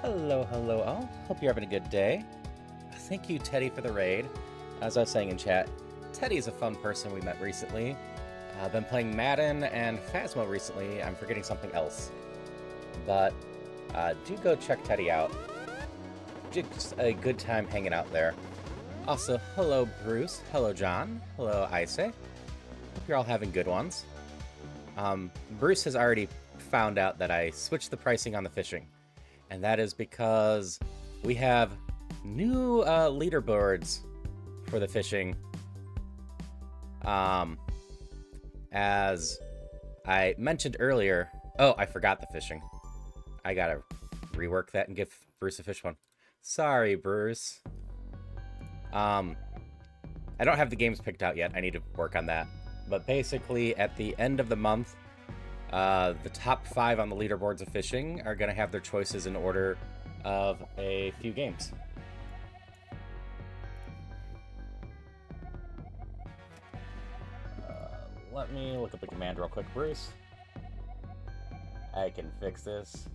Hello, hello all. Hope you're having a good day. Thank you, Teddy, for the raid. As I was saying in chat, Teddy's a fun person we met recently. I've been playing Madden and Phasmo recently. I'm forgetting something else. But do go check Teddy out. Just a good time hanging out there. Also, hello, Bruce. Hello, John. Hello, Ice. Hope you're all having good ones. Bruce has already found out that I switched the pricing on the fishing. And that is because we have new leaderboards for the fishing. As I mentioned earlier... Oh, I forgot the fishing. I gotta rework that and give Bruce a fish one. Sorry, Bruce. I don't have the games picked out yet. I need to work on that. But basically, at the end of the month, the top 5 on the leaderboards of fishing are going to have their choices in order of a few games. Let me look up the command real quick, Bruce. I can fix this.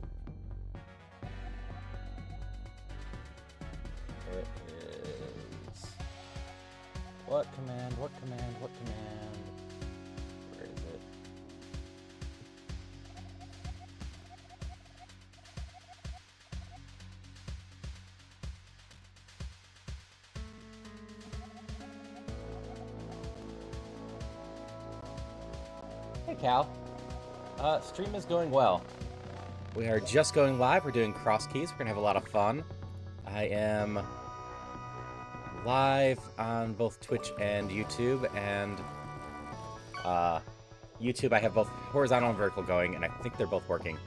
It is... What command? What command? What command? Where is it? Hey, Cal. Stream is going well. We are just going live. We're doing Crosskeys. We're going to have a lot of fun. I am live on both Twitch and YouTube, and YouTube I have both horizontal and vertical going, and I think they're both working.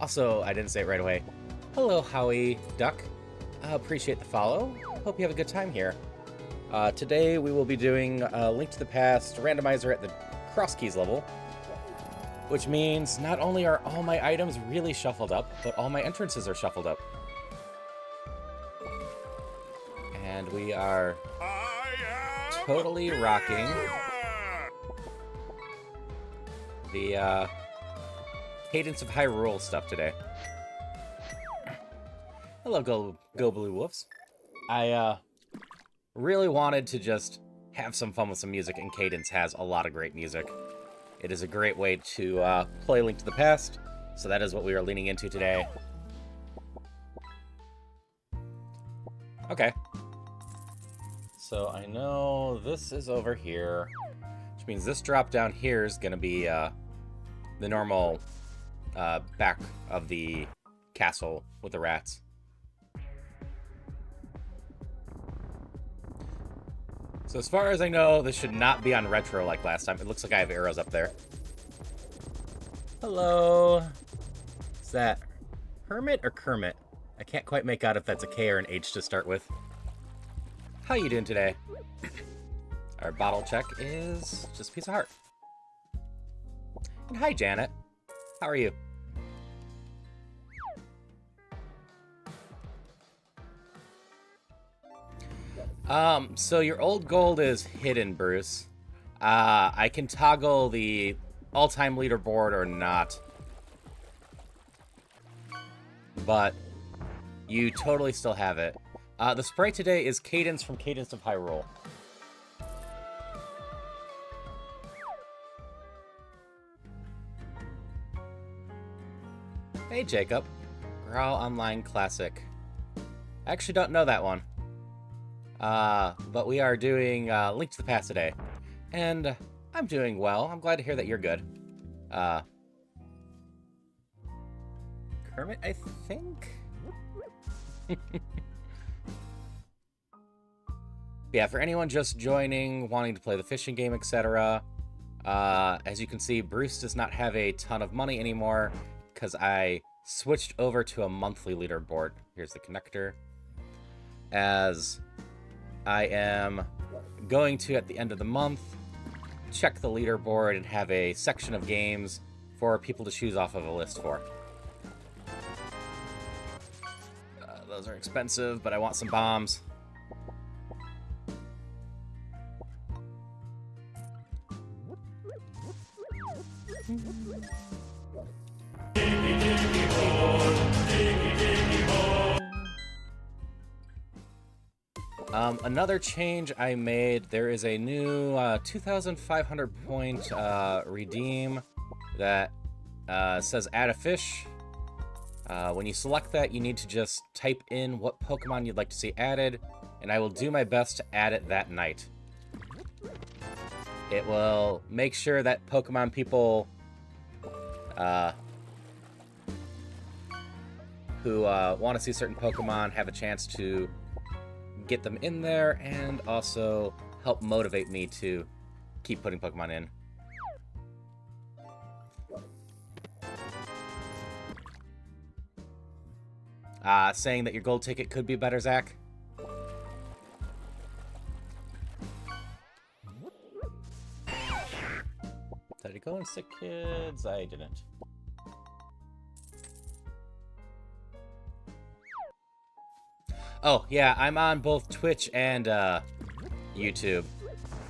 Also, I didn't say it right away. Hello, Howie Duck. Appreciate the follow. Hope you have a good time here. Today we will be doing Link to the Past randomizer at the Crosskeys level, which means not only are all my items really shuffled up, but all my entrances are shuffled up. And we are totally rocking the Cadence of Hyrule stuff today. Hello, Go Blue Wolves. I really wanted to just have some fun with some music, and Cadence has a lot of great music. It is a great way to play Link to the Past, so that is what we are leaning into today. Okay. So I know this is over here, which means this drop down here is going to be the normal back of the castle with the rats. So as far as I know, this should not be on retro like last time. It looks like I have arrows up there. Hello. Is that Hermit or Kermit? I can't quite make out if that's a K or an H to start with. How you doing today? Our bottle check is just a piece of heart. And hi, Janet. How are you? So your old gold is hidden, Bruce. I can toggle the all-time leaderboard or not. But you totally still have it. The sprite today is Cadence from Cadence of Hyrule. Hey, Jacob. Growl Online Classic. I actually don't know that one. But we are doing Link to the Past today. And I'm doing well. I'm glad to hear that you're good. Kermit, I think? Yeah, for anyone just joining, wanting to play the fishing game, etc. As you can see, Bruce does not have a ton of money anymore because I switched over to a monthly leaderboard. Here's the connector. As I am going to, at the end of the month, check the leaderboard and have a section of games for people to choose off of a list for. Those are expensive, but I want some bombs. Another change I made, there is a new 2,500 point redeem that says add a fish. When you select that, you need to just type in what Pokemon you'd like to see added, and I will do my best to add it that night. It will make sure that Pokemon people who want to see certain Pokemon have a chance to get them in there, and also help motivate me to keep putting Pokemon in. Saying that your gold ticket could be better, Zach. Did I go in Sick Kids? I didn't. Oh, yeah, I'm on both Twitch and YouTube.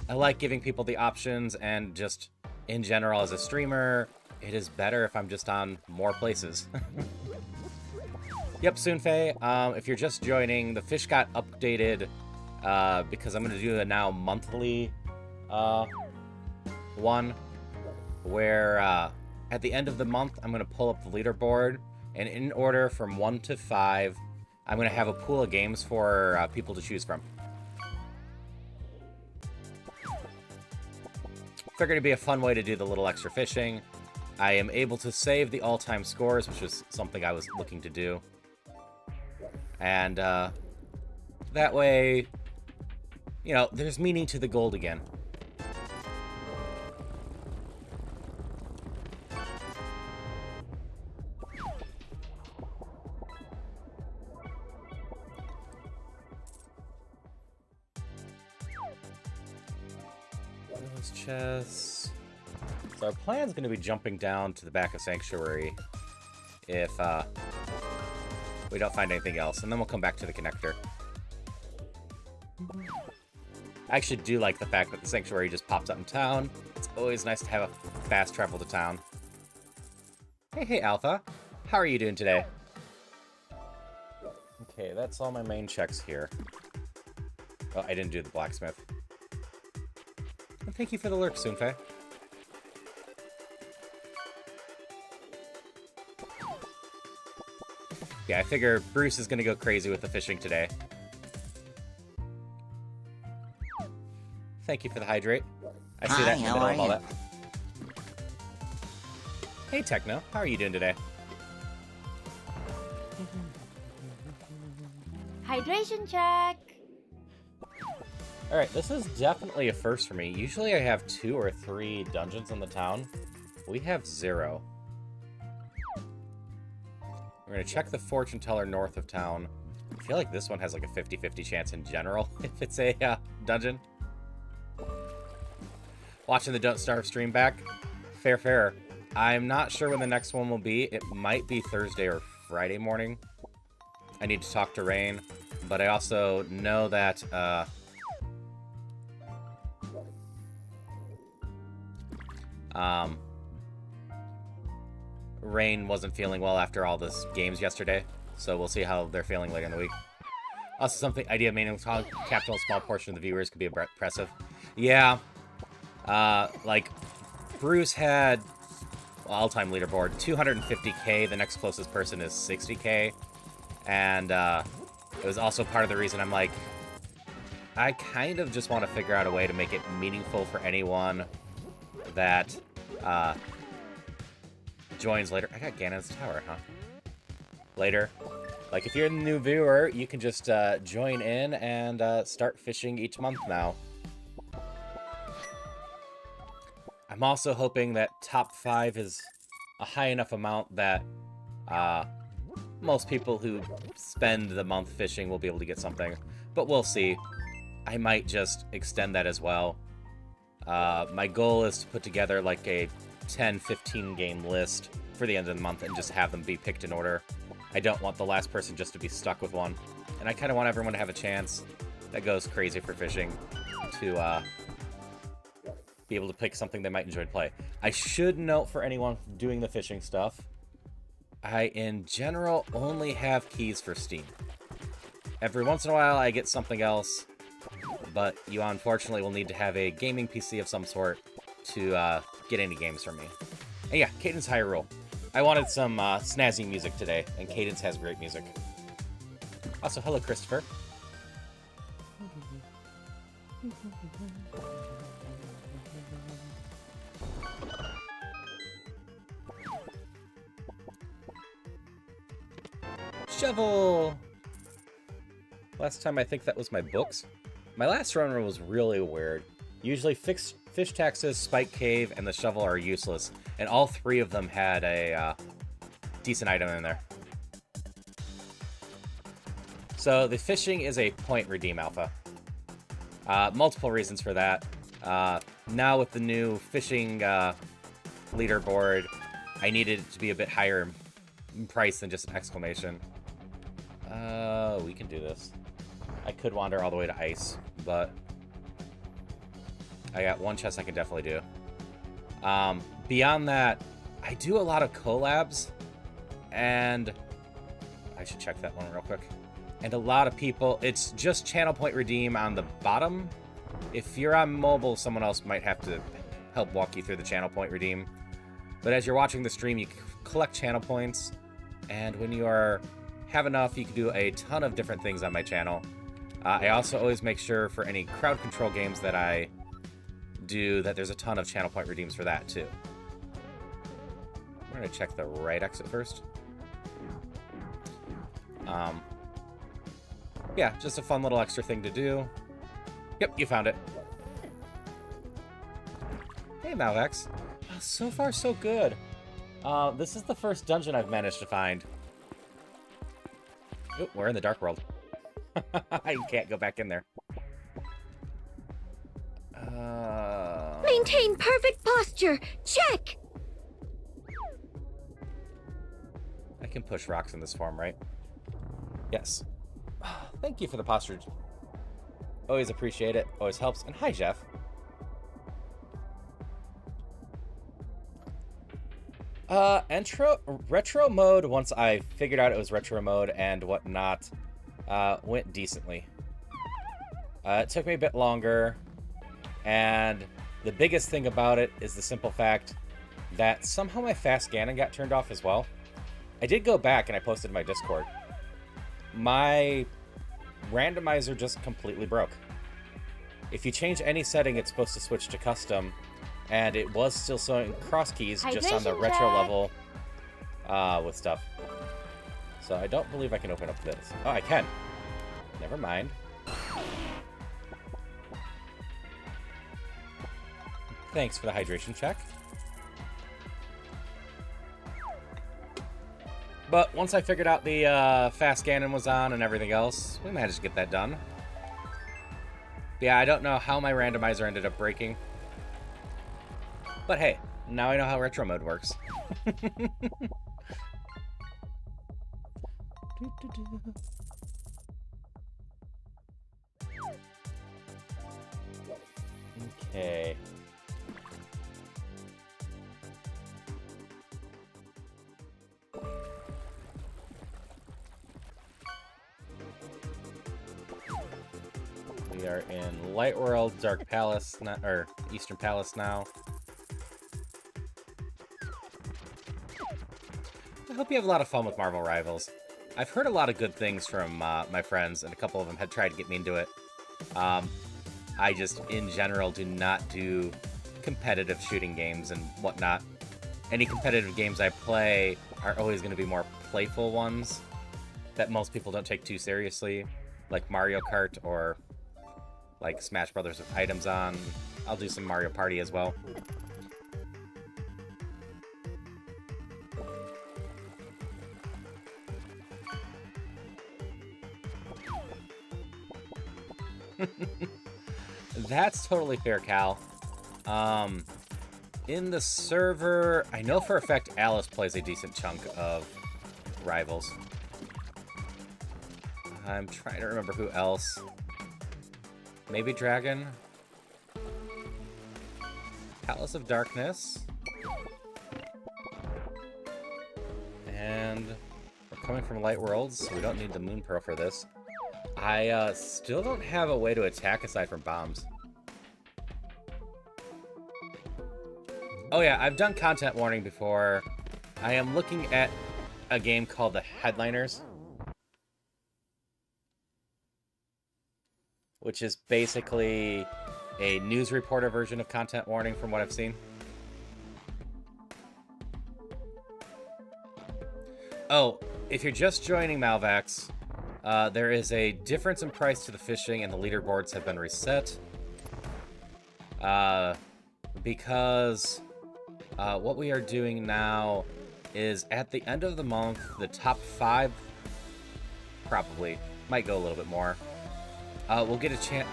I like giving people the options, and just in general as a streamer, it is better if I'm just on more places. Yep, Soonfei, if you're just joining, the fish got updated because I'm going to do the now monthly one, where at the end of the month, I'm going to pull up the leaderboard, and in order from 1 to 5, I'm going to have a pool of games for people to choose from. Figured it'd be a fun way to do the little extra fishing. I am able to save the all-time scores, which was something I was looking to do. And that way, you know, there's meaning to the gold again. Those chests. So our plan's going to be jumping down to the back of Sanctuary if we don't find anything else, and then we'll come back to the connector. I actually do like the fact that the Sanctuary just pops up in town. It's always nice to have a fast travel to town. Hey, Alpha. How are you doing today? Okay, that's all my main checks here. Oh, I didn't do the blacksmith. And thank you for the lurk, Soonfei. Yeah, I figure Bruce is gonna go crazy with the fishing today. Thank you for the hydrate. I see that in the middle of all that. Hey, Techno. How are you doing today? Hydration check. Alright, this is definitely a first for me. Usually I have 2 or 3 dungeons in the town. We have 0. We're going to check the fortune teller north of town. I feel like this one has like a 50-50 chance in general if it's a dungeon. Watching the Don't Starve stream back. Fair. I'm not sure when the next one will be. It might be Thursday or Friday morning. I need to talk to Rain. But I also know that Rain wasn't feeling well after all the games yesterday, so we'll see how they're feeling later in the week. Also, something idea meaning capital a small portion of the viewers could be impressive. Yeah, like Bruce had all-time leaderboard 250k. The next closest person is 60k, and it was also part of the reason I'm like, I kind of just want to figure out a way to make it meaningful for anyone that joins later. I got Ganon's Tower, huh? Later. Like, if you're a new viewer, you can just join in and start fishing each month now. I'm also hoping that top 5 is a high enough amount that most people who spend the month fishing will be able to get something. But we'll see. I might just extend that as well. My goal is to put together like a 10-15 game list for the end of the month and just have them be picked in order. I don't want the last person just to be stuck with one. And I kind of want everyone to have a chance that goes crazy for fishing to be able to pick something they might enjoy to play. I should note for anyone doing the fishing stuff, I, in general, only have keys for Steam. Every once in a while, I get something else, but you unfortunately will need to have a gaming PC of some sort to get any games from me. And yeah, Cadence Hyrule. I wanted some snazzy music today, and Cadence has great music. Also, hello, Christopher. Shovel! Last time I think that was my books. My last run was really weird. Usually fish taxes, spike cave, and the shovel are useless, and all three of them had a decent item in there. So the fishing is a point redeem alpha. Multiple reasons for that. Now with the new fishing leaderboard, I needed it to be a bit higher in price than just an exclamation. We can do this. I could wander all the way to ice, but I got one chest I can definitely do. Beyond that, I do a lot of collabs, and I should check that one real quick. And a lot of people, it's just channel point redeem on the bottom. If you're on mobile, someone else might have to help walk you through the channel point redeem. But as you're watching the stream, you collect channel points, and when you have enough, you can do a ton of different things on my channel. I also always make sure for any crowd control games that I do that there's a ton of channel point redeems for that too. I'm going to check the right exit first. Yeah, just a fun little extra thing to do. Yep, you found it. Hey, Malvex. So far, so good. This is the first dungeon I've managed to find. Oh, we're in the Dark World. I can't go back in there. Maintain perfect posture. Check. I can push rocks in this form, right? Yes. Thank you for the posture. Always appreciate it. Always helps. And hi, Jeff. Retro mode, once I figured out it was retro mode and whatnot, went decently. It took me a bit longer, and the biggest thing about it is the simple fact that somehow my fast Ganon got turned off as well. I did go back and I posted in my Discord. My randomizer just completely broke. If you change any setting, it's supposed to switch to custom, and it was still showing Crosskeys just on the Hydration retro check. level with stuff. So I don't believe I can open up this. Oh, I can. Never mind. Thanks for the hydration check. But once I figured out the fast Ganon was on and everything else, we managed to get that done. Yeah, I don't know how my randomizer ended up breaking. But hey, now I know how retro mode works. Okay. We are in Light World, Dark Palace, or Eastern Palace now. I hope you have a lot of fun with Marvel Rivals. I've heard a lot of good things from my friends, and a couple of them had tried to get me into it. I just, in general, do not do competitive shooting games and whatnot. Any competitive games I play are always going to be more playful ones that most people don't take too seriously, like Mario Kart or like Smash Brothers with items on. I'll do some Mario Party as well. That's totally fair, Cal. In the server, I know for a fact Alice plays a decent chunk of Rivals. I'm trying to remember who else. Maybe Dragon? Palace of Darkness. And we're coming from Light Worlds, so we don't need the Moon Pearl for this. I still don't have a way to attack aside from bombs. Oh yeah, I've done content warning before. I am looking at a game called The Headliners, which is basically a news reporter version of content warning from what I've seen. Oh, if you're just joining Malvax, there is a difference in price to the fishing and the leaderboards have been reset. Because what we are doing now is at the end of the month, the top 5 probably might go a little bit more. We'll get a chance.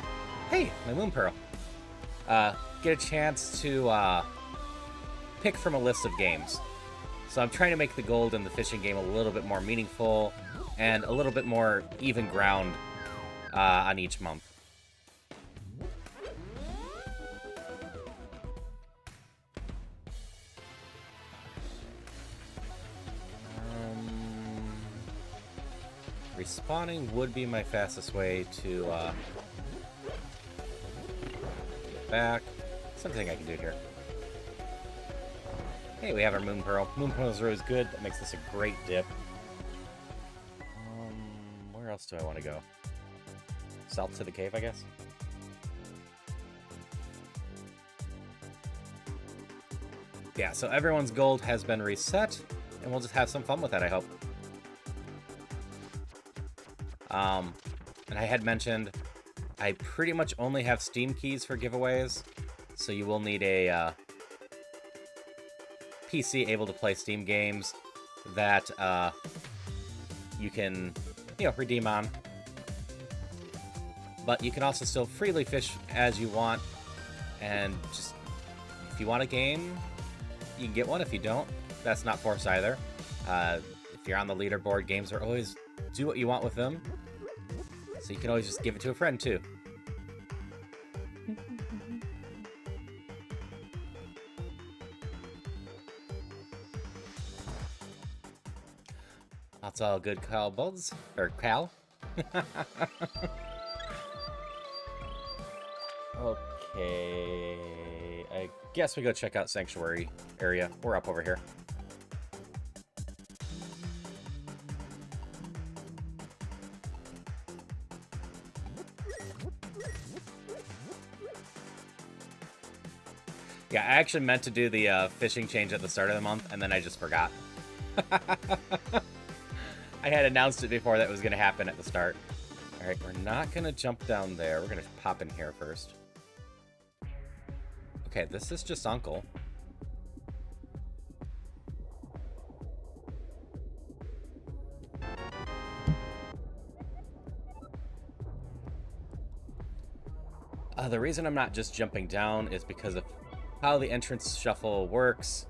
Hey, my Moon Pearl. Get a chance to pick from a list of games. So I'm trying to make the gold in the fishing game a little bit more meaningful and a little bit more even ground on each month. Respawning would be my fastest way to get back. Something I can do here. Hey, we have our Moon Pearl. Moon Pearls are always good. That makes this a great dip. Where else do I want to go? South to the cave, I guess? Yeah, so everyone's gold has been reset, and we'll just have some fun with that, I hope. And I had mentioned I pretty much only have Steam keys for giveaways, so you will need a PC able to play Steam games that you can, redeem on. But you can also still freely fish as you want, and just if you want a game, you can get one. If you don't, that's not forced either. If you're on the leaderboard, games are always do what you want with them. So you can always just give it to a friend, too. That's all good, Cal Buds. Or Cal. Okay. I guess we go check out Sanctuary area. We're up over here. Yeah, I actually meant to do the fishing change at the start of the month, and then I just forgot. I had announced it before that was going to happen at the start. Alright, we're not going to jump down there. We're going to pop in here first. Okay, this is just Uncle. The reason I'm not just jumping down is because of how the entrance shuffle works.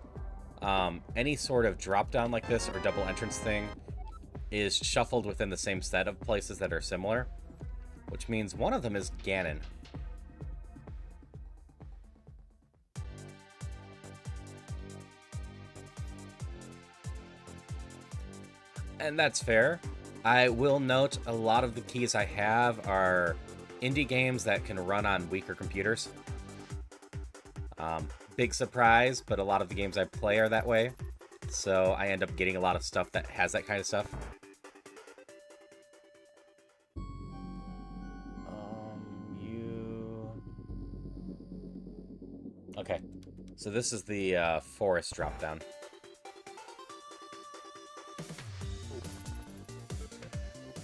Any sort of drop down like this or double entrance thing is shuffled within the same set of places that are similar, which means one of them is Ganon. And that's fair. I will note a lot of the keys I have are indie games that can run on weaker computers. Big surprise, but a lot of the games I play are that way. So I end up getting a lot of stuff that has that kind of stuff. Okay, so this is the forest drop down.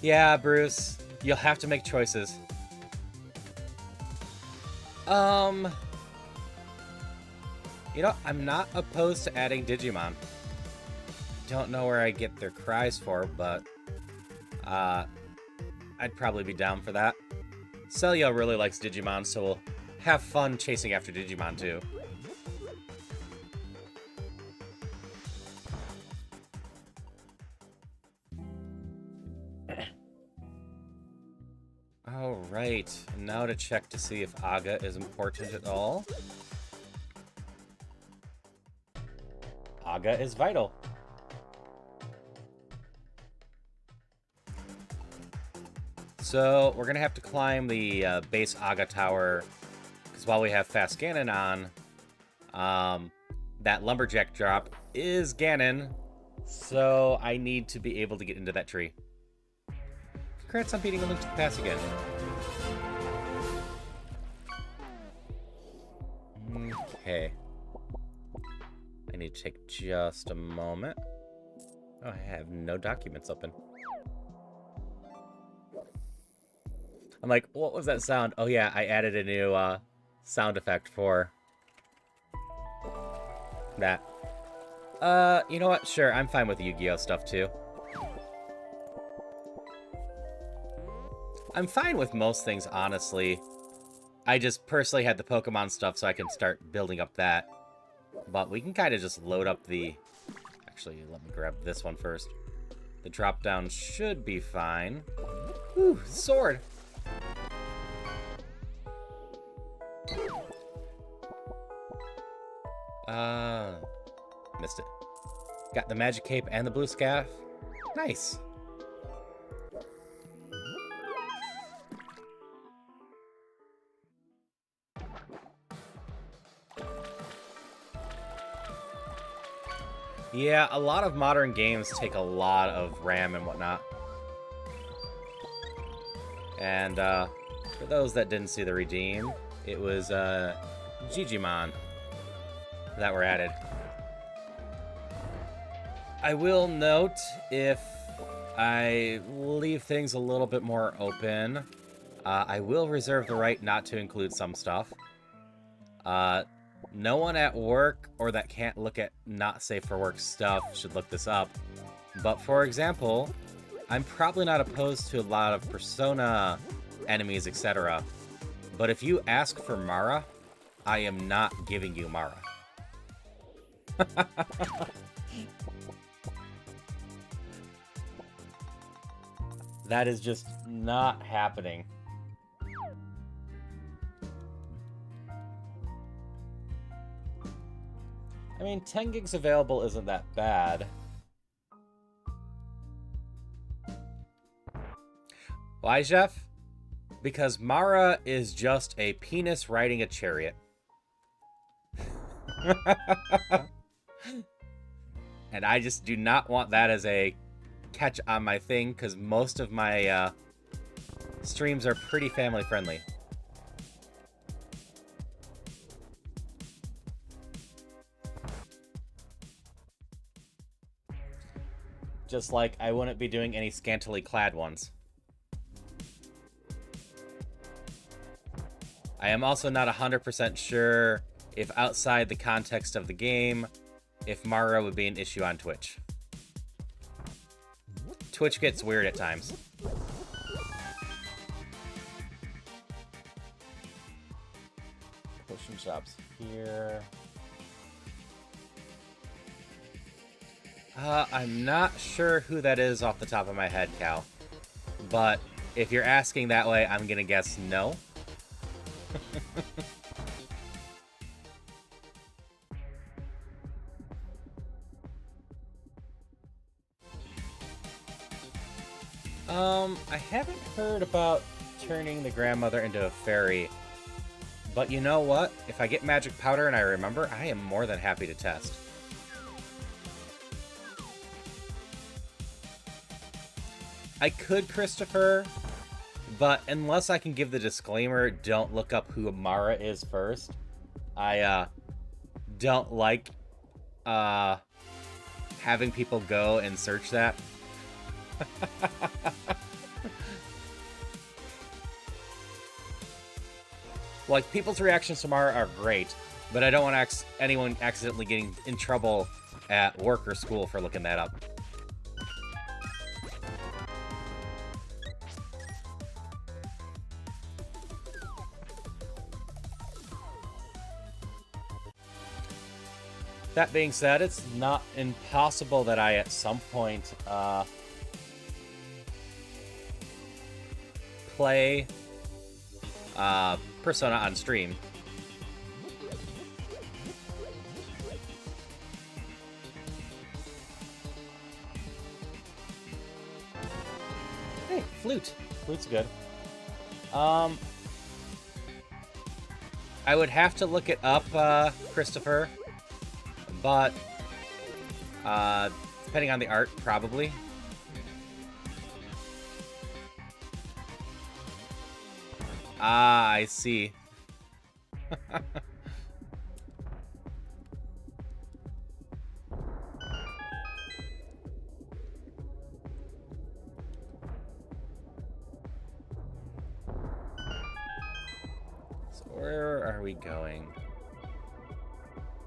Yeah, Bruce, you'll have to make choices. I'm not opposed to adding Digimon. Don't know where I get their cries for, but I'd probably be down for that. Celio really likes Digimon, so we'll have fun chasing after Digimon too. Alright, now to check to see if Aga is important at all. Aga is vital. So we're gonna have to climb the base Aga Tower, because while we have Fast Ganon on, that Lumberjack drop is Ganon, so I need to be able to get into that tree. Congrats on beating a Link to the Past again. Okay. I need to take just a moment. Oh, I have no documents open. I'm like, what was that sound? Oh yeah, I added a new sound effect for that. You know what? Sure, I'm fine with Yu-Gi-Oh stuff too. I'm fine with most things, honestly. I just personally had the Pokemon stuff so I can start building up that. But we can kind of just load up the... Actually, let me grab this one first. The drop down should be fine. Ooh, sword! Missed it. Got the magic cape and the blue scarf. Nice. Yeah, a lot of modern games take a lot of RAM and whatnot. And, for those that didn't see the redeem, it was, Gigimon that were added. I will note, if I leave things a little bit more open, I will reserve the right not to include some stuff. No one at work or that can't look at not safe for work stuff should look this up. But for example, I'm probably not opposed to a lot of Persona enemies, etc. But if you ask for Mara, I am not giving you Mara. That is just not happening. I mean, 10 gigs available isn't that bad. Why, Jeff? Because Mara is just a penis riding a chariot. And I just do not want that as a catch on my thing, because most of my streams are pretty family friendly. Just like I wouldn't be doing any scantily clad ones. I am also not 100% sure if outside the context of the game, if Mara would be an issue on Twitch. Twitch gets weird at times. Potion shops here. I'm not sure who that is off the top of my head, Cal. But if you're asking that way, I'm gonna guess no. I haven't heard about turning the grandmother into a fairy. But you know what? If I get magic powder and I remember, I am more than happy to test. I could, Christopher, but unless I can give the disclaimer, don't look up who Amara is first. I don't like having people go and search that. Like, people's reactions to Mara are great, but I don't want anyone accidentally getting in trouble at work or school for looking that up. That being said, it's not impossible that I, at some point, play Persona on stream. Hey, flute. Flute's good. I would have to look it up, Christopher. But, depending on the art, probably. Ah, I see. So where are we going?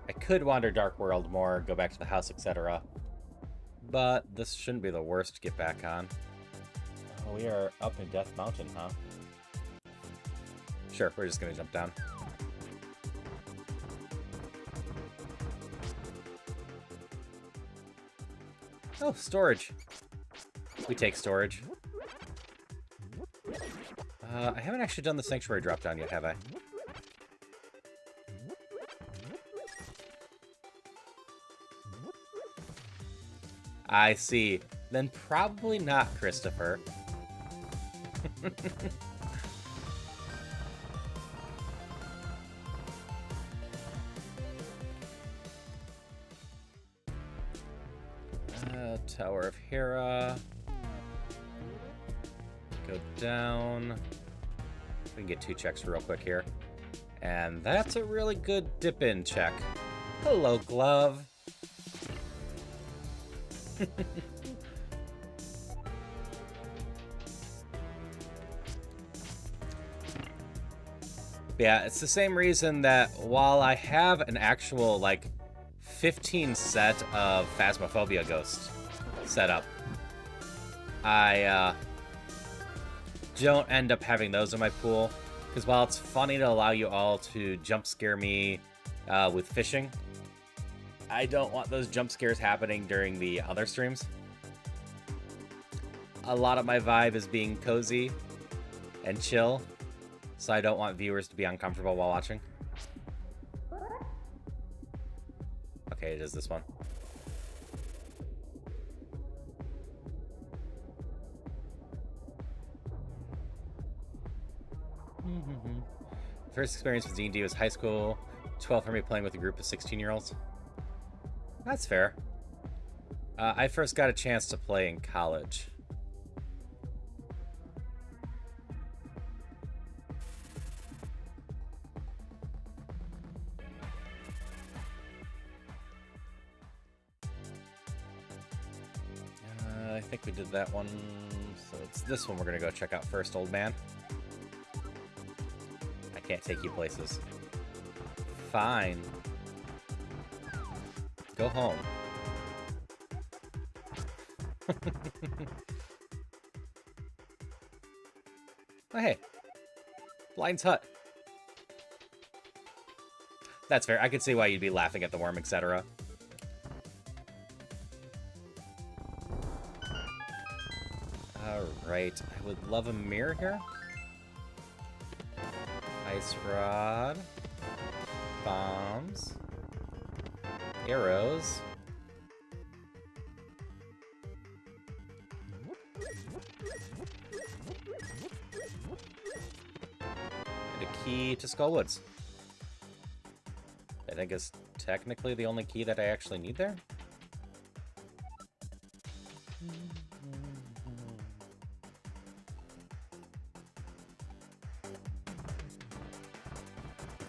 I could wander Dark World more, go back to the house, etc. But this shouldn't be the worst to get back on. Oh, we are up in Death Mountain, huh? Sure, we're just gonna jump down. Oh, storage. We take storage. I haven't actually done the Sanctuary drop-down yet, have I? I see. Then probably not, Christopher. Tower of Hera. Go down. We can get 2 checks real quick here. And that's a really good dip-in check. Hello, glove. Yeah, it's the same reason that while I have an actual, like, 15 set of Phasmophobia ghosts set up, I don't end up having those in my pool. Because while it's funny to allow you all to jump scare me with fishing, I don't want those jump scares happening during the other streams. A lot of my vibe is being cozy and chill, so I don't want viewers to be uncomfortable while watching. Okay, it is this one. First experience with D&D was high school. 12 for me playing with a group of 16-year-olds. That's fair. I first got a chance to play in college. I think we did that one, so it's this one we're gonna go check out first, old man. I can't take you places. Fine. Go home. Oh, hey. Blind's hut. That's fair. I could see why you'd be laughing at the worm, etc. Alright. I would love a mirror here. Ice rod. Bombs. Arrows. And a key to Skullwoods. I think is technically the only key that I actually need there.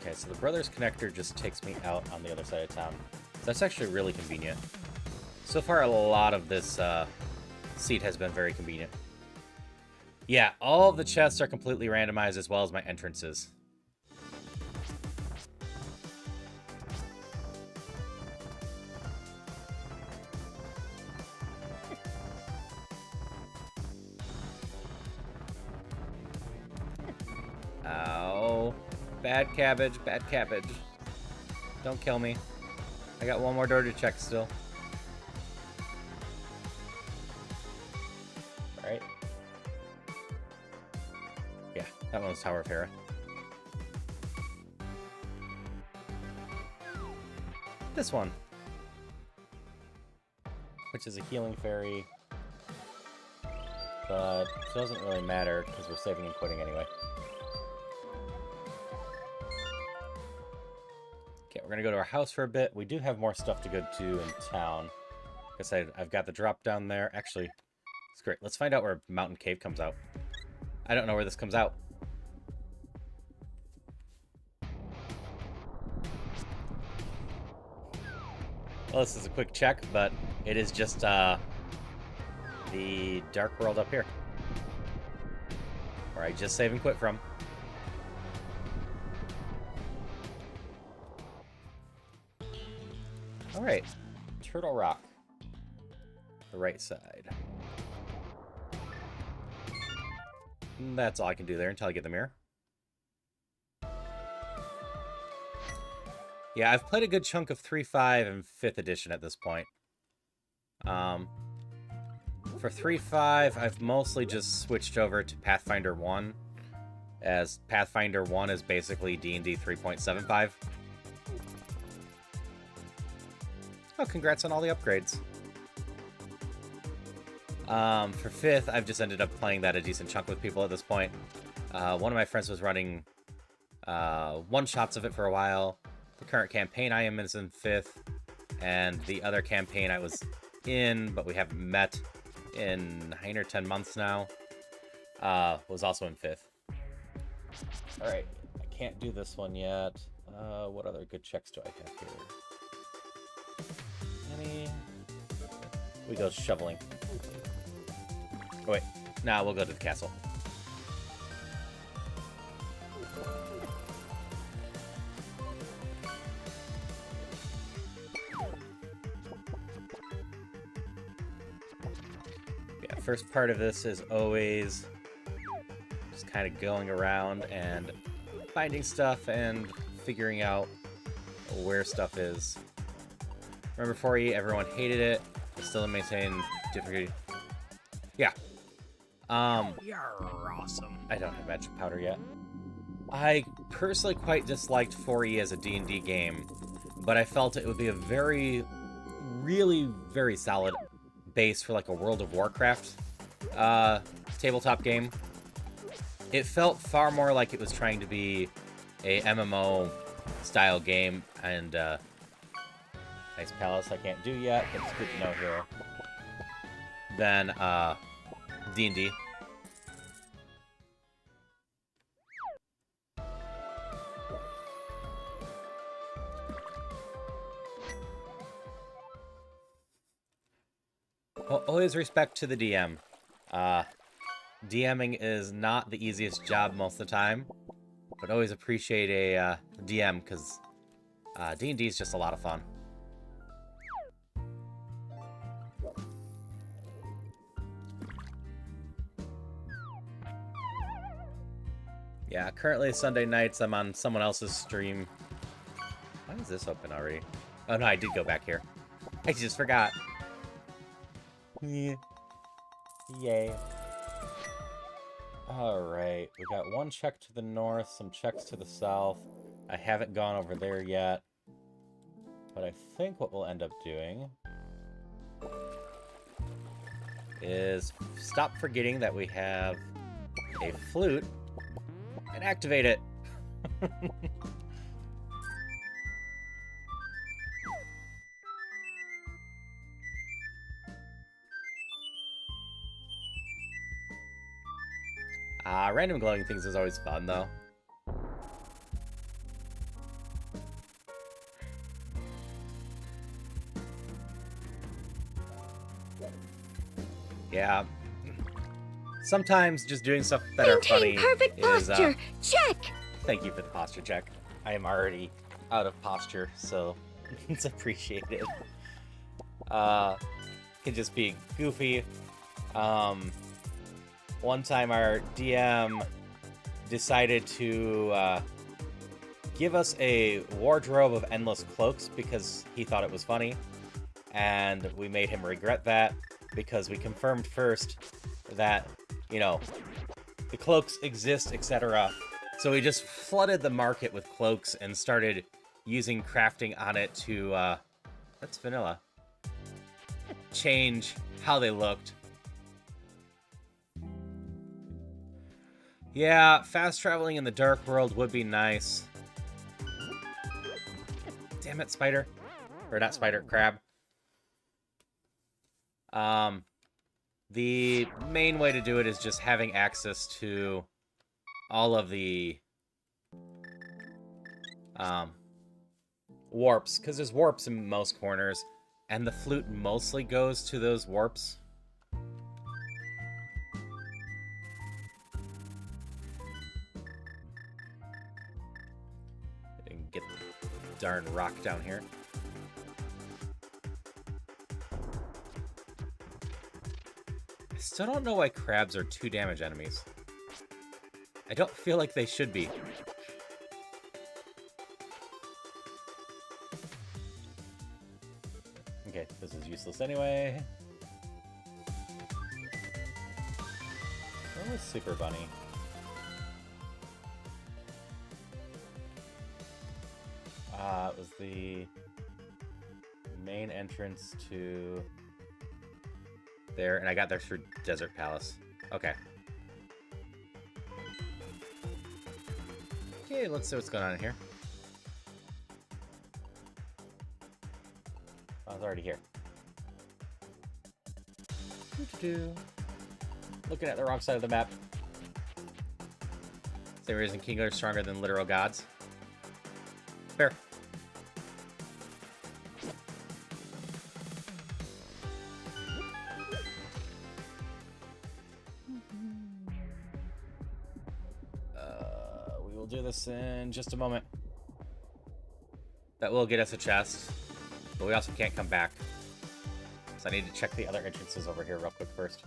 Okay, so the Brothers Connector just takes me out on the other side of town. That's actually really convenient. So far, a lot of this seat has been very convenient. Yeah, all of the chests are completely randomized, as well as my entrances. Ow. Bad cabbage, bad cabbage. Don't kill me. I got one more door to check still. Alright. Yeah, that one was Tower of Hera. This one. Which is a healing fairy. But it doesn't really matter, because we're saving and quitting anyway. Okay, we're gonna go to our house for a bit. We do have more stuff to go to in town. Like I said, I've got the drop down there. Actually, it's great. Let's find out where Mountain Cave comes out. I don't know where this comes out. Well, this is a quick check, but it is just the Dark World up here. Where I just save and quit from. Alright. Turtle Rock. The right side. And that's all I can do there until I get the mirror. Yeah, I've played a good chunk of 3.5 and 5th edition at this point. For 3.5, I've mostly just switched over to Pathfinder 1, as Pathfinder 1 is basically D&D 3.75. Oh, congrats on all the upgrades. For 5th, I've just ended up playing that a decent chunk with people at this point. One of my friends was running one-shots of it for a while. The current campaign I am in is in 5th, and the other campaign I was in, but we haven't met in 9 or 10 months now, was also in 5th. Alright, I can't do this one yet. What other good checks do I have here? Any? We go shoveling. Oh, wait. Nah, we'll go to the castle. First part of this is always just kind of going around and finding stuff and figuring out where stuff is. Remember 4E, everyone hated it. I still maintain difficulty. Yeah. You're awesome. I don't have magic powder yet. I personally quite disliked 4E as a D&D game, but I felt it would be a really very solid base for like a World of Warcraft tabletop game. It felt far more like it was trying to be a MMO style game, and nice palace I can't do yet, but it's good to know here. Then D&D. Always respect to the DM. DMing is not the easiest job most of the time, but always appreciate a DM, because D&D is just a lot of fun. Yeah, currently Sunday nights I'm on someone else's stream. Why is this open already? Oh no, I did go back here. I just forgot. Yeah. Yay. Alright, we got one check to the north, some checks to the south. I haven't gone over there yet. But I think what we'll end up doing is stop forgetting that we have a flute and activate it. Random glowing things is always fun, though. Yeah. Sometimes just doing stuff that are funny Maintain perfect posture. Check. Thank you for the posture check. I am already out of posture, so it's appreciated. Can just be goofy. One time our DM decided to give us a wardrobe of endless cloaks because he thought it was funny, and we made him regret that because we confirmed first that, you know, the cloaks exist, etc. So we just flooded the market with cloaks and started using crafting on it to, that's vanilla, change how they looked. Yeah, fast traveling in the Dark World would be nice. Damn it, spider. Or not spider, crab. The main way to do it is just having access to all of the warps, because there's warps in most corners, and the flute mostly goes to those warps. And get the darn rock down here. I still don't know why crabs are 2 damage enemies. I don't feel like they should be. Okay, this is useless anyway. Where was Super Bunny? It was the main entrance to there, and I got there through Desert Palace. Okay. Okay, let's see what's going on in here. I was already here. Looking at the wrong side of the map. Same reason Kingler is stronger than literal gods. Fair. We will do this in just a moment. That will get us a chest, but we also can't come back. So I need to check the other entrances over here real quick first.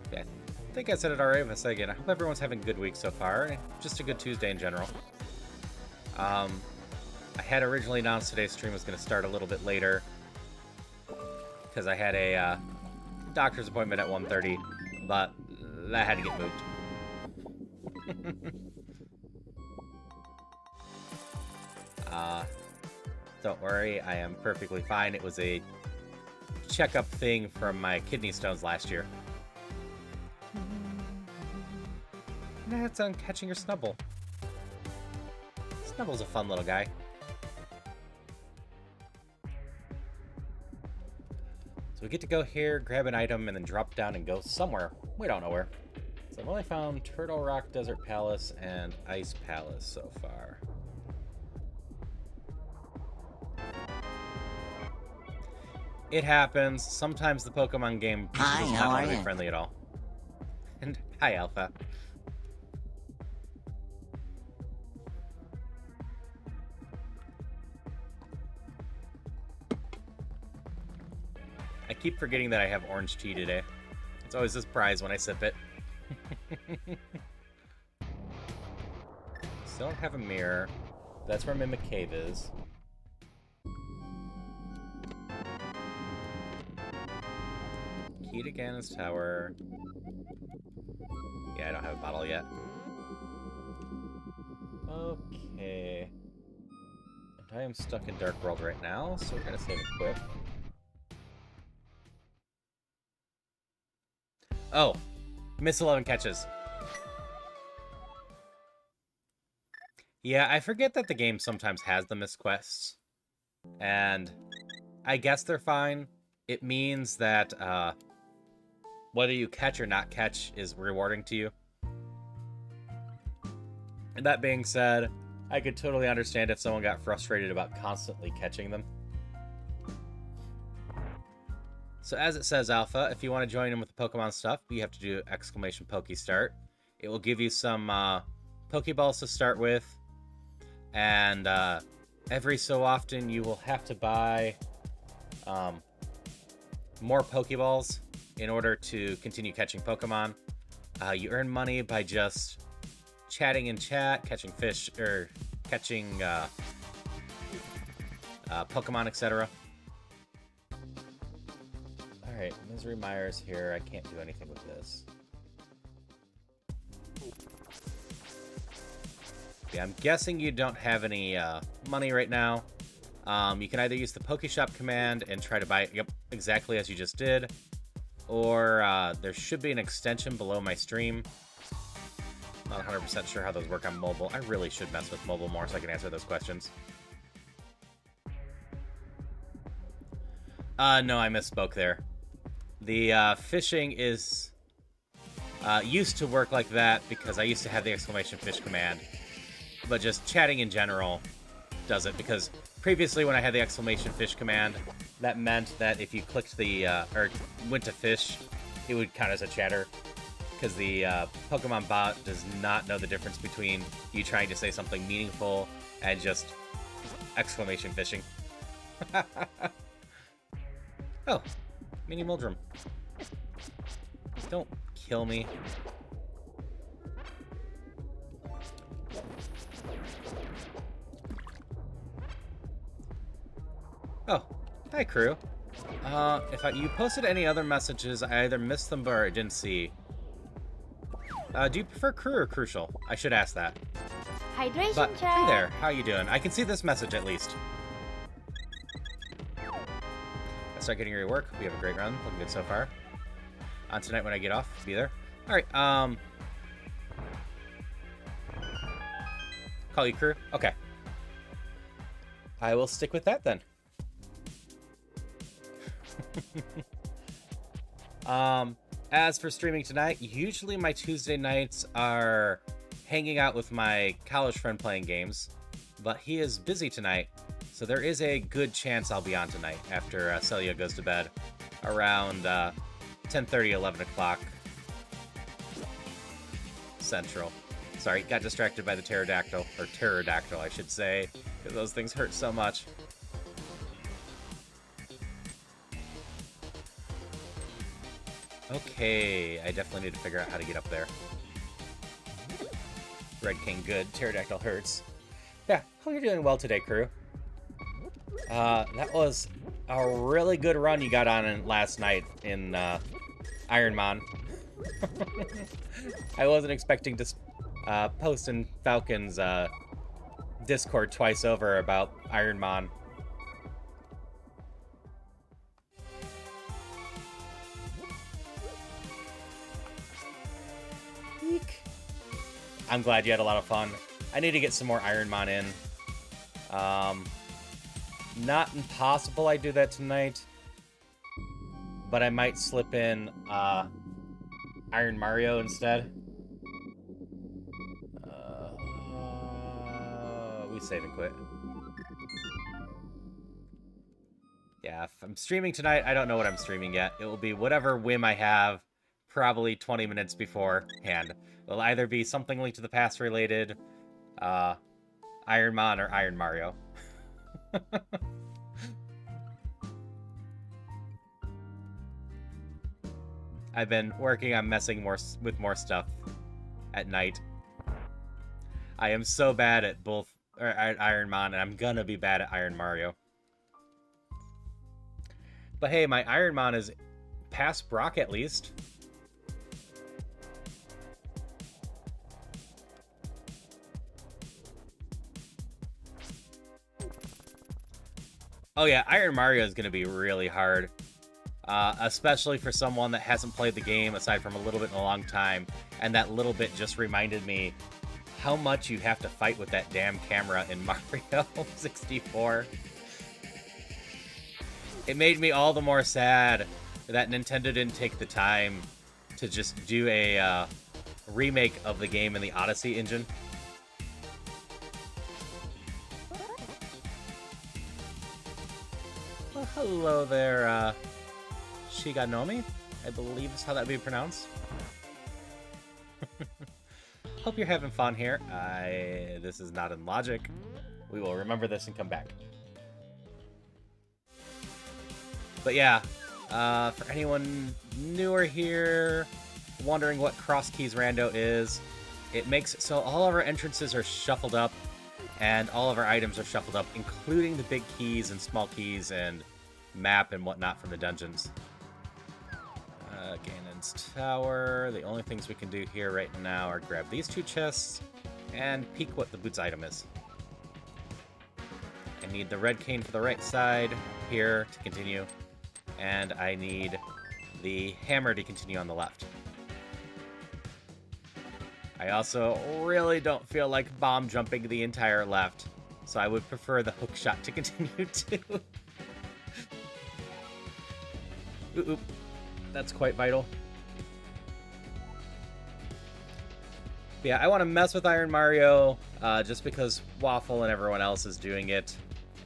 Okay, I think I said it already, but I'll say again, I hope everyone's having a good week so far. Just a good Tuesday in general. I had originally announced today's stream was going to start a little bit later because I had a doctor's appointment at 1:30, but that had to get moved. Don't worry, I am perfectly fine. It was a checkup thing from my kidney stones last year. That's on catching your Snubble. Snubble's a fun little guy. So we get to go here, grab an item, and then drop down and go somewhere. We don't know where. So I've only found Turtle Rock, Desert Palace, and Ice Palace so far. It happens. Sometimes the Pokemon game does not want to be friendly at all. And hi, Alpha. I keep forgetting that I have orange tea today. It's always a surprise when I sip it. Still don't have a mirror. That's where Mimic Cave is. Key to Ganon's Tower. Yeah, I don't have a bottle yet. Okay. And I am stuck in Dark World right now, so we're gonna save and quit. Oh, miss 11 catches. Yeah, I forget that the game sometimes has the missed quests. And I guess they're fine. It means that whether you catch or not catch is rewarding to you. And that being said, I could totally understand if someone got frustrated about constantly catching them. So as it says, Alpha, if you want to join in with the Pokemon stuff, you have to do exclamation Pokestart. It will give you some Pokeballs to start with. And every so often you will have to buy more Pokeballs in order to continue catching Pokemon. You earn money by just chatting in chat, catching fish, or catching Pokemon, etc. Alright, Misery Mire's here. I can't do anything with this. Yeah, I'm guessing you don't have any money right now. You can either use the Pokeshop command and try to buy it, yep, exactly as you just did. or there should be an extension below my stream. Not 100% sure how those work on mobile. I really should mess with mobile more so I can answer those questions. No, I misspoke there. The fishing is used to work like that because I used to have the exclamation fish command. But just chatting in general does it, because previously when I had the exclamation fish command, that meant that if you clicked the, or went to fish, it would count as a chatter. Because the Pokemon bot does not know the difference between you trying to say something meaningful and just exclamation fishing. Oh, mini Muldrum. Don't kill me. Oh, hi crew. If you posted any other messages, I either missed them or I didn't see. Do you prefer crew or crucial? I should ask that. Hydration But check. hey there, how you doing? I can see this message at least. Let's start getting your work. We have a great run. Looking good so far. On tonight when I get off, be there. Alright, call you crew? Okay. I will stick with that then. As for streaming tonight, usually my Tuesday nights are hanging out with my college friend playing games, but he is busy tonight, so there is a good chance I'll be on tonight after Celia goes to bed around 10:30, 11 o'clock Central. Sorry, got distracted by the pterodactyl, or pterodactyl, I should say, because those things hurt so much. Okay, I definitely need to figure out how to get up there. Red King good, pterodactyl hurts. Yeah, hope you're doing well today, crew. That was a really good run you got on last night in Ironmon. I wasn't expecting to post in Falcon's Discord twice over about Ironmon. Eek. I'm glad you had a lot of fun. I need to get some more Ironmon in. Not impossible I do that tonight, but I might slip in Iron Mario instead. We save and quit. Yeah, if I'm streaming tonight, I don't know what I'm streaming yet. It will be whatever whim I have, probably 20 minutes beforehand. It'll either be something Link to the Past related, Ironmon, or Iron Mario. I've been working on messing with more stuff at night. I am so bad at both at Ironmon, and I'm gonna be bad at Iron Mario. But hey, my Ironmon is past Brock at least. Oh yeah, Iron Mario is gonna be really hard. Especially for someone that hasn't played the game aside from a little bit in a long time. And that little bit just reminded me how much you have to fight with that damn camera in Mario 64. It made me all the more sad that Nintendo didn't take the time to just do a remake of the game in the Odyssey engine. Well, hello there, Shiganomi, I believe is how that would be pronounced. Hope you're having fun here. This is not in logic. We will remember this and come back. But yeah, for anyone newer here, wondering what Crosskeys Rando is, it makes it so all of our entrances are shuffled up, and all of our items are shuffled up, including the big keys and small keys and map and whatnot from the dungeons. Ganon's Tower. The only things we can do here right now are grab these two chests and peek what the boots item is. I need the red cane for the right side here to continue, and I need the hammer to continue on the left. I also really don't feel like bomb jumping the entire left, so I would prefer the hook shot to continue too. Ooh, that's quite vital. But yeah, I want to mess with Iron Mario just because Waffle and everyone else is doing it,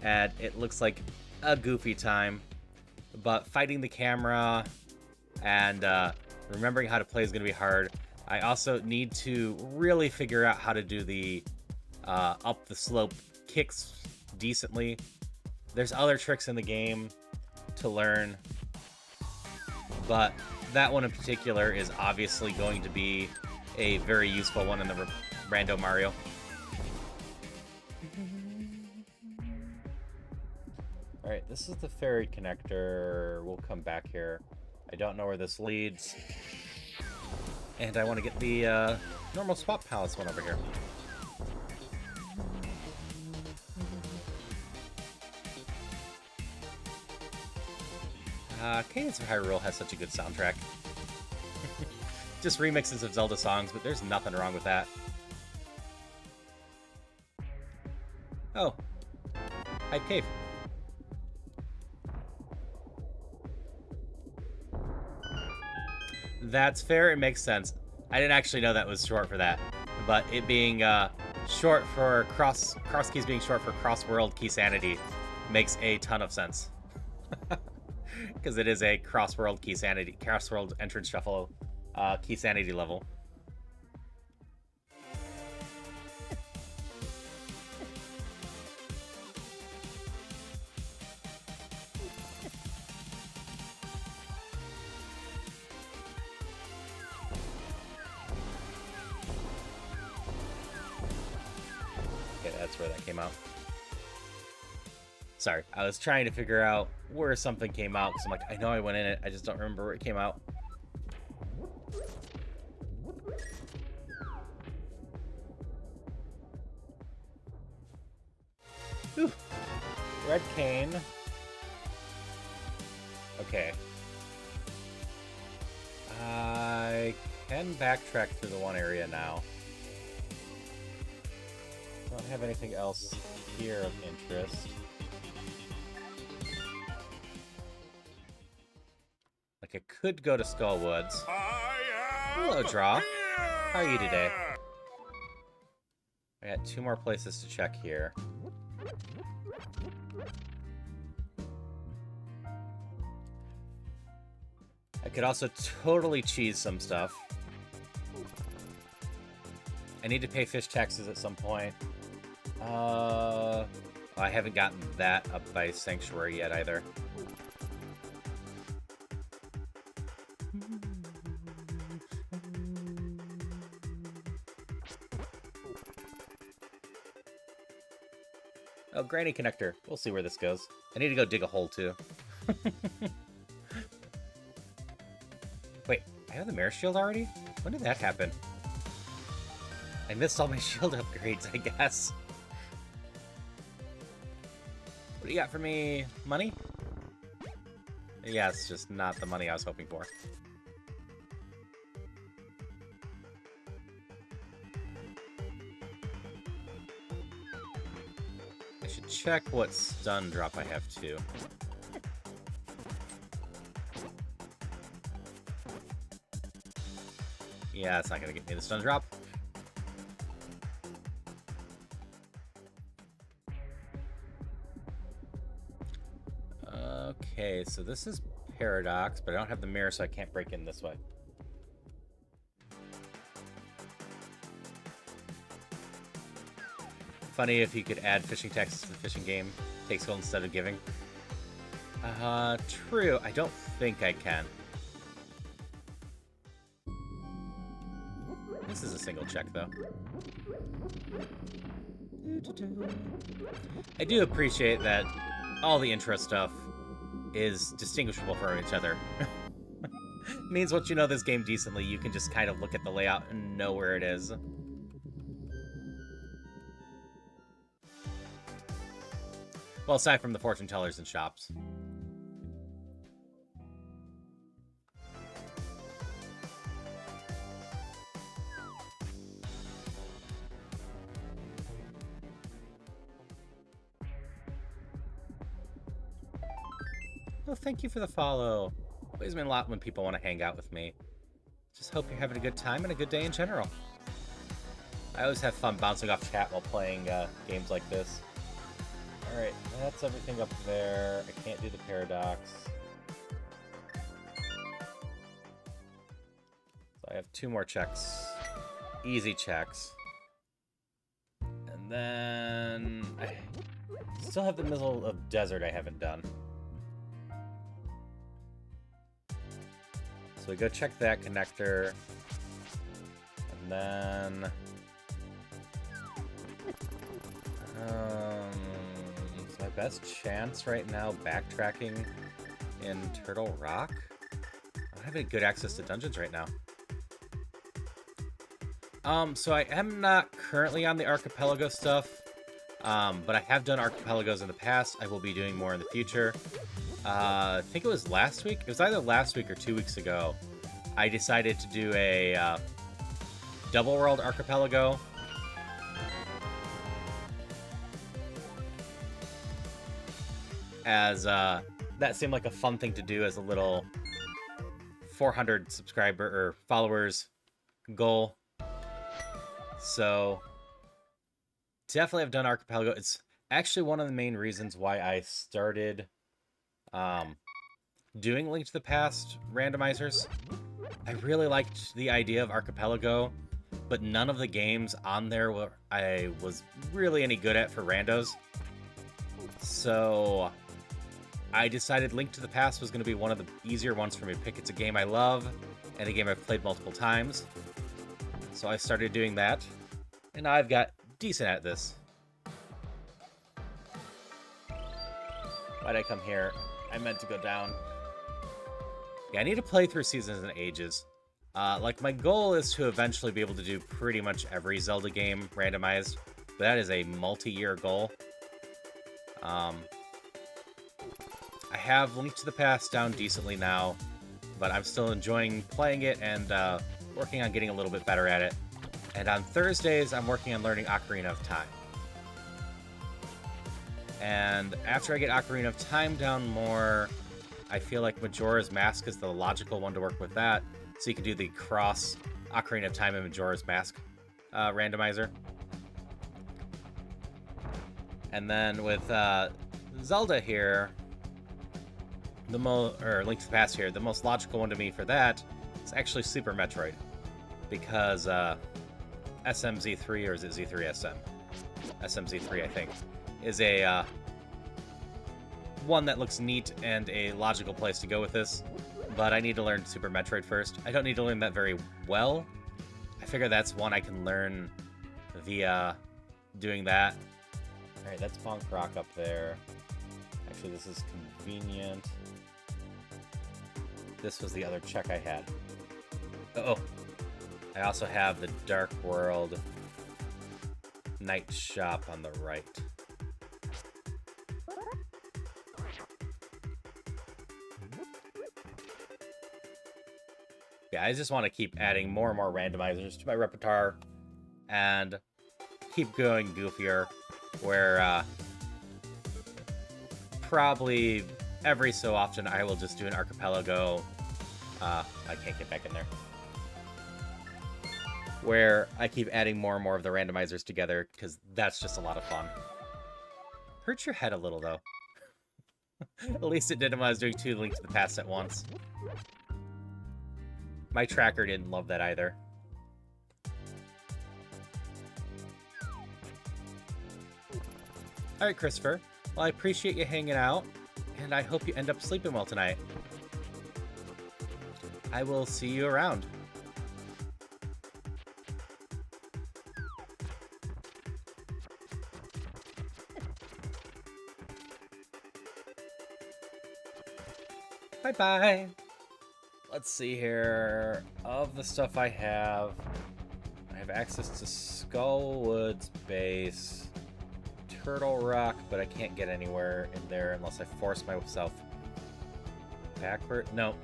and it looks like a goofy time. But fighting the camera and remembering how to play is going to be hard. I also need to really figure out how to do the up the slope kicks decently. There's other tricks in the game to learn, but that one in particular is obviously going to be a very useful one in the Rando Mario. Alright, this is the ferry connector. We'll come back here. I don't know where this leads. And I want to get the normal swap palace one over here. Cadence of Hyrule has such a good soundtrack. Just remixes of Zelda songs, but there's nothing wrong with that. Oh. Hype Cave. That's fair, it makes sense. I didn't actually know that was short for that. But it being short for Crosskeys being short for Cross-World Key Sanity makes a ton of sense. Because it is a Cross-World Key Sanity, Cross-World Entrance Shuffle Key Sanity level. Okay, that's where that came out. Sorry, I was trying to figure out where something came out, because I'm like, I know I went in it, I just don't remember where it came out. Whew. Red cane. Okay. I can backtrack through the one area now. Don't have anything else here of interest. Like, I could go to Skullwoods. Hello, Draw. How are you today? I got 2 more places to check here. I could also totally cheese some stuff. I need to pay fish taxes at some point. I haven't gotten that up by Sanctuary yet either. Oh, Granny Connector. We'll see where this goes. I need to go dig a hole, too. Wait, I have the Mare Shield already? When did that happen? I missed all my shield upgrades, I guess. What do you got for me? Money? Yeah, it's just not the money I was hoping for. I should check what stun drop I have, too. Yeah, it's not gonna get me the stun drop. Okay, so this is Paradox, but I don't have the mirror, so I can't break in this way. Funny if you could add fishing taxes to the fishing game. Takes gold instead of giving. True. I don't think I can. This is a single check, though. I do appreciate that all the intro stuff is distinguishable from each other. Means once you know this game decently, you can just kind of look at the layout and know where it is. Well, aside from the fortune tellers and shops. Well, thank you for the follow. Always mean a lot when people want to hang out with me. Just hope you're having a good time and a good day in general. I always have fun bouncing off chat while playing games like this. Alright, that's everything up there. I can't do the paradox. So I have 2 more checks. Easy checks. And then... I still have the middle of desert I haven't done. So we go check that connector. And then... it's my best chance right now backtracking in Turtle Rock. I don't have any good access to dungeons right now. So I am not currently on the archipelago stuff, but I have done archipelagos in the past. I will be doing more in the future. I think it was last week. It was either last week or 2 weeks ago. I decided to do a double world archipelago. As that seemed like a fun thing to do as a little 400 subscriber or followers goal. So definitely have done archipelago. It's actually one of the main reasons why I started doing Link to the Past randomizers. I really liked the idea of archipelago, but none of the games on there were I was really any good at for randos. So I decided Link to the Past was going to be one of the easier ones for me to pick. It's a game I love, and a game I've played multiple times. So I started doing that, and I've got decent at this. Why'd I come here? I meant to go down. Yeah, I need to play through Seasons and Ages. Like, my goal is to eventually be able to do pretty much every Zelda game randomized, but that is a multi-year goal. I have Link to the Past down decently now, but I'm still enjoying playing it and working on getting a little bit better at it. And on Thursdays, I'm working on learning Ocarina of Time. And after I get Ocarina of Time down more, I feel like Majora's Mask is the logical one to work with that, so you can do the cross Ocarina of Time and Majora's Mask randomizer. And then with Zelda here, or Link to the Past here, the most logical one to me for that is actually Super Metroid, because SMZ3, or is it Z3SM? SMZ3, I think, is a one that looks neat and a logical place to go with this, but I need to learn Super Metroid first. I don't need to learn that very well. I figure that's one I can learn via doing that. Alright, that's Bonk Rock up there. Actually, this is convenient. This was the other check I had. Oh, I also have the Dark World Night Shop on the right. Yeah, I just want to keep adding more and more randomizers to my repertoire and keep going goofier, where probably every so often I will just do an archipelago. I can't get back in there. Where I keep adding more and more of the randomizers together, because that's just a lot of fun. Hurts your head a little, though. At least it did when I was doing 2 Links to the Past at once. My tracker didn't love that either. Alright, Christopher. Well, I appreciate you hanging out, and I hope you end up sleeping well tonight. I will see you around. Bye-bye. Let's see here. Of the stuff I have access to Skullwood's base, Turtle Rock, but I can't get anywhere in there unless I force myself backward. No.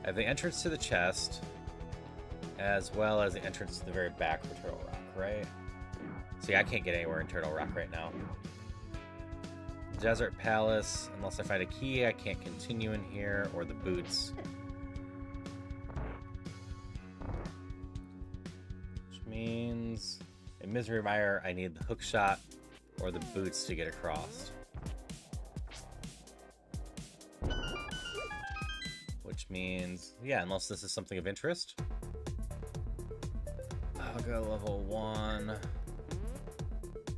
I have the entrance to the chest, as well as the entrance to the very back for Turtle Rock, right? See, I can't get anywhere in Turtle Rock right now. Desert Palace, unless I find a key, I can't continue in here, or the boots. Which means in Misery Mire, I need the hook shot or the boots to get across. Which means, yeah, unless this is something of interest. I'll go level 1.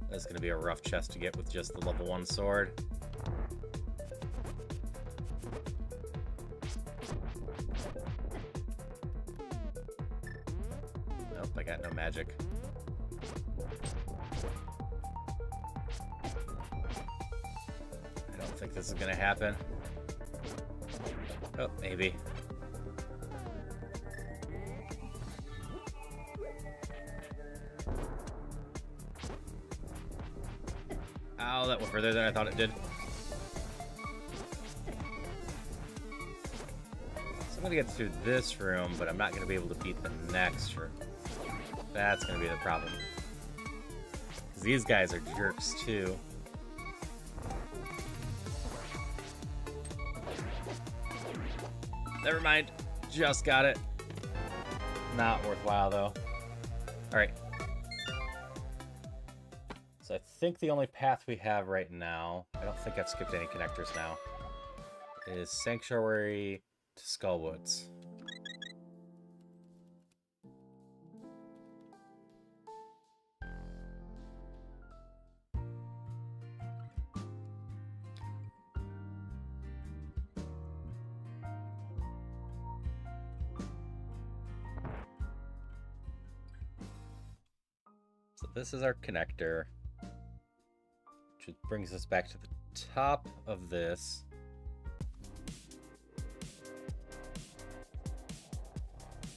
That's going to be a rough chest to get with just the level 1 sword. Nope, I got no magic. I don't think this is going to happen. Oh, maybe. Ow, that went further than I thought it did. So I'm gonna get through this room, but I'm not gonna be able to beat the next room. That's gonna be the problem. 'Cause these guys are jerks too. Never mind. Just got it. Not worthwhile though. Alright. So I think the only path we have right now, I don't think I've skipped any connectors now, is Sanctuary to Skullwoods. So this is our connector, which brings us back to the top of this.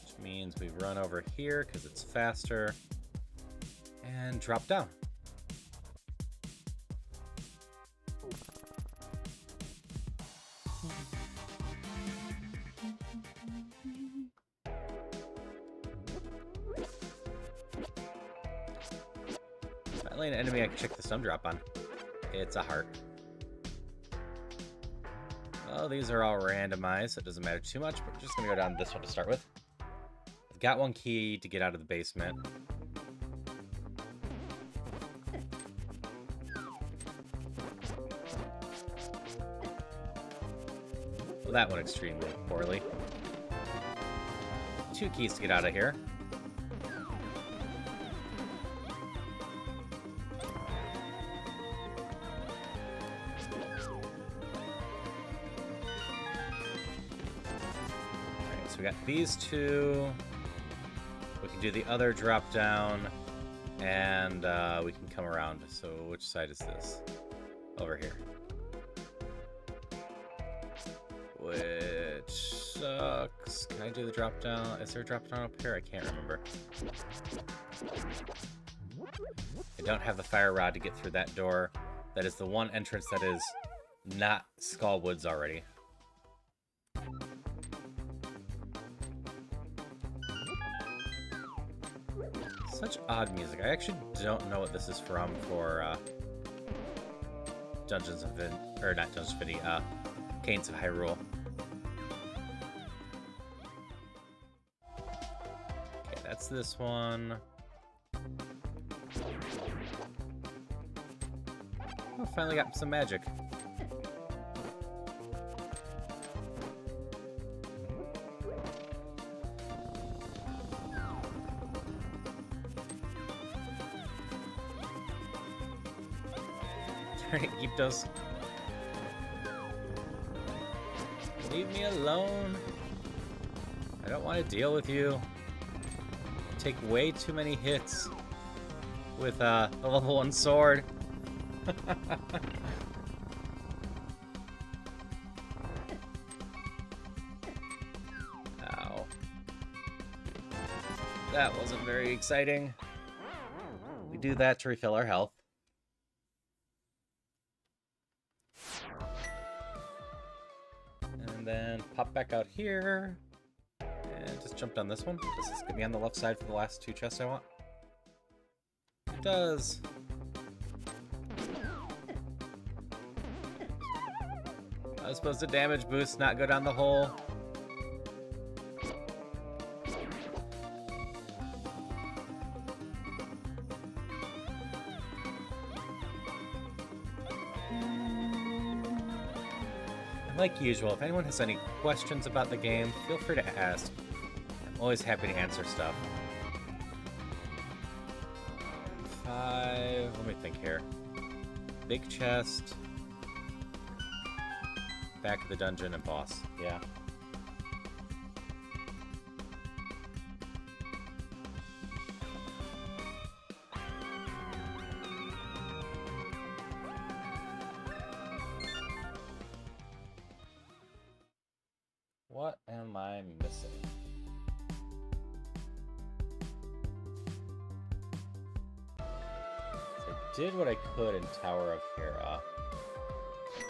Which means we run over here because it's faster and drop down. Finally, an enemy I can check the stun drop on. It's a heart. Well, these are all randomized, so it doesn't matter too much, but we're just going to go down this one to start with. I've got one key to get out of the basement. Well, that went extremely poorly. 2 keys to get out of here. We got these 2. We can do the other drop down, and we can come around. So which side is this? Over here. Which sucks. Can I do the drop down? Is there a drop down up here? I can't remember. I don't have the fire rod to get through that door. That is the one entrance that is not Skullwoods already. Such odd music. I actually don't know what this is from for Dungeons of or not Dungeons of Infinity, Canes of Hyrule. Okay, that's this one. Oh, finally got some magic. Keep those. Leave me alone. I don't want to deal with you. I take way too many hits with a level 1 sword. Ow. That wasn't very exciting. We do that to refill our health. And then pop back out here. And just jump down this one. Does this get me on the left side for the last 2 chests I want? does. I was supposed to damage boost, not go down the hole. Like usual, if anyone has any questions about the game, feel free to ask. I'm always happy to answer stuff. 5... let me think here. Big chest. Back of the dungeon and boss. Yeah. What am I missing? So I did what I could in Tower of Hera.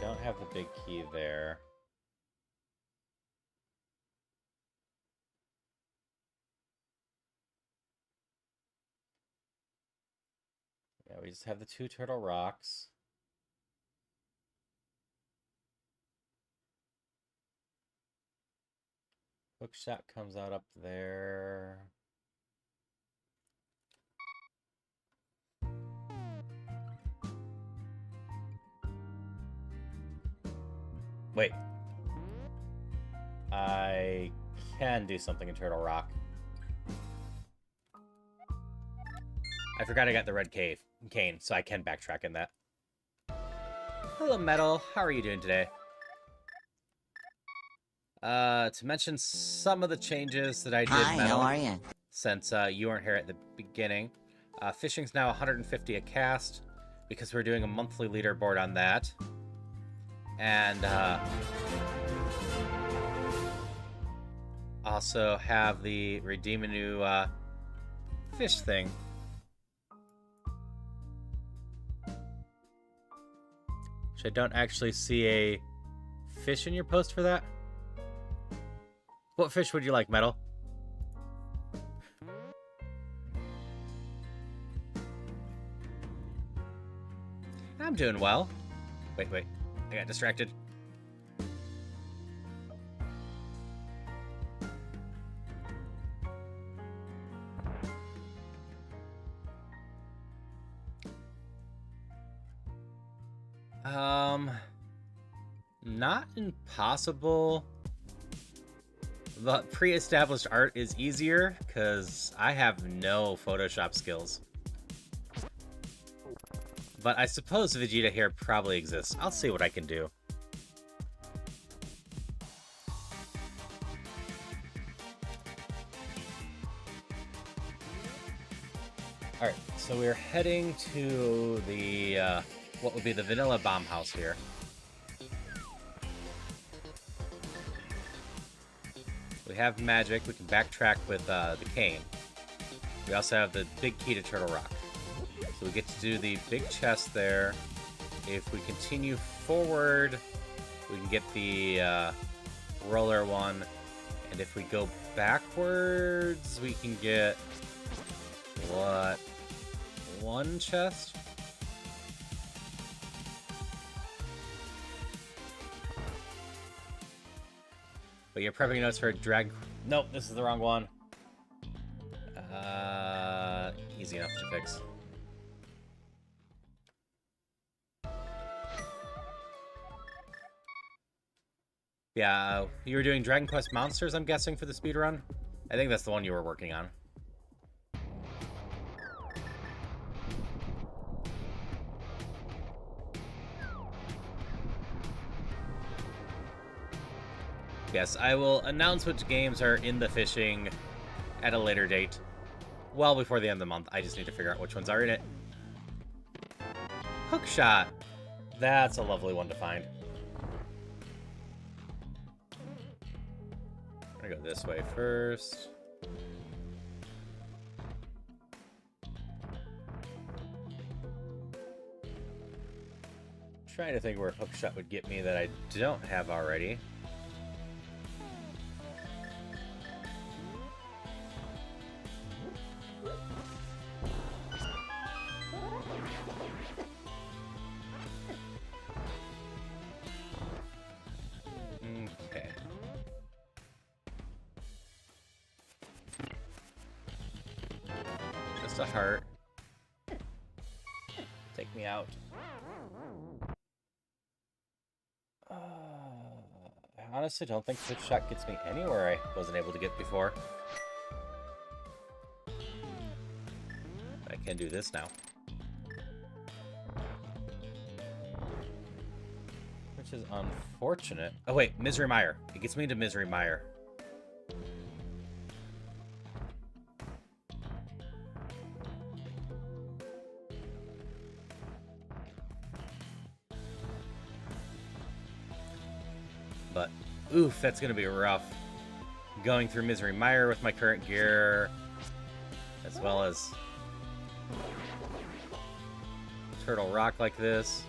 Don't have the big key there. Yeah, we just have the 2 turtle rocks. Hookshot comes out up there. Wait. I can do something in Turtle Rock. I forgot I got the red cane, so I can backtrack in that. Hello, Metal. How are you doing today? To mention some of the changes that I did, Hi, Metal, how are you? Since you weren't here at the beginning. Fishing's now 150 a cast, because we're doing a monthly leaderboard on that. And, also have the redeem a new, fish thing. Which I don't actually see a fish in your post for that. What fish would you like, Metal? I'm doing well. Wait. I got distracted. Not impossible. But pre-established art is easier, because I have no Photoshop skills. But I suppose Vegeta here probably exists. I'll see what I can do. Alright, so we're heading to the, what would be the Vanilla Bomb House here. We have magic, we can backtrack with the cane. We also have the big key to Turtle Rock. So we get to do the big chest there. If we continue forward, we can get the roller one. And if we go backwards, we can get, what, 1 chest? But you're prepping notes for drag... Nope, this is the wrong one. Easy enough to fix. Yeah, you were doing Dragon Quest Monsters, I'm guessing, for the speedrun? I think that's the one you were working on. Yes, I will announce which games are in the fishing at a later date. Well before the end of the month. I just need to figure out which ones are in it. Hookshot! That's a lovely one to find. I'm gonna go this way first. Trying to think where Hookshot would get me that I don't have already. a heart. Take me out. I honestly don't think Quick Shot gets me anywhere I wasn't able to get before. I can do this now. Which is unfortunate. Oh wait, Misery Mire. It gets me into Misery Mire. But, oof, that's gonna be rough. Going through Misery Mire with my current gear, as well as Turtle Rock like this.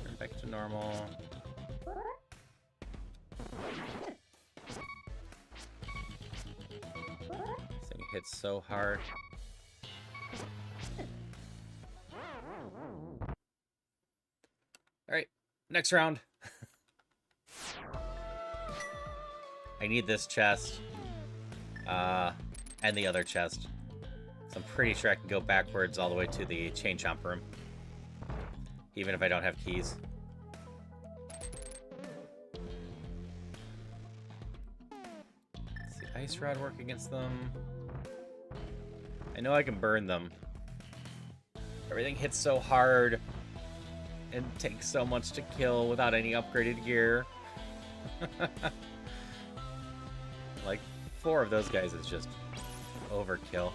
Turn back to normal. This thing hits so hard. Alright, next round. I need this chest, and the other chest. So I'm pretty sure I can go backwards all the way to the Chain Chomp room, even if I don't have keys. Does the Ice Rod work against them? I know I can burn them. Everything hits so hard and takes so much to kill without any upgraded gear. Like, 4 of those guys is just overkill.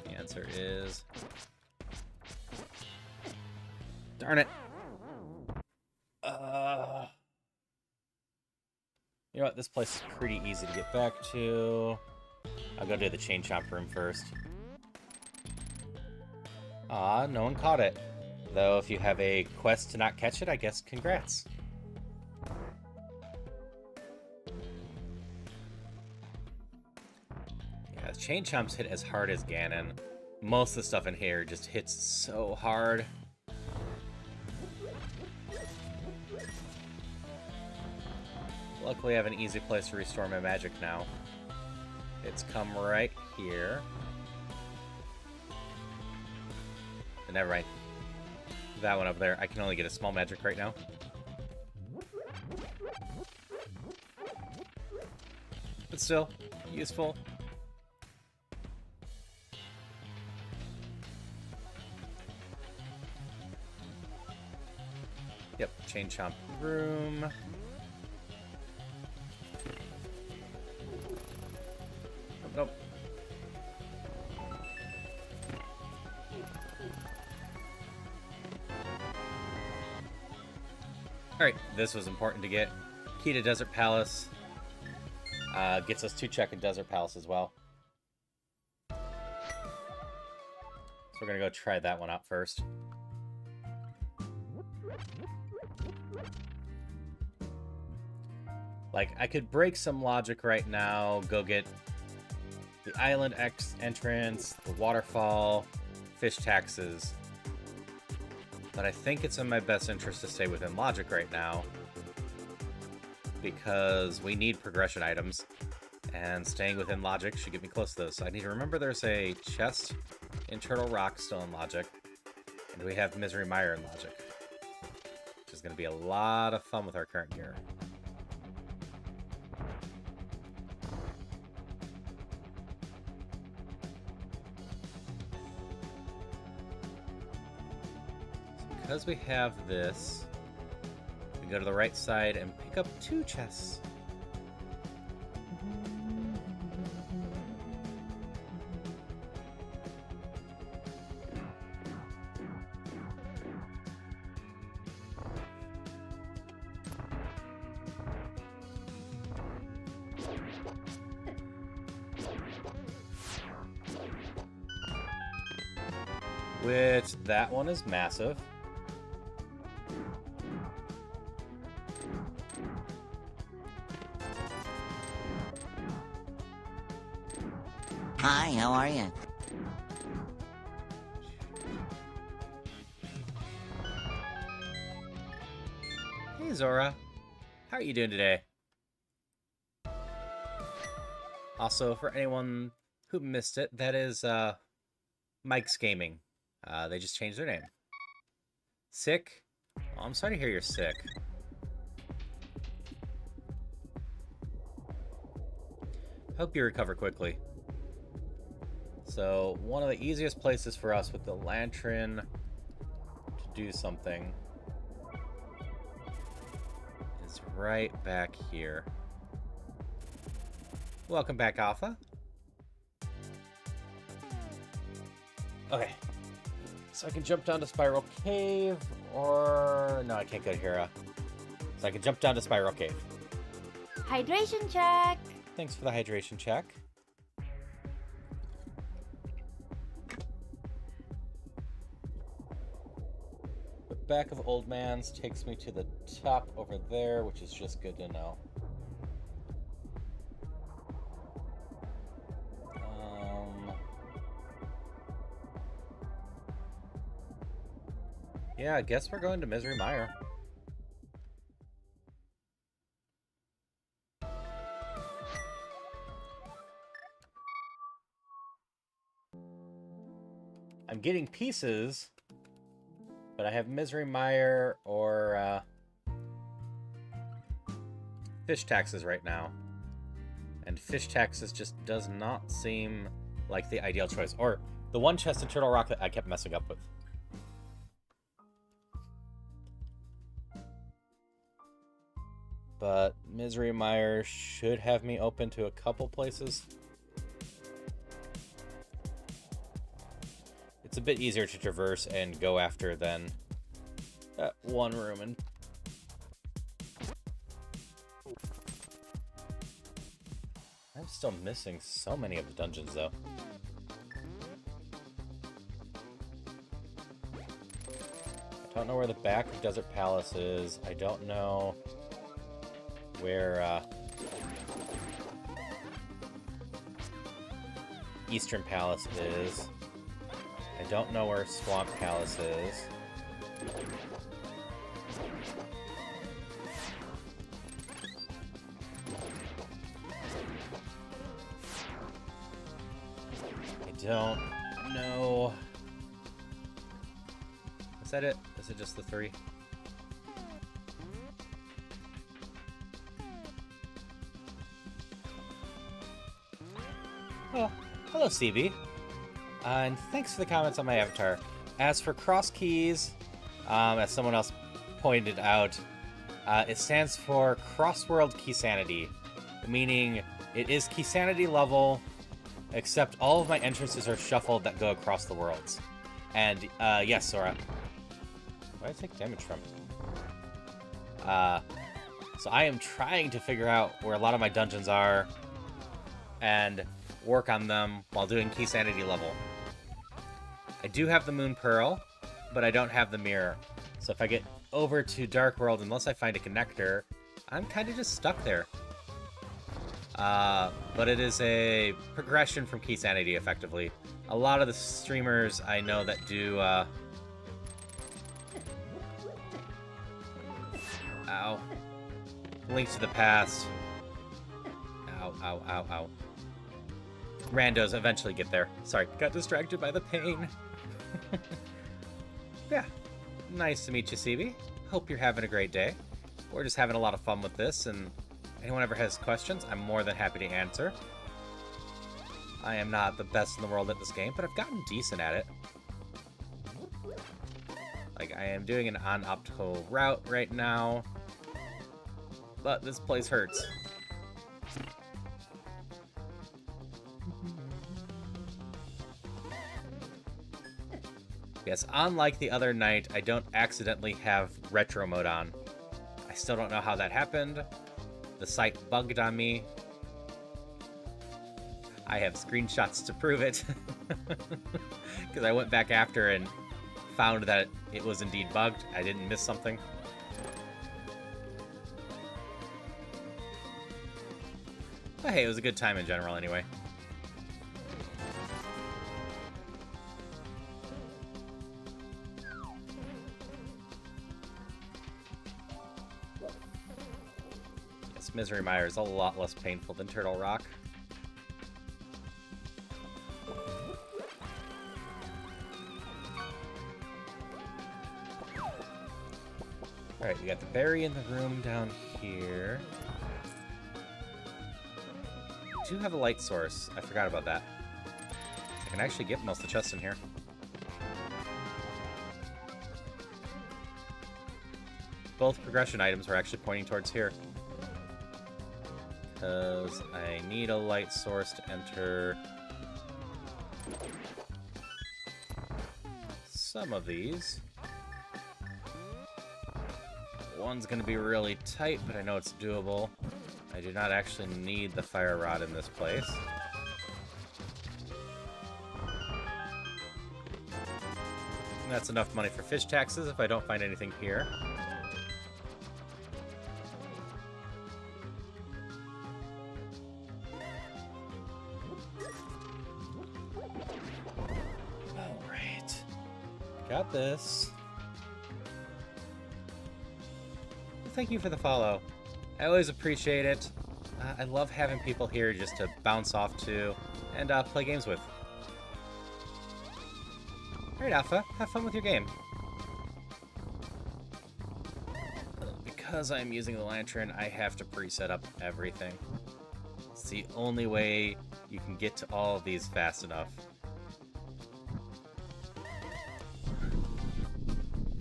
The answer is... Darn it! You know what? This place is pretty easy to get back to. I'll go do the Chain Chomp room first. Ah, no one caught it. Though, if you have a quest to not catch it, I guess congrats. Yeah, Chain Chomps hit as hard as Ganon. Most of the stuff in here just hits so hard. Luckily, I have an easy place to restore my magic now. It's come right here. But never mind. That one up there. I can only get a small magic right now. But still, useful. Yep, Chain Chomp room. Nope. Alright, this was important to get. Key to Desert Palace. Gets us 2 check in Desert Palace as well. So we're gonna go try that one out first. Like, I could break some logic right now, go get the Island X entrance, the waterfall, fish taxes. But I think it's in my best interest to stay within logic right now, because we need progression items, and staying within logic should get me close to those. So I need to remember there's a chest in Turtle Rock still in logic, and we have Misery Mire in logic, which is going to be a lot of fun with our current gear. Because we have this, we go to the right side and pick up 2 chests. Which, that one is massive. Hi, how are you? Zora. How are you doing today? Also, for anyone who missed it, that is Mike's Gaming. They just changed their name. Sick? Oh, I'm sorry to hear you're sick. Hope you recover quickly. So, one of the easiest places for us with the lantern to do something is right back here. Welcome back, Alpha. Okay. So I can jump down to Spiral Cave, or... No, I can't go to Hera. So I can jump down to Spiral Cave. Hydration check. Thanks for the hydration check. The back of Old Man's takes me to the top over there, which is just good to know. Yeah, I guess we're going to Misery Mire. I'm getting pieces, but I have Misery Mire or Fish Taxes right now. And Fish Taxes just does not seem like the ideal choice. Or the one chest of Turtle Rock that I kept messing up with. But Misery Mire should have me open to a couple places. It's a bit easier to traverse and go after than that one room. And I'm still missing so many of the dungeons, though. I don't know where the back of Desert Palace is. I don't know where Eastern Palace is. I don't know where Swamp Palace is. I don't know. Is that it? Is it just the three? Oh, hello, CB. And thanks for the comments on my avatar. As for Crosskeys, as someone else pointed out, it stands for Crossworld Keysanity, meaning it is Keysanity level, except all of my entrances are shuffled that go across the worlds. And, yes, Sora. Where did I take damage from? So I am trying to figure out where a lot of my dungeons are, and work on them while doing Keysanity level. I do have the Moon Pearl, but I don't have the Mirror. So if I get over to Dark World, unless I find a connector, I'm kind of just stuck there. But it is a progression from Keysanity, effectively. A lot of the streamers I know that do, Ow. Link to the Past. Ow, ow, ow, ow. Randos eventually get there. Sorry, got distracted by the pain. Yeah. Nice to meet you, CB. Hope you're having a great day. We're just having a lot of fun with this, and anyone ever has questions, I'm more than happy to answer. I am not the best in the world at this game, but I've gotten decent at it. Like, I am doing an on-optical route right now, but this place hurts. Yes, unlike the other night, I don't accidentally have retro mode on. I still don't know how that happened. The site bugged on me. I have screenshots to prove it. Because I went back after and found that it was indeed bugged. I didn't miss something. But hey, it was a good time in general anyway. Misery Mire is a lot less painful than Turtle Rock. Alright, we got the berry in the room down here. I do have a light source. I forgot about that. I can actually get most of the chests in here. Both progression items were actually pointing towards here. Because I need a light source to enter some of these. One's going to be really tight, but I know it's doable. I do not actually need the fire rod in this place. And that's enough money for fish taxes if I don't find anything here. Alright. Got this. Thank you for the follow. I always appreciate it. I love having people here just to bounce off to and play games with. Alright, Alpha, have fun with your game. Because I'm using the lantern, I have to preset up everything. It's the only way you can get to all of these fast enough.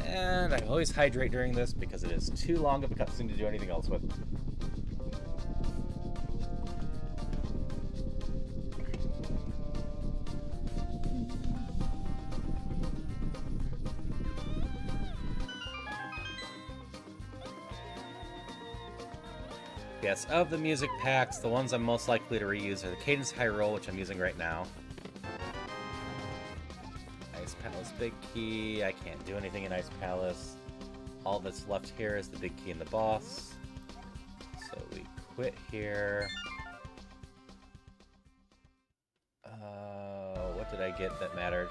And I always hydrate during this because it is too long of a cutscene to do anything else with. Yes, of the music packs, the ones I'm most likely to reuse are the Cadence High Roll, which I'm using right now. Ice Palace Big Key. I can't do anything in Ice Palace. All that's left here is the big key and the boss. So we quit here. What did I get that mattered?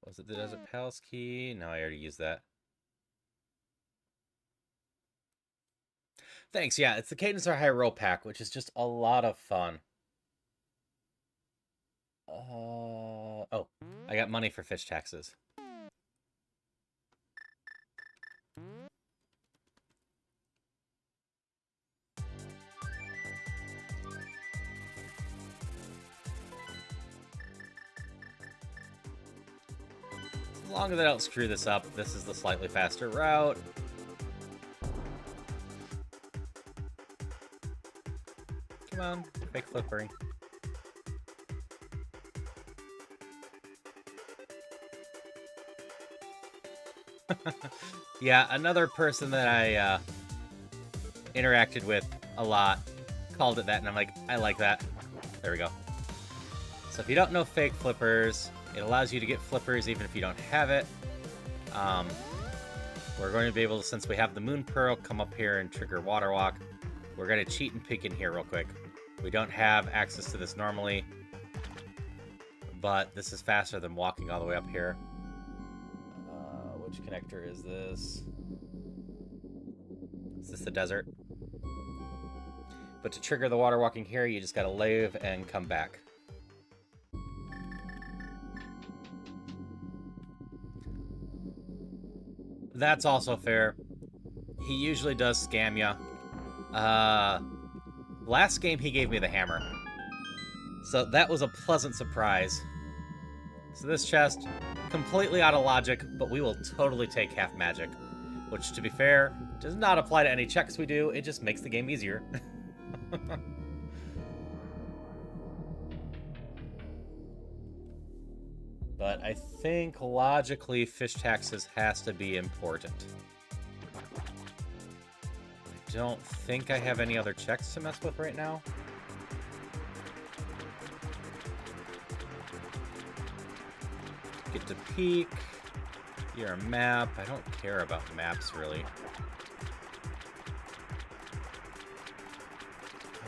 Was it the Desert Palace key? No, I already used that. Thanks, yeah, it's the Cadence High Roll pack, which is just a lot of fun. Oh, I got money for fish taxes. As long as I don't screw this up, this is the slightly faster route. Come on, fake flippering. Yeah, another person that I interacted with a lot called it that, and I'm like, I like that. There we go. So if you don't know fake flippers, it allows you to get flippers even if you don't have it. We're going to be able to, since we have the Moon Pearl, come up here and trigger Water Walk. We're going to cheat and peek in here real quick. We don't have access to this normally, but this is faster than walking all the way up here. Which connector is this? Is this the desert? But to trigger the water walking here, you just gotta leave and come back. That's also fair. He usually does scam ya. Last game he gave me the hammer. So that was a pleasant surprise. So this chest, completely out of logic, but we will totally take half magic. Which, to be fair, does not apply to any checks we do, it just makes the game easier. But I think, logically, fish taxes has to be important. I don't think I have any other checks to mess with right now. Get to peek. Your map. I don't care about maps, really.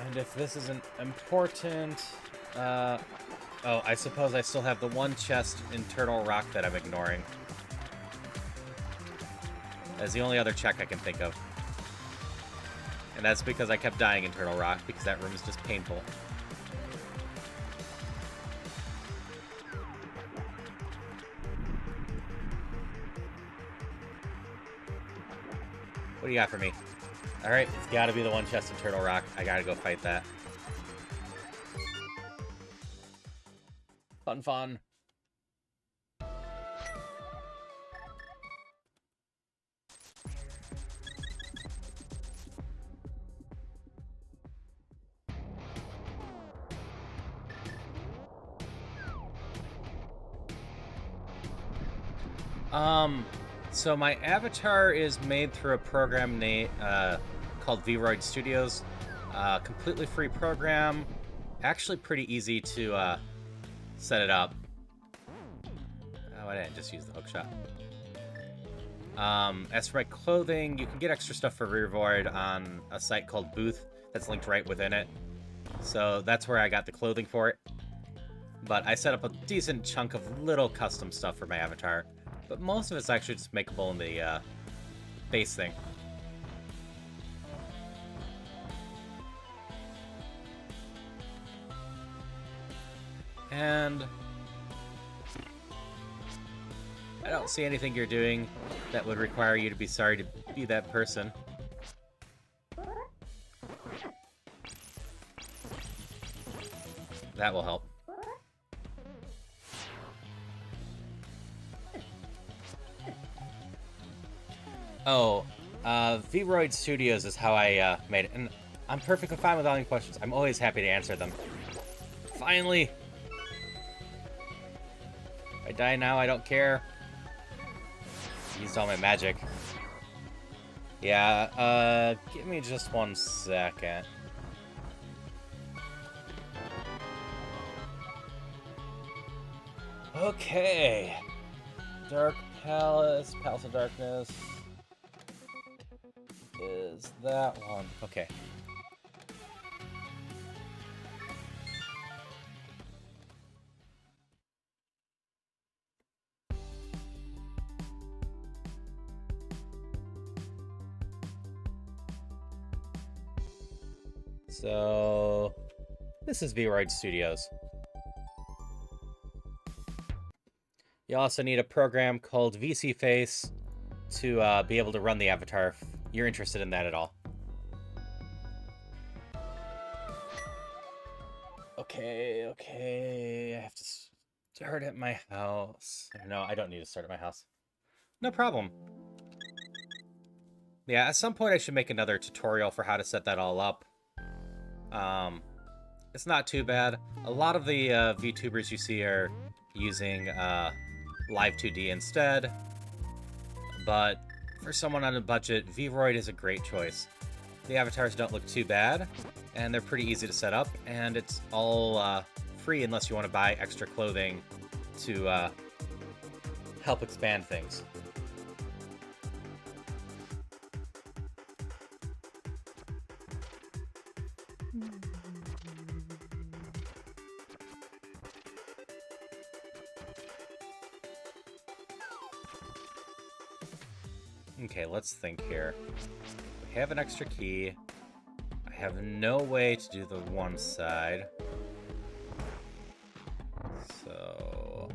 And if this isn't important... oh, I suppose I still have the one chest in Turtle Rock that I'm ignoring. That's the only other check I can think of. And that's because I kept dying in Turtle Rock, because that room is just painful. What do you got for me? Alright, it's gotta be the one chest in Turtle Rock. I gotta go fight that. Fun, fun. So my avatar is made through a program called Vroid Studios. Completely free program. Actually pretty easy to set it up. Oh, I didn't just use the hookshot. As for my clothing, you can get extra stuff for Vroid on a site called Booth that's linked right within it. So that's where I got the clothing for it. But I set up a decent chunk of little custom stuff for my avatar. But most of it's actually just makeable in the base thing. And I don't see anything you're doing that would require you to be sorry to be that person. That will help. Oh, Vroid Studios is how I made it, and I'm perfectly fine with all your questions. I'm always happy to answer them. Finally! If I die now, I don't care. Used all my magic. Yeah, give me just 1 second. Okay. Dark Palace, Palace of Darkness. Is that one. Okay. So, this is Vroid Studios. You also need a program called VC Face to be able to run the avatar if you're interested in that at all. Okay. I have to start at my house. No, I don't need to start at my house. No problem. Yeah, at some point I should make another tutorial for how to set that all up. It's not too bad. A lot of the VTubers you see are using Live 2D instead, but for someone on a budget, Vroid is a great choice. The avatars don't look too bad, and they're pretty easy to set up, and it's all free unless you want to buy extra clothing to help expand things. Okay, let's think here. We have an extra key. I have no way to do the one side. So...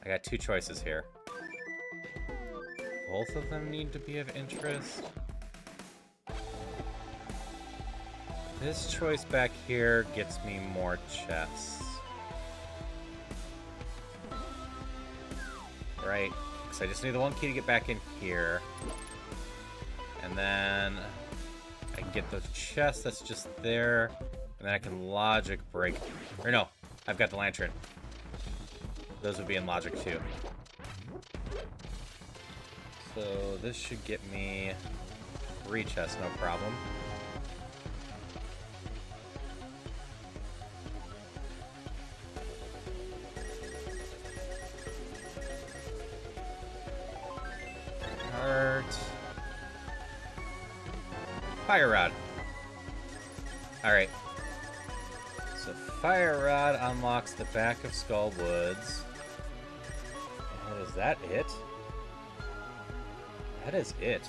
I got 2 choices here. Both of them need to be of interest. This choice back here gets me more chests. Right, because I just need the 1 key to get back in here. And then I can get the chest that's just there. And then I can logic break. Or no, I've got the lantern. Those would be in logic too. So this should get me 3 chests, no problem. Fire Rod. Alright. So Fire Rod unlocks the back of Skull Woods. that it? That is it.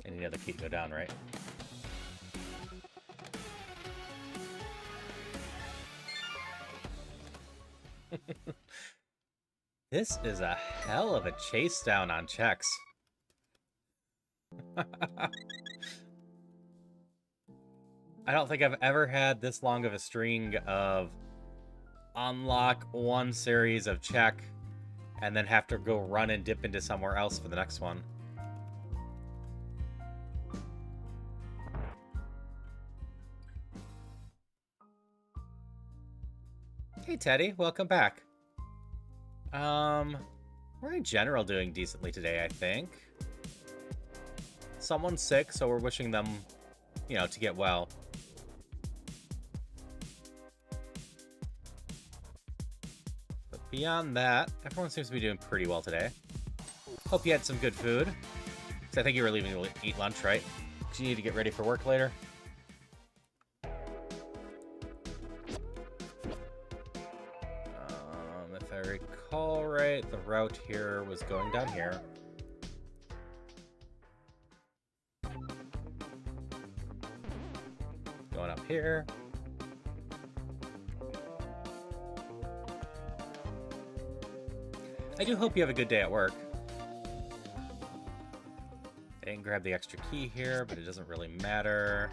And you know the key to go down, right? This is a hell of a chase down on checks. I don't think I've ever had this long of a string of unlock one series of check and then have to go run and dip into somewhere else for the next one. Hey Teddy, welcome back. We're in general doing decently today, I think. Someone's sick, so we're wishing them, you know, to get well. But beyond that, everyone seems to be doing pretty well today. Hope you had some good food. So I think you were leaving to eat lunch, right? Because you need to get ready for work later. If I recall right, the route here was going down here. Going up here. I do hope you have a good day at work. I didn't grab the extra key here, but it doesn't really matter.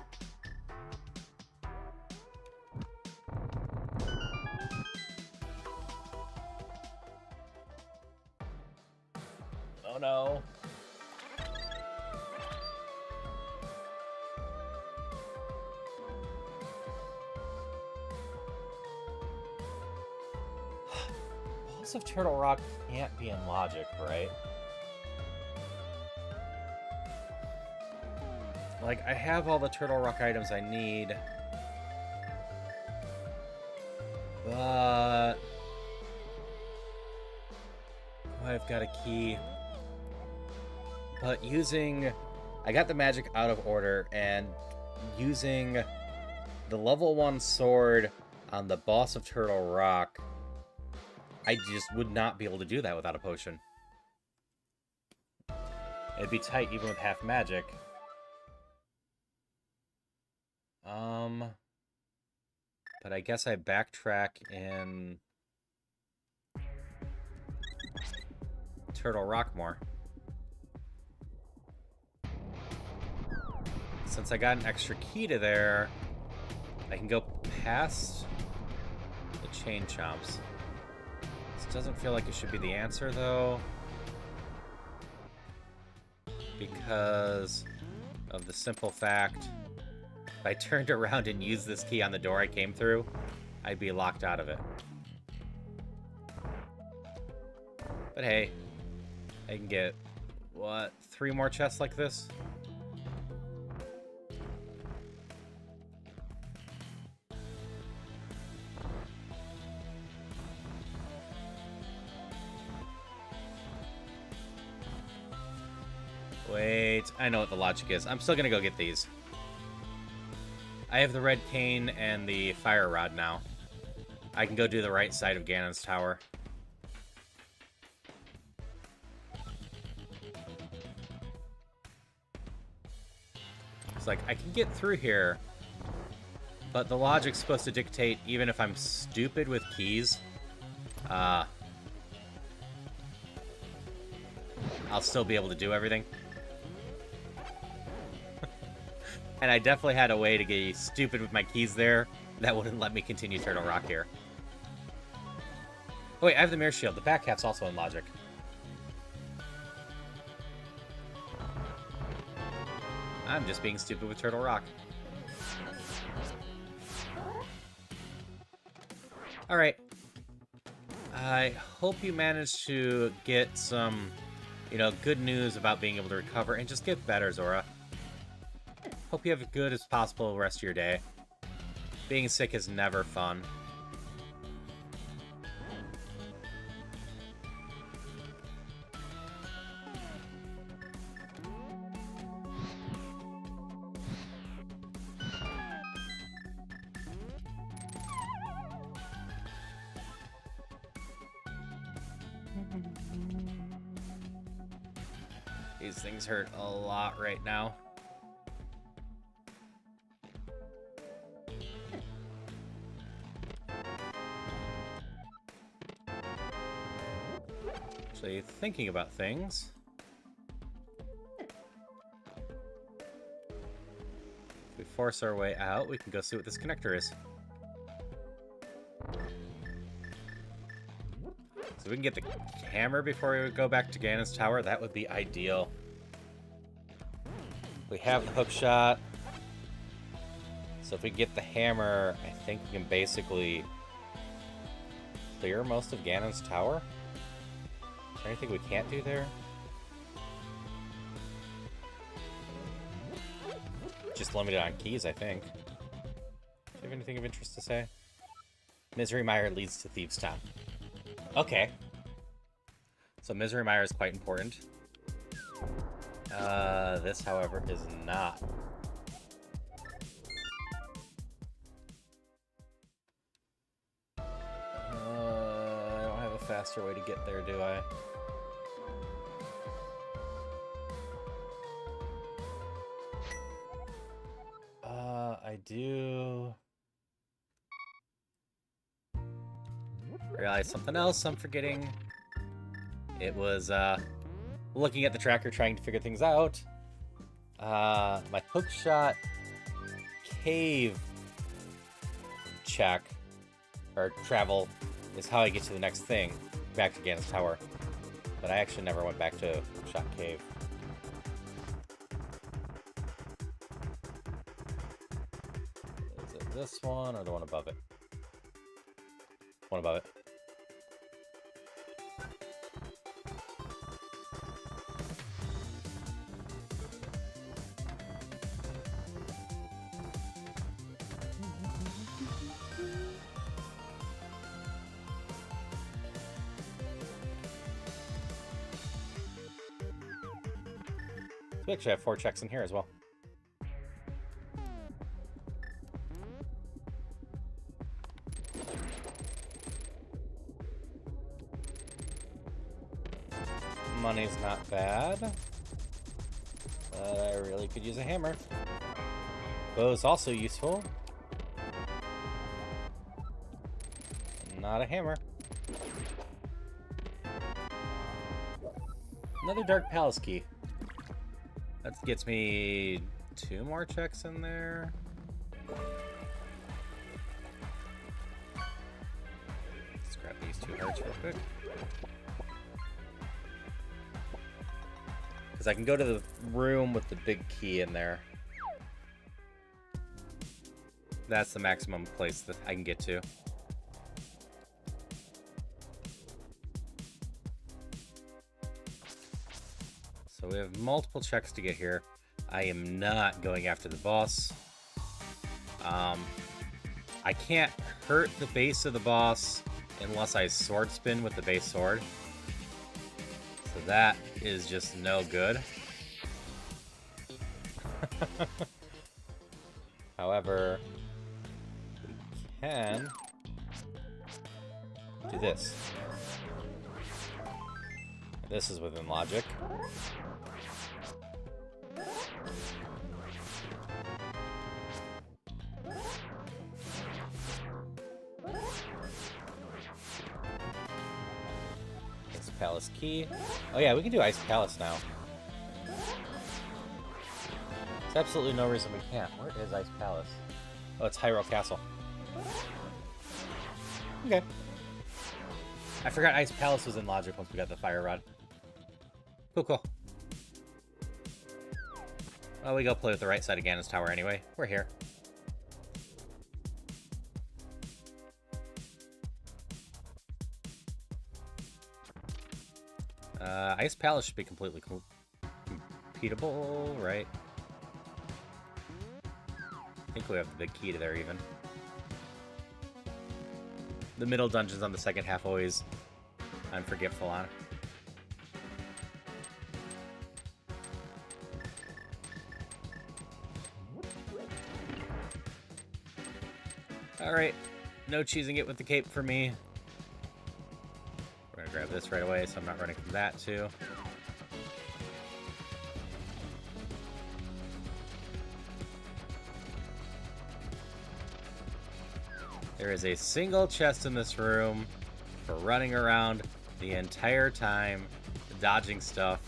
Oh no. Balls of Turtle Rock can't be in logic, right? Like, I have all the Turtle Rock items I need. But... oh, I've got a key. But using... I got the magic out of order, and using the level 1 sword on the boss of Turtle Rock, I just would not be able to do that without a potion. It'd be tight even with half magic. But I guess I backtrack in Turtle Rock more. Since I got an extra key to there, I can go past the chain chomps. This doesn't feel like it should be the answer, though, because of the simple fact, if I turned around and used this key on the door I came through, I'd be locked out of it. But hey, I can get, what, 3 more chests like this? Wait, I know what the logic is. I'm still gonna go get these. I have the red cane and the fire rod now. I can go do the right side of Ganon's tower. It's like, I can get through here, but the logic's supposed to dictate, even if I'm stupid with keys, I'll still be able to do everything. And I definitely had a way to get stupid with my keys there that wouldn't let me continue Turtle Rock here. Oh wait, I have the mirror shield. The back half's also in logic. I'm just being stupid with Turtle Rock. Alright. I hope you managed to get some, you know, good news about being able to recover and just get better, Zora. Hope you have a good as possible rest of your day. Being sick is never fun. These things hurt a lot right now. Actually, thinking about things. If we force our way out, we can go see what this connector is. So we can get the hammer before we go back to Ganon's tower. That would be ideal. We have the hook shot. So if we get the hammer, I think we can basically clear most of Ganon's tower. Is there anything we can't do there? Just limited on keys, I think. Do you have anything of interest to say? Misery Mire leads to Thieves' Town. Okay. So Misery Mire is quite important. This, however, is not. I don't have a faster way to get there, do I? I do. Realize something else I'm forgetting. It was, looking at the tracker, trying to figure things out. My hookshot cave check, or travel, is how I get to the next thing, back to Ganon's tower. But I actually never went back to hookshot cave. Is it this one, or the one above it? One above it. We actually have 4 checks in here as well. Money's not bad. But I really could use a hammer. Bow's also useful. Not a hammer. Another Dark Palace key. That gets me 2 more checks in there. Let's grab these 2 hearts real quick. Because I can go to the room with the big key in there. That's the maximum place that I can get to. So we have multiple checks to get here. I am not going after the boss. I can't hurt the base of the boss unless I sword spin with the base sword. So that is just no good. However, we can do this. This is within logic. Ice Palace key. Oh yeah, we can do Ice Palace now. There's absolutely no reason we can't. Where is Ice Palace? Oh, it's Hyrule Castle. Okay. I forgot Ice Palace was in logic once we got the Fire Rod. Cool, cool. Well, we go play with the right side of Ganon's tower anyway. We're here. Ice Palace should be completely completable, right? I think we have the big key to there even. The middle dungeons on the second half always I'm forgetful on. Alright, no cheesing it with the cape for me. We're gonna grab this right away so I'm not running from that too. There is a single chest in this room for running around the entire time, dodging stuff.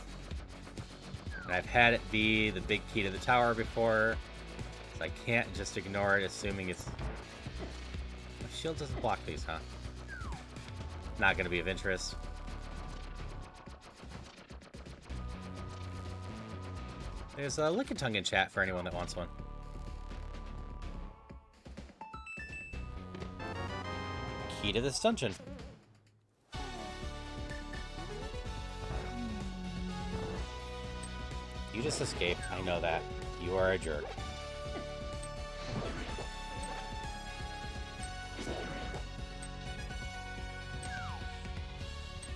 And I've had it be the big key to the tower before, so I can't just ignore it, assuming it's... My shield doesn't block these, huh? Not going to be of interest. There's a Licking Tongue in chat for anyone that wants one. Key to this dungeon. You just escaped. I know that. You are a jerk.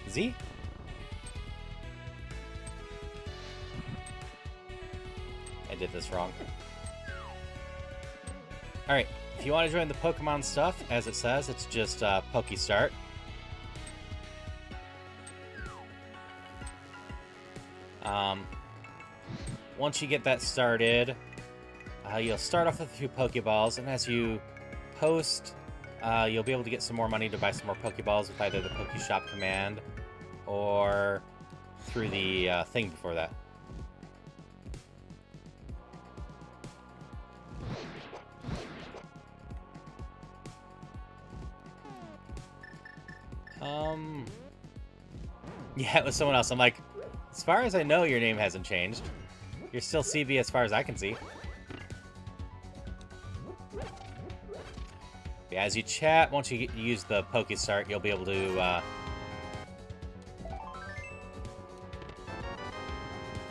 Z? I did this wrong. Alright, if you want to join the Pokemon stuff, as it says, it's just Pokestart. Once you get that started, you'll start off with a few Pokeballs, and as you post, you'll be able to get some more money to buy some more Pokeballs with either the Pokeshop command or through the thing before that. Yeah, it was someone else. I'm like, as far as I know, your name hasn't changed. You're still CB as far as I can see. Yeah, as you chat, once you use the Pokestart, you'll be able to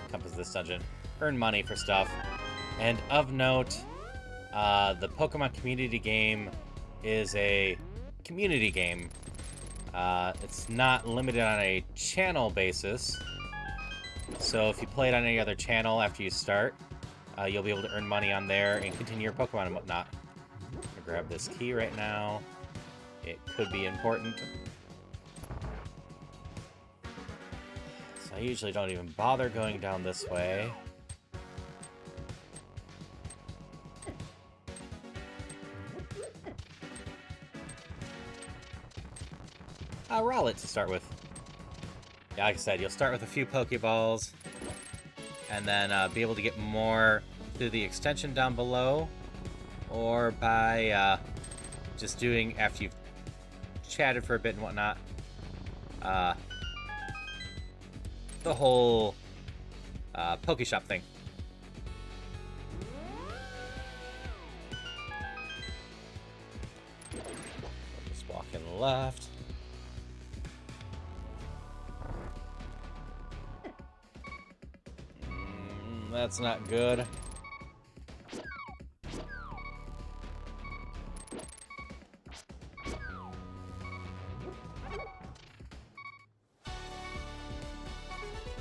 encompass this dungeon, earn money for stuff. And of note, the Pokemon community game is a community game. It's not limited on a channel basis. So if you play it on any other channel after you start, you'll be able to earn money on there and continue your Pokemon and whatnot. I'm gonna grab this key right now. It could be important. So I usually don't even bother going down this way. Rowlet to start with. Yeah, like I said, you'll start with a few Pokeballs, and then be able to get more through the extension down below, or by just doing, after you've chatted for a bit and whatnot, the whole Pokeshop thing. Just walking left. That's not good.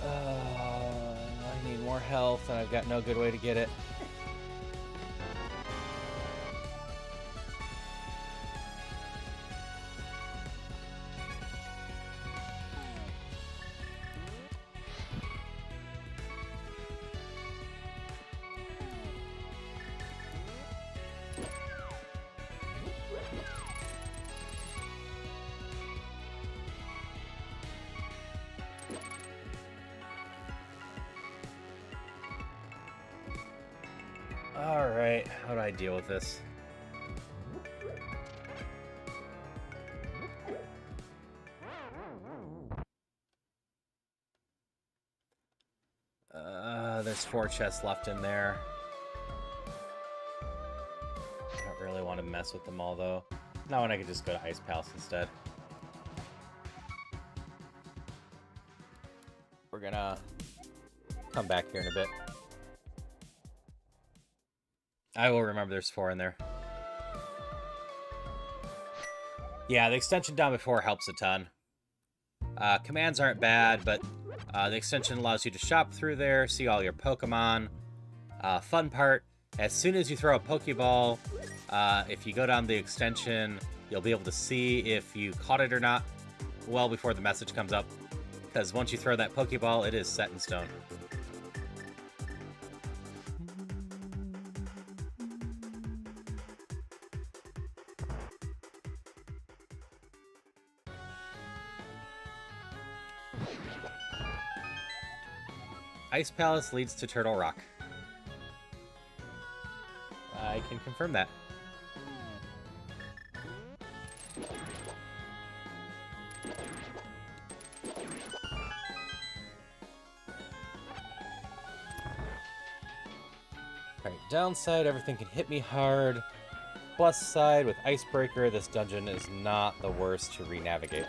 I need more health, and I've got no good way to get it. Alright, how do I deal with this? There's 4 chests left in there. I don't really want to mess with them all, though. Not when I could just go to Ice Palace instead. We're gonna come back here in a bit. I will remember there's 4 in there. Yeah, the extension down before helps a ton. Commands aren't bad, but the extension allows you to shop through there, see all your Pokemon. Fun part, as soon as you throw a Pokeball, if you go down the extension, you'll be able to see if you caught it or not well before the message comes up. Because once you throw that Pokeball, it is set in stone. Ice Palace leads to Turtle Rock. I can confirm that. Alright, downside, everything can hit me hard. Plus side, with Icebreaker, this dungeon is not the worst to re-navigate.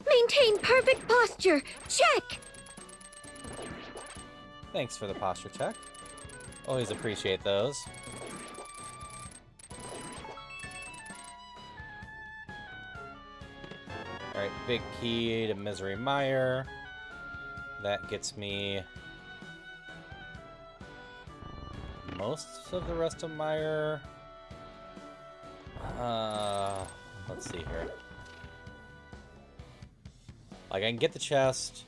Maintain perfect posture. Check. Thanks for the posture check. Always appreciate those. Alright, big key to Misery Mire. That gets me most of the rest of Mire. Let's see here. Like, I can get the chest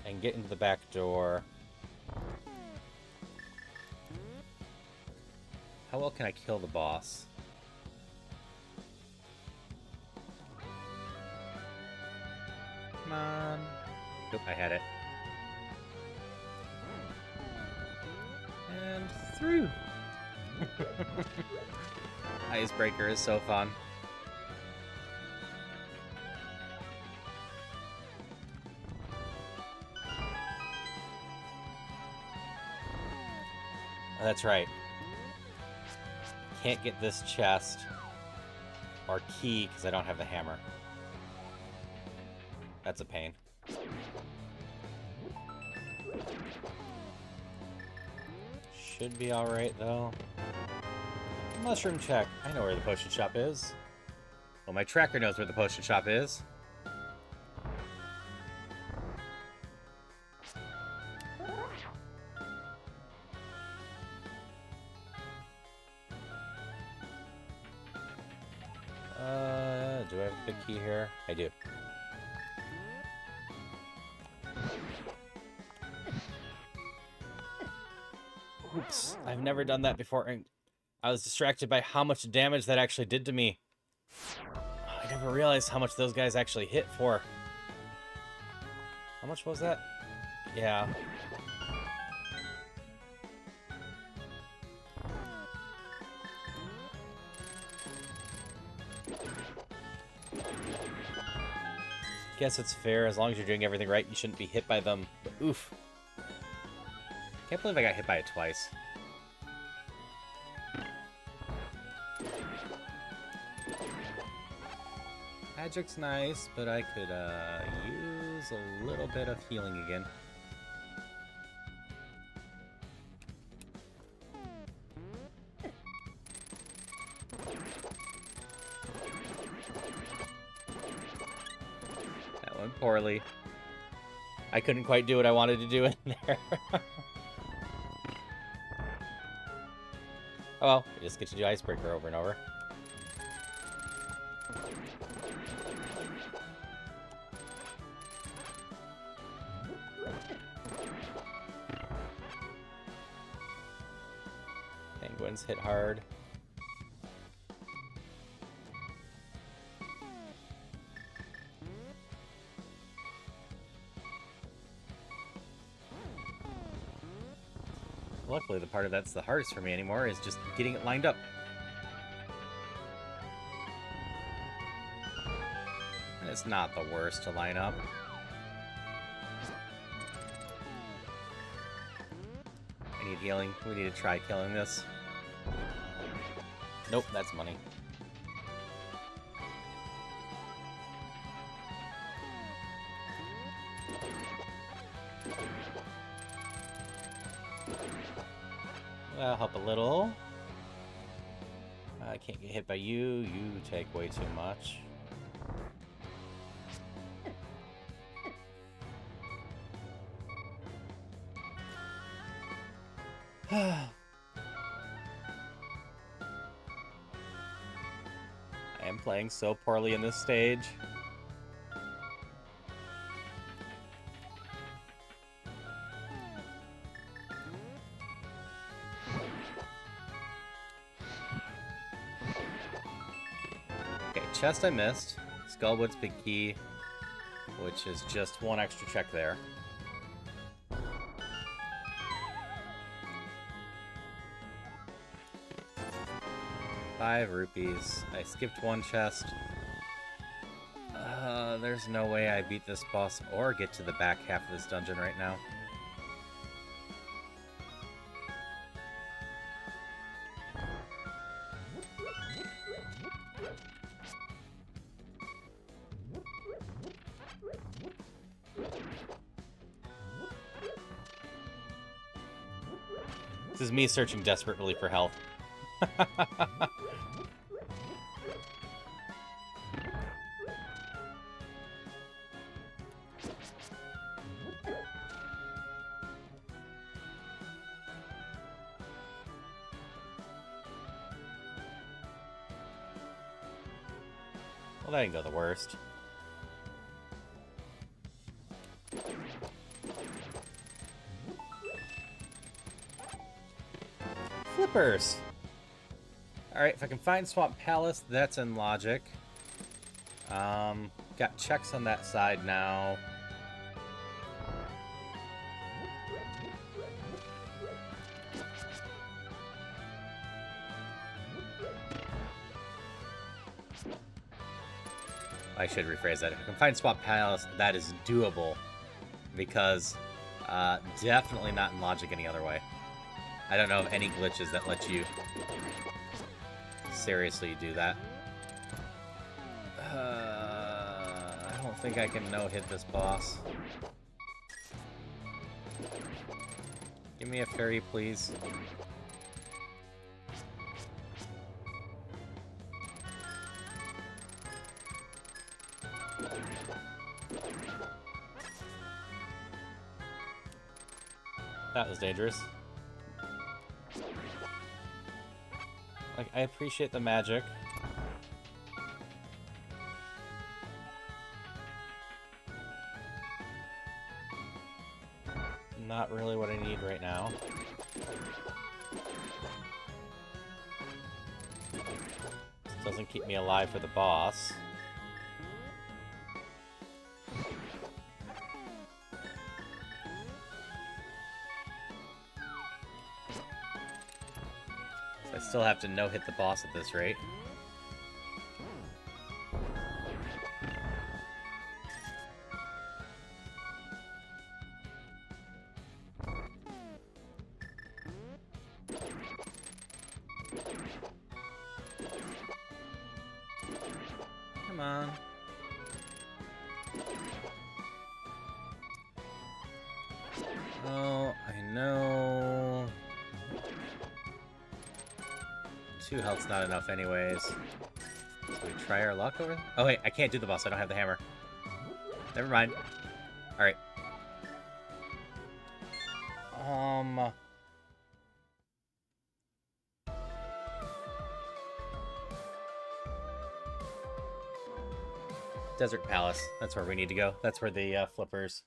and get into the back door. How well can I kill the boss? Come on. Nope, I had it. And through. Icebreaker is so fun. That's right. Can't get this chest or key because I don't have the hammer. That's a pain. Should be alright though. Mushroom check. I know where the potion shop is. Well, my tracker knows where the potion shop is. Do I have a big key here? I do. Oops, I've never done that before, and I was distracted by how much damage that actually did to me. I never realized how much those guys actually hit for. How much was that? Yeah. Guess it's fair. As long as you're doing everything right, you shouldn't be hit by them. But oof. Can't believe I got hit by it twice. Magic's nice, but I could use a little bit of healing again. That went poorly. I couldn't quite do what I wanted to do in there. Oh well, I just get to do Icebreaker over and over. Penguins hit hard. Luckily, the part of that's the hardest for me anymore is just getting it lined up. And it's not the worst to line up. I need healing. We need to try killing this. Nope, that's money. That'll help a little. I can't get hit by you. You take way too much. I am playing so poorly in this stage. chest I missed. Skullwood's big key, which is just one extra check there. ₹5. I skipped one chest. There's no way I beat this boss or get to the back half of this dungeon right now. This is me searching desperately for health. Well, that didn't go the worst. Flippers! Alright, if I can find Swamp Palace, that's in logic. Got checks on that side now. I should rephrase that. If I can find Swamp Palace, that is doable. Because, definitely not in logic any other way. I don't know of any glitches that let you seriously do that. I don't think I can no-hit this boss. Give me a fairy, please. That was dangerous. Like, I appreciate the magic. Not really what I need right now. This doesn't keep me alive for the boss. I still have to no-hit the boss at this rate. Come on. Oh, I know. 2 health's not enough anyways. So we try our luck over? Oh wait, I can't do the boss, I don't have the hammer. Never mind. Alright. Desert Palace. That's where we need to go. That's where the flippers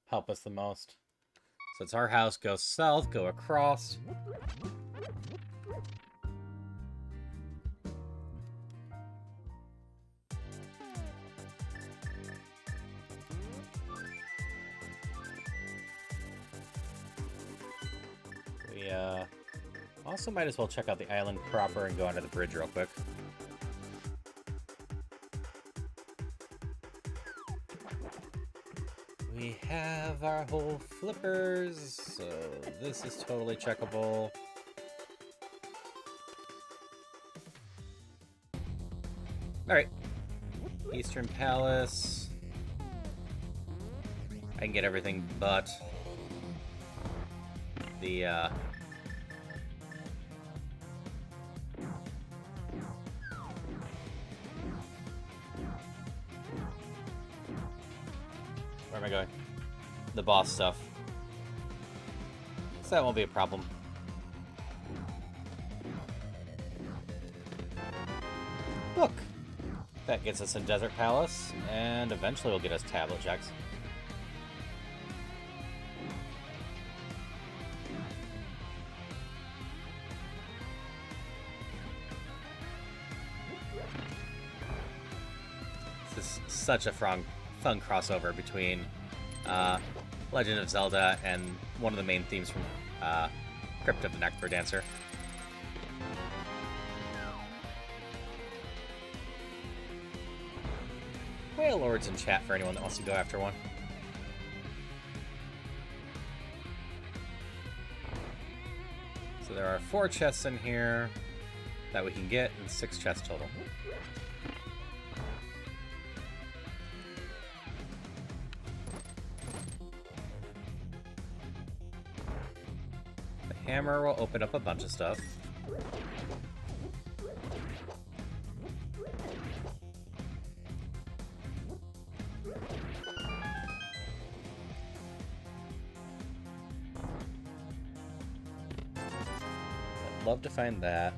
help us the most. So it's our house. Go south, go across. We also might as well check out the island proper and go under the bridge real quick. We have our whole flippers, so this is totally checkable. Alright. Eastern Palace. I can get everything but the, Where am I going? The boss stuff. So that won't be a problem. Look! That gets us in Desert Palace, and eventually will get us tablet checks. such a fun crossover between Legend of Zelda and one of the main themes from Crypt of the Nectar Dancer. Whale Lords in chat for anyone that wants to go after one. So there are 4 chests in here that we can get, and 6 chests total. The hammer will open up a bunch of stuff. Love to find that.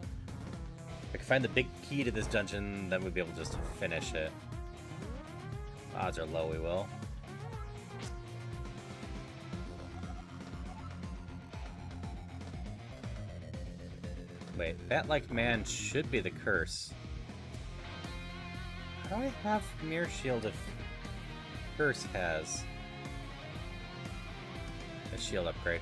If I can find the big key to this dungeon, then we'd be able just to finish it. Odds are low we will. Wait, Bat-like Man should be the curse. How do I have Mirror Shield if Curse has a shield upgrade?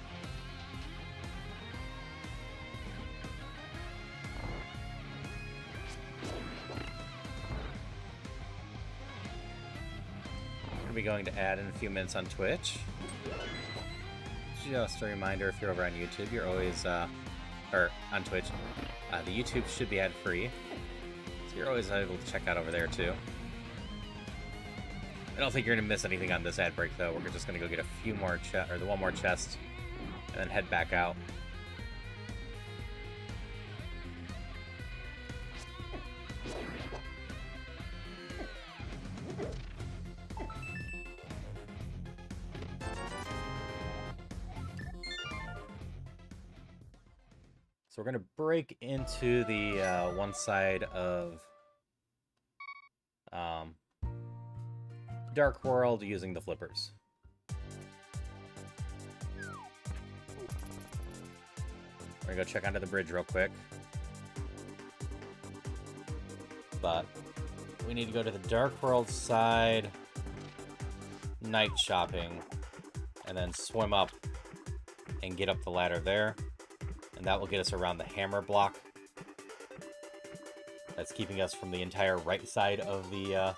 Be going to add in a few minutes on Twitch. Just a reminder, if you're over on YouTube, you're always, or on Twitch, the YouTube should be ad-free, so you're always able to check out over there too. I don't think you're gonna miss anything on this ad break though. We're just gonna go get a few more the one more chest, and then head back out. So we're going to break into the one side of Dark World using the flippers. We're going to go check under the bridge real quick. But we need to go to the Dark World side, night shopping, and then swim up and get up the ladder there. And that will get us around the hammer block. That's keeping us from the entire right side of the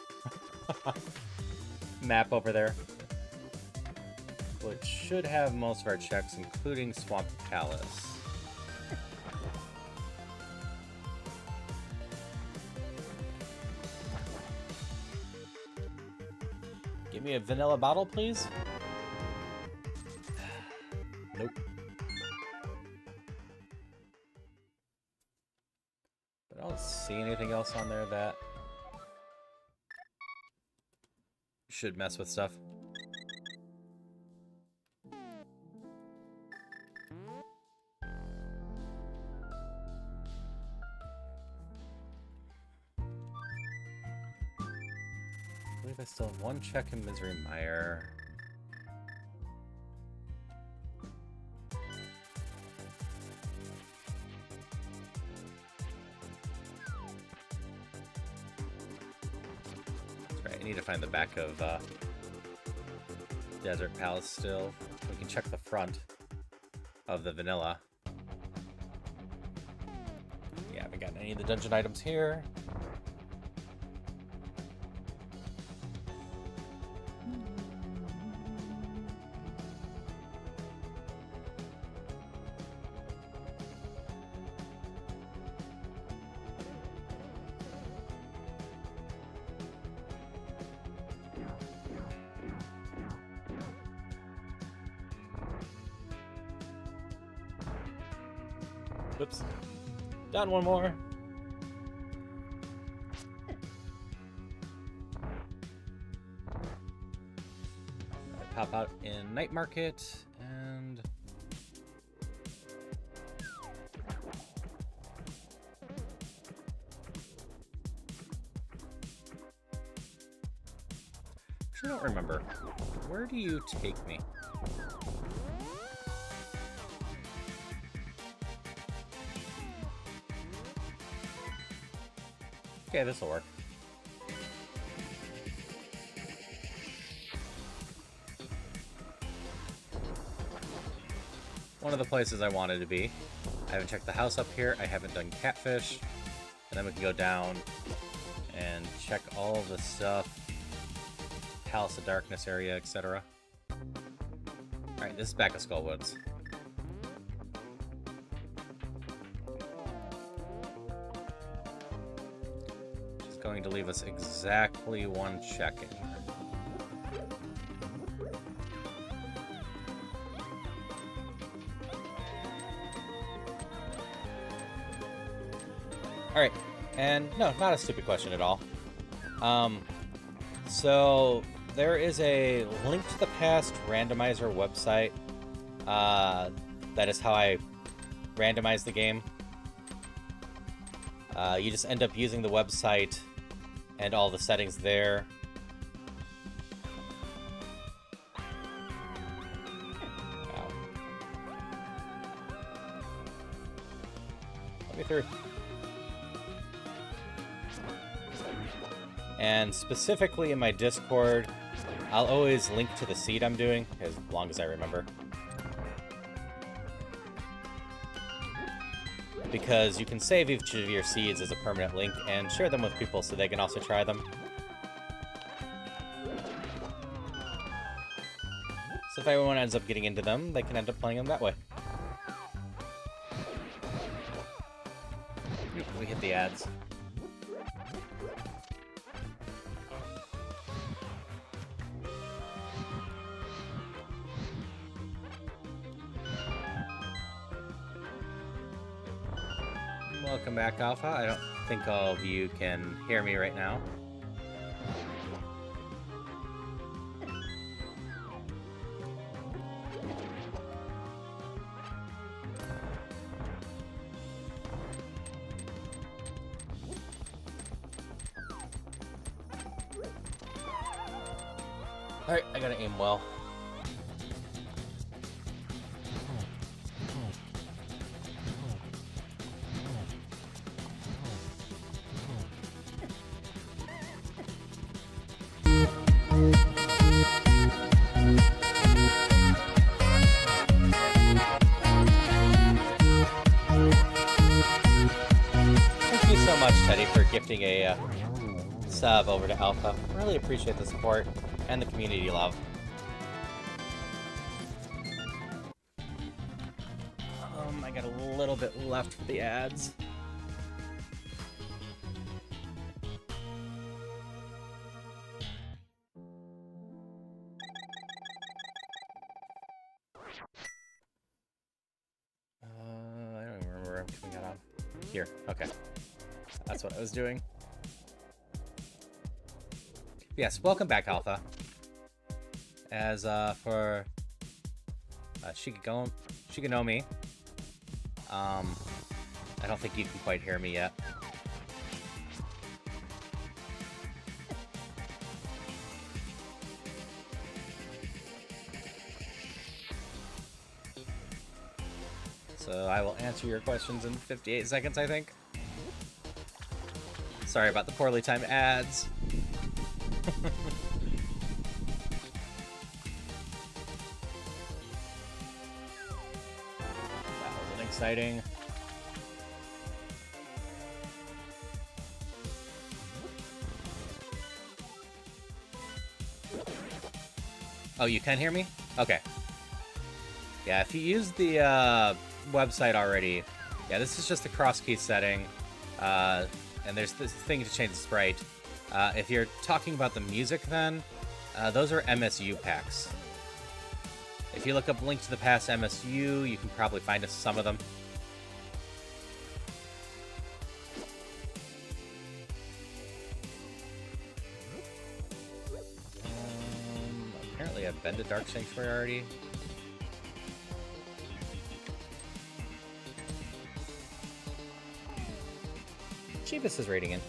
map over there. Which should have most of our checks, including Swamp Palace. Give me a vanilla bottle, please. Nope. I don't see anything else on there that should mess with stuff. I believe I still have one check in Misery Mire. I need to find the back of Desert Palace still. We can check the front of the vanilla. Yeah, haven't gotten any of the dungeon items here. Oops. Down one more. Pop out in Night Market and I don't remember. Where do you take me? Okay, this'll work. one of the places I wanted to be. I haven't checked the house up here. I haven't done catfish. And then we can go down and check all the stuff. Palace of Darkness area, etc. Alright, this is back of Skullwoods. Which is going to leave us exactly one check-in. Alright, and no, not a stupid question at all. So there is a Link to the Past randomizer website. That is how I randomize the game. You just end up using the website and all the settings there. Wow. Let me through. And specifically in my Discord, I'll always link to the seed I'm doing, as long as I remember. Because you can save each of your seeds as a permanent link and share them with people so they can also try them. So if everyone ends up getting into them, they can end up playing them that way. We hit the ads. Welcome back, Alpha. I don't think all of you can hear me right now. Alright, I gotta aim well. Gifting a sub over to Alpha. Really appreciate the support and the community love. I got a little bit left for the ads. I don't even remember where I'm coming out on. Here, okay. That's what I was doing. Yes, welcome back, Alpha. As for Shikanomi, I don't think you can quite hear me yet. So I will answer your questions in 58 seconds, I think. Sorry about the poorly timed ads. That wasn't exciting. Oh, you can hear me? Okay. Yeah, if you use the website already, yeah, this is just the Crosskeys setting. And there's this thing to change the sprite. If you're talking about the music, then those are MSU packs. If you look up Link to the Past MSU, you can probably find some of them. Apparently I've been to Dark Sanctuary already. Chivas is raiding in.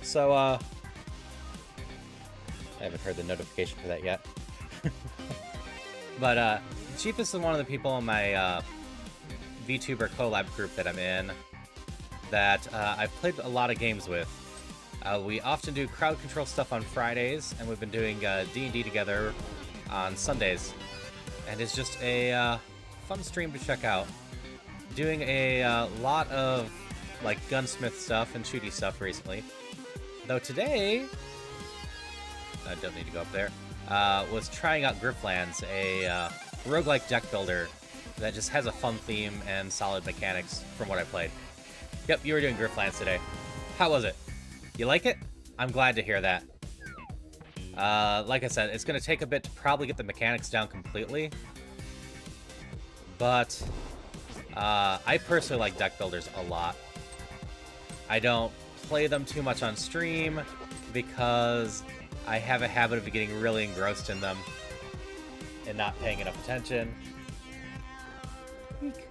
So, I haven't heard the notification for that yet. But, Chiefus is one of the people in my, VTuber collab group that I'm in that, I've played a lot of games with. We often do crowd control stuff on Fridays, and we've been doing, D&D together on Sundays, and it's just a fun stream to check out. Doing a lot of like gunsmith stuff and shooty stuff recently. Though today, I don't need to go up there, was trying out Griftlands, a roguelike deck builder that just has a fun theme and solid mechanics from what I played. Yep, you were doing Griftlands today. How was it? You like it? I'm glad to hear that. Like I said, it's going to take a bit to probably get the mechanics down completely. But I personally like deck builders a lot. I don't play them too much on stream because I have a habit of getting really engrossed in them and not paying enough attention. Eek.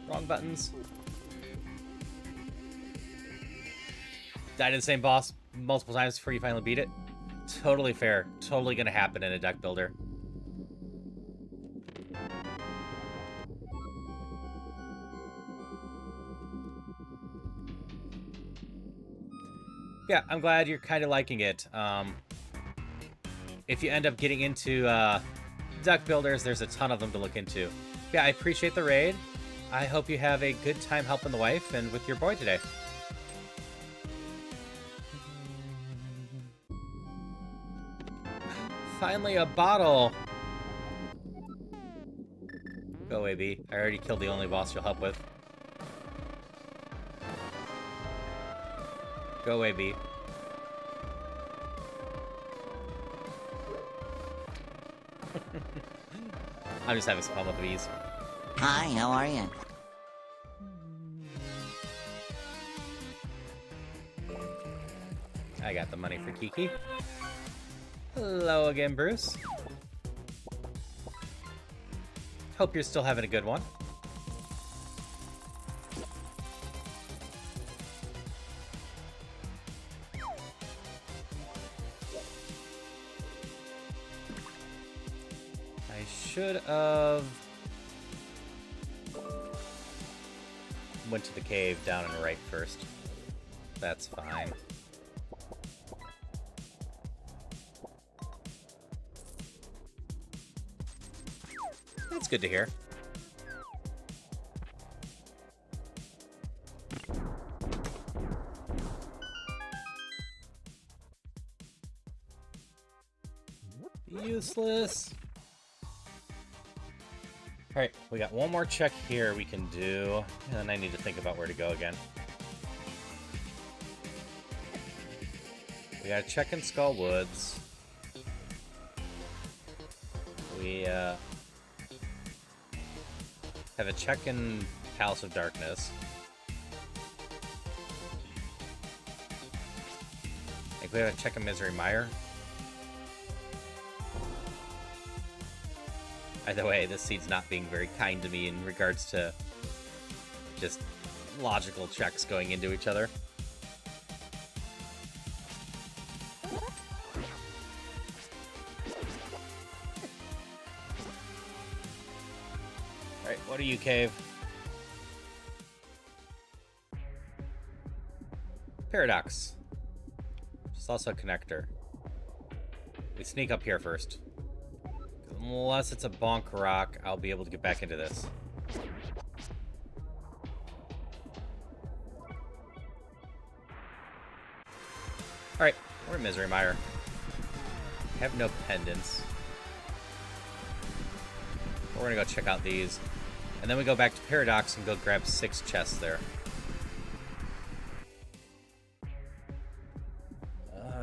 Wrong buttons. Died to the same boss multiple times before you finally beat it. Totally fair. Totally gonna happen in a deck builder. Yeah, I'm glad you're kind of liking it. If you end up getting into deck builders, there's a ton of them to look into. Yeah, I appreciate the raid. I hope you have a good time helping the wife and with your boy today. Finally, a bottle! Go away, B. I already killed the only boss you'll help with. Go away, B. I'm just having some fun with the bees. Hi, how are you? I got the money for Kiki. Hello again, Bruce. Hope you're still having a good one. I should have went to the cave down and right first. That's fine. That's good to hear. Useless. Alright, we got one more check here we can do, and then I need to think about where to go again. We got a check in Skull Woods. We have a check in Palace of Darkness. I think we have a check in Misery Mire. Either way, this seed's not being very kind to me in regards to just logical checks going into each other. Alright, what are you, Cave? Paradox. It's also a connector. We sneak up here first. Unless it's a bonk rock, I'll be able to get back into this. Alright, we're in Misery Mire. Have no pendants. We're gonna go check out these. And then we go back to Paradox and go grab 6 chests there.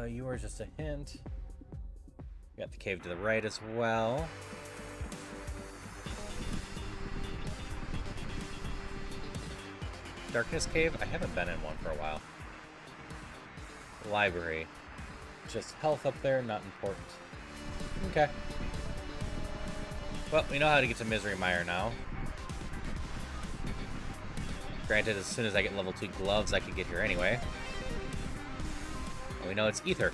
You are just a hint. We got the cave to the right as well. Darkness Cave? I haven't been in one for a while. Library. Just health up there, not important. Okay. Well, we know how to get to Misery Mire now. Granted, as soon as I get level 2 gloves, I can get here anyway. And we know it's Ether.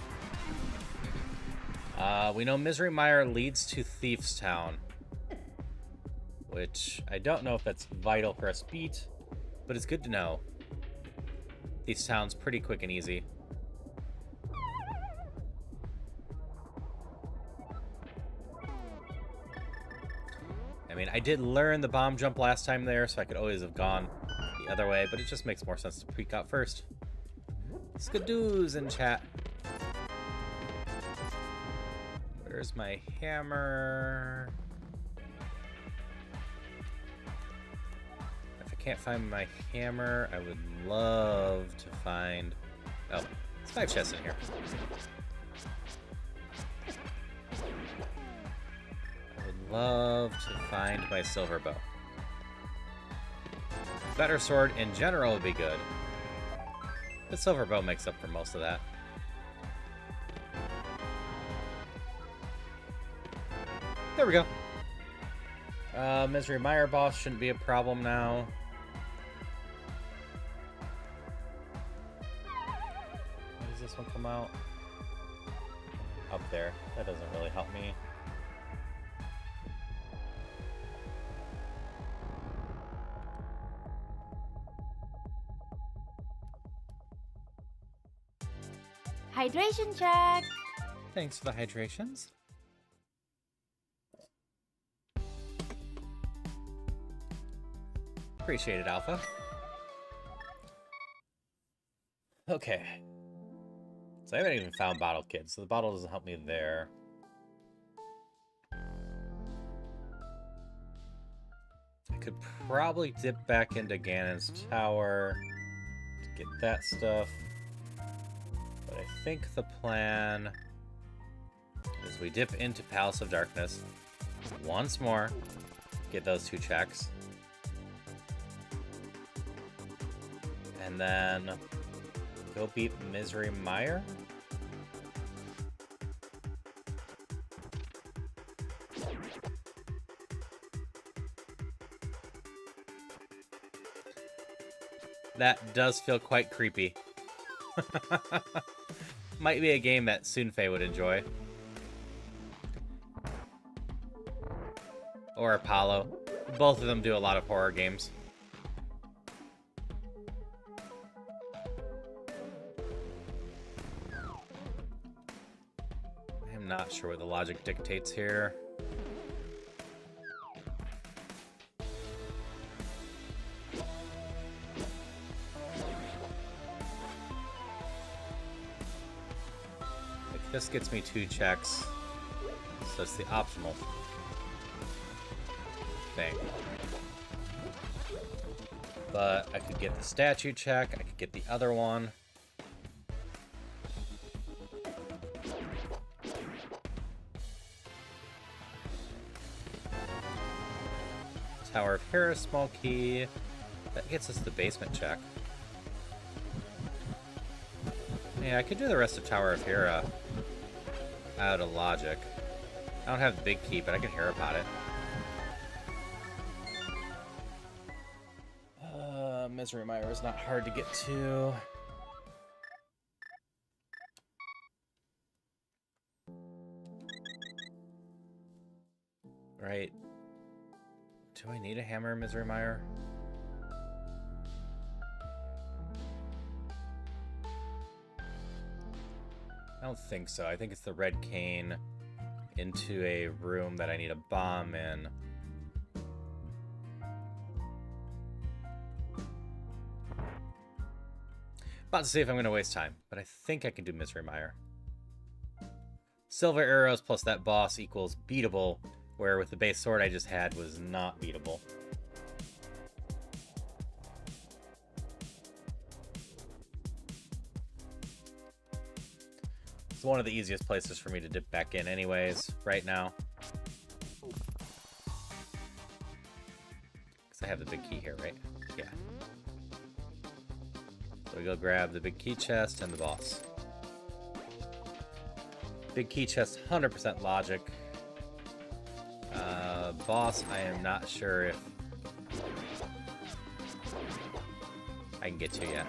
We know Misery Mire leads to Thief's Town. Which, I don't know if that's vital for us beat, but it's good to know. Thief's Town's pretty quick and easy. mean, I did learn the bomb jump last time there, so I could always have gone the other way, but it just makes more sense to peek out first. Skadoos in chat. Where's my hammer? If I can't find my hammer, I would love to find... Oh, there's 5 chests in here. I would love to find my silver bow. Better sword in general would be good. The silver bow makes up for most of that. There we go. Misery Mire boss shouldn't be a problem now. When does this one come out? Up there. That doesn't really help me. Hydration check. Thanks for the hydrations. Appreciate it, Alpha. Okay. So I haven't even found Bottle Kid, so the bottle doesn't help me there. I could probably dip back into Ganon's tower to get that stuff. But I think the plan is we dip into Palace of Darkness once more, get those 2 checks. And then go beat Misery Mire. That does feel quite creepy. Might be a game that Sunfei would enjoy. Or Apollo. Both of them do a lot of horror games. I'm not sure what the logic dictates here. Like, this gets me 2 checks, so it's the optional thing. But I could get the statue check, I could get the other one. Tower of Hera, small key. That gets us the basement check. Yeah, I could do the rest of Tower of Hera out of logic. I don't have the big key, but I can Hera pot it. Misery Mire is not hard to get to. Right. Do I need a hammer in Misery Mire? I don't think so. I think it's the red cane into a room that I need a bomb in. About to see if I'm going to waste time, but I think I can do Misery Mire. Silver arrows plus that boss equals beatable, where with the base sword I just had was not beatable. It's one of the easiest places for me to dip back in anyways, right now. Because I have the big key here, right? Yeah. So we go grab the big key chest and the boss. Big key chest, 100% logic. Boss, I am not sure if I can get to yet.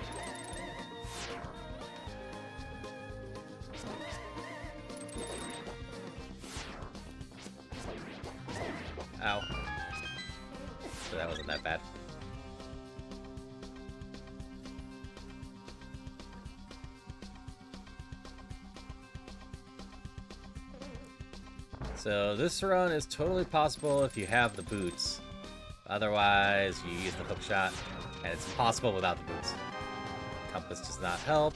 Ow. So that wasn't that bad. So this run is totally possible if you have the boots. Otherwise, you use the hook shot, and it's impossible without the boots. Compass does not help.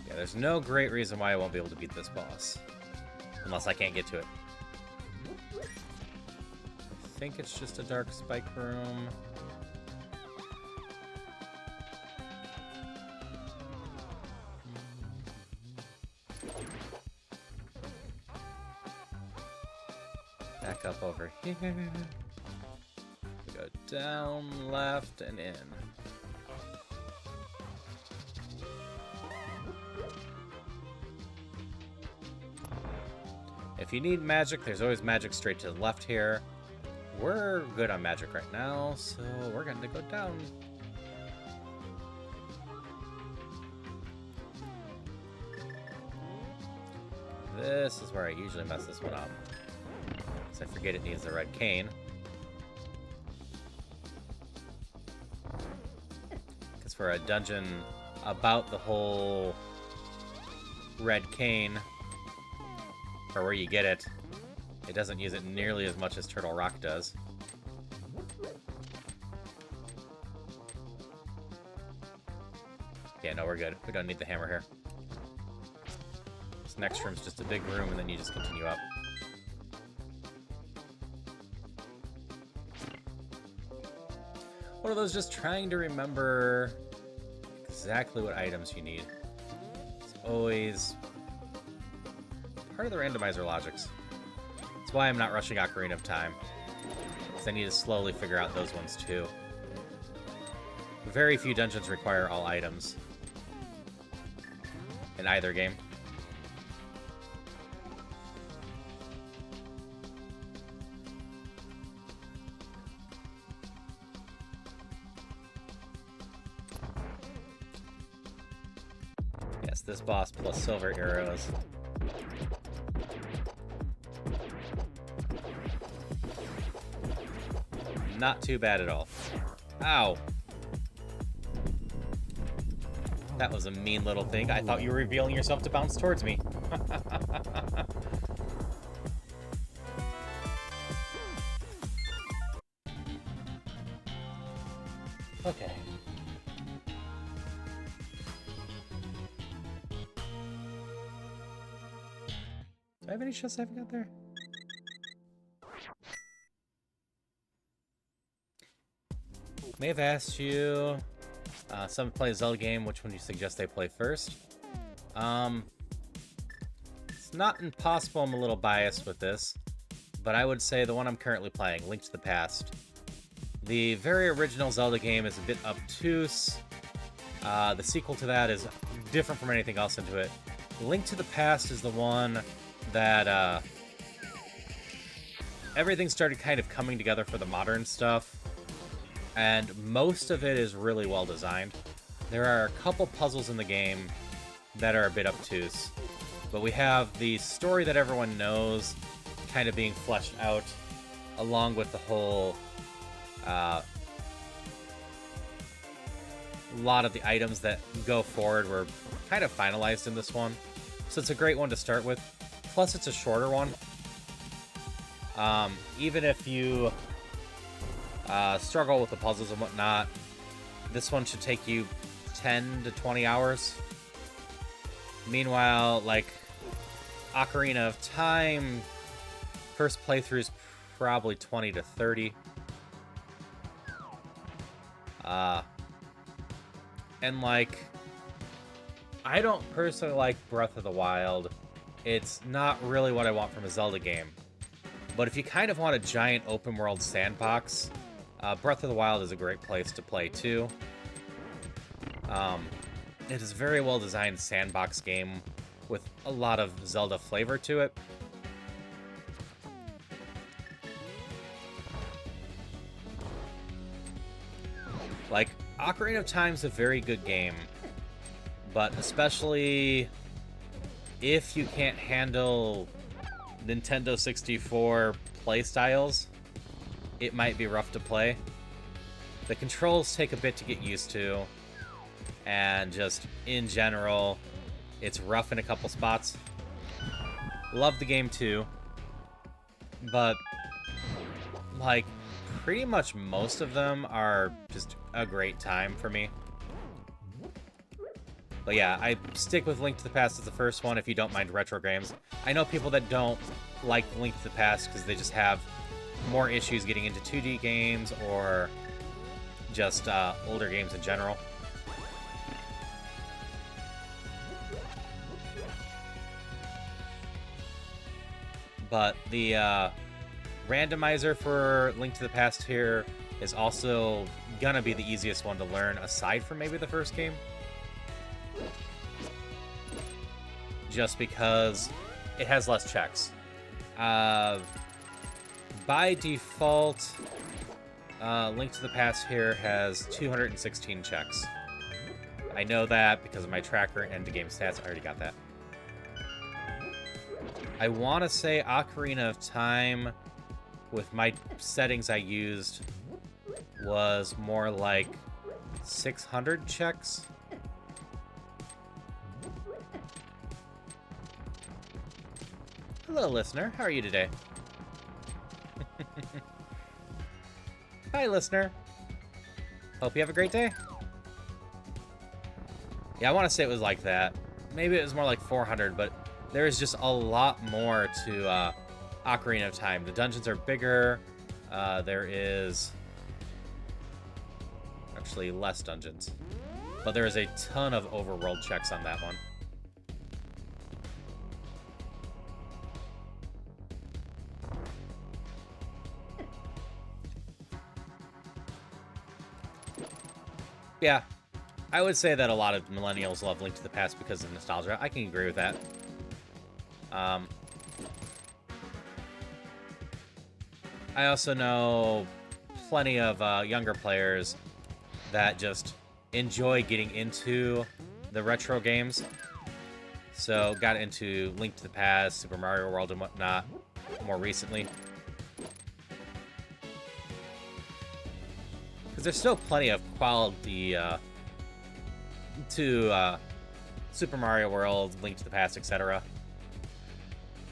Yeah, there's no great reason why I won't be able to beat this boss. Unless I can't get to it. I think it's just a dark spike room. Back up over here. We go down, left, and in. If you need magic, there's always magic straight to the left here. We're good on magic right now, so we're going to go down. This is where I usually mess this one up. I forget it needs the red cane. Because for a dungeon about the whole red cane, or where you get it, it doesn't use it nearly as much as Turtle Rock does. Yeah, no, we're good. We don't need the hammer here. This next room's just a big room, and then you just continue up. One of those just trying to remember exactly what items you need. It's always part of the randomizer logics. That's why I'm not rushing Ocarina of Time. Because I need to slowly figure out those ones too. Very few dungeons require all items in either game. This boss plus silver arrows. Not too bad at all. Ow! That was a mean little thing. I thought you were revealing yourself to bounce towards me. Okay. Do I have any chests I haven't got there? May have asked you, some play a Zelda game, which one do you suggest they play first? It's not impossible, I'm a little biased with this, but I would say the one I'm currently playing, Link to the Past. The very original Zelda game is a bit obtuse. The sequel to that is different from anything else into it. Link to the Past is the one that everything started kind of coming together for the modern stuff, and most of it is really well designed. There are a couple puzzles in the game that are a bit obtuse, but we have the story that everyone knows kind of being fleshed out, along with the whole lot of the items that go forward were kind of finalized in this one, so it's a great one to start with. Plus, it's a shorter one. Even if you struggle with the puzzles and whatnot, this one should take you 10 to 20 hours. Meanwhile, like, Ocarina of Time, first playthrough's probably 20 to 30. And, like, I don't personally like Breath of the Wild. It's not really what I want from a Zelda game. But if you kind of want a giant open world sandbox, Breath of the Wild is a great place to play too. It is a very well designed sandbox game with a lot of Zelda flavor to it. Like, Ocarina of Time's a very good game, but especially if you can't handle Nintendo 64 playstyles, it might be rough to play. The controls take a bit to get used to, and just in general, it's rough in a couple spots. Love the game too, but like pretty much most of them are just a great time for me. But yeah, I stick with Link to the Past as the first one if you don't mind retro games. I know people that don't like Link to the Past because they just have more issues getting into 2D games or just older games in general. But the randomizer for Link to the Past here is also gonna be the easiest one to learn, aside from maybe the first game. Just because it has less checks. By default, Link to the Past here has 216 checks. I know that because of my tracker and the game stats. I already got that. I want to say Ocarina of Time, with my settings I used, was more like 600 checks. Hello, listener. How are you today? Hi, listener. Hope you have a great day. Yeah, I want to say it was like that. Maybe it was more like 400, but there is just a lot more to Ocarina of Time. The dungeons are bigger. There is actually less dungeons, but there is a ton of overworld checks on that one. Yeah, I would say that a lot of millennials love Link to the Past because of nostalgia. I can agree with that. I also know plenty of younger players that just enjoy getting into the retro games. So got into Link to the Past, Super Mario World, and whatnot more recently. Because there's still plenty of quality to Super Mario World, Link to the Past, etc.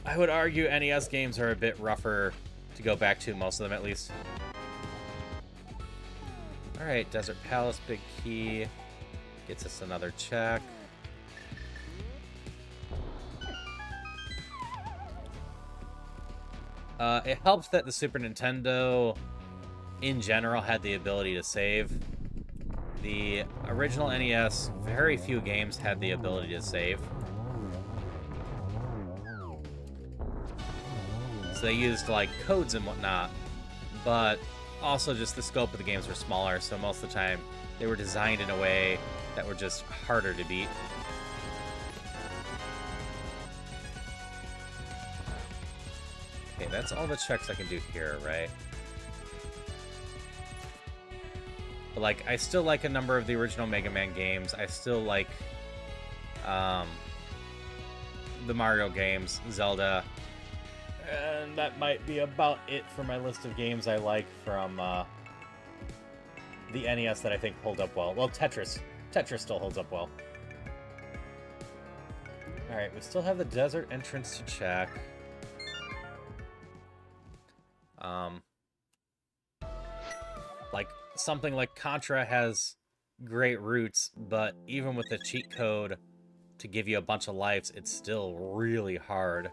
I would argue NES games are a bit rougher to go back to, most of them at least. Alright, Desert Palace, big key. Gets us another check. It helps that the Super Nintendo, in general, had the ability to save. The original NES, very few games had the ability to save. So they used, like, codes and whatnot, but also just the scope of the games were smaller, so most of the time they were designed in a way that were just harder to beat. Okay, that's all the checks I can do here, right? But, like, I still like a number of the original Mega Man games. I still like the Mario games, Zelda. And that might be about it for my list of games I like from the NES that I think hold up well. Well, Tetris. Tetris still holds up well. Alright, we still have the desert entrance to check. Like, something like Contra has great roots, but even with the cheat code to give you a bunch of lives, it's still really hard.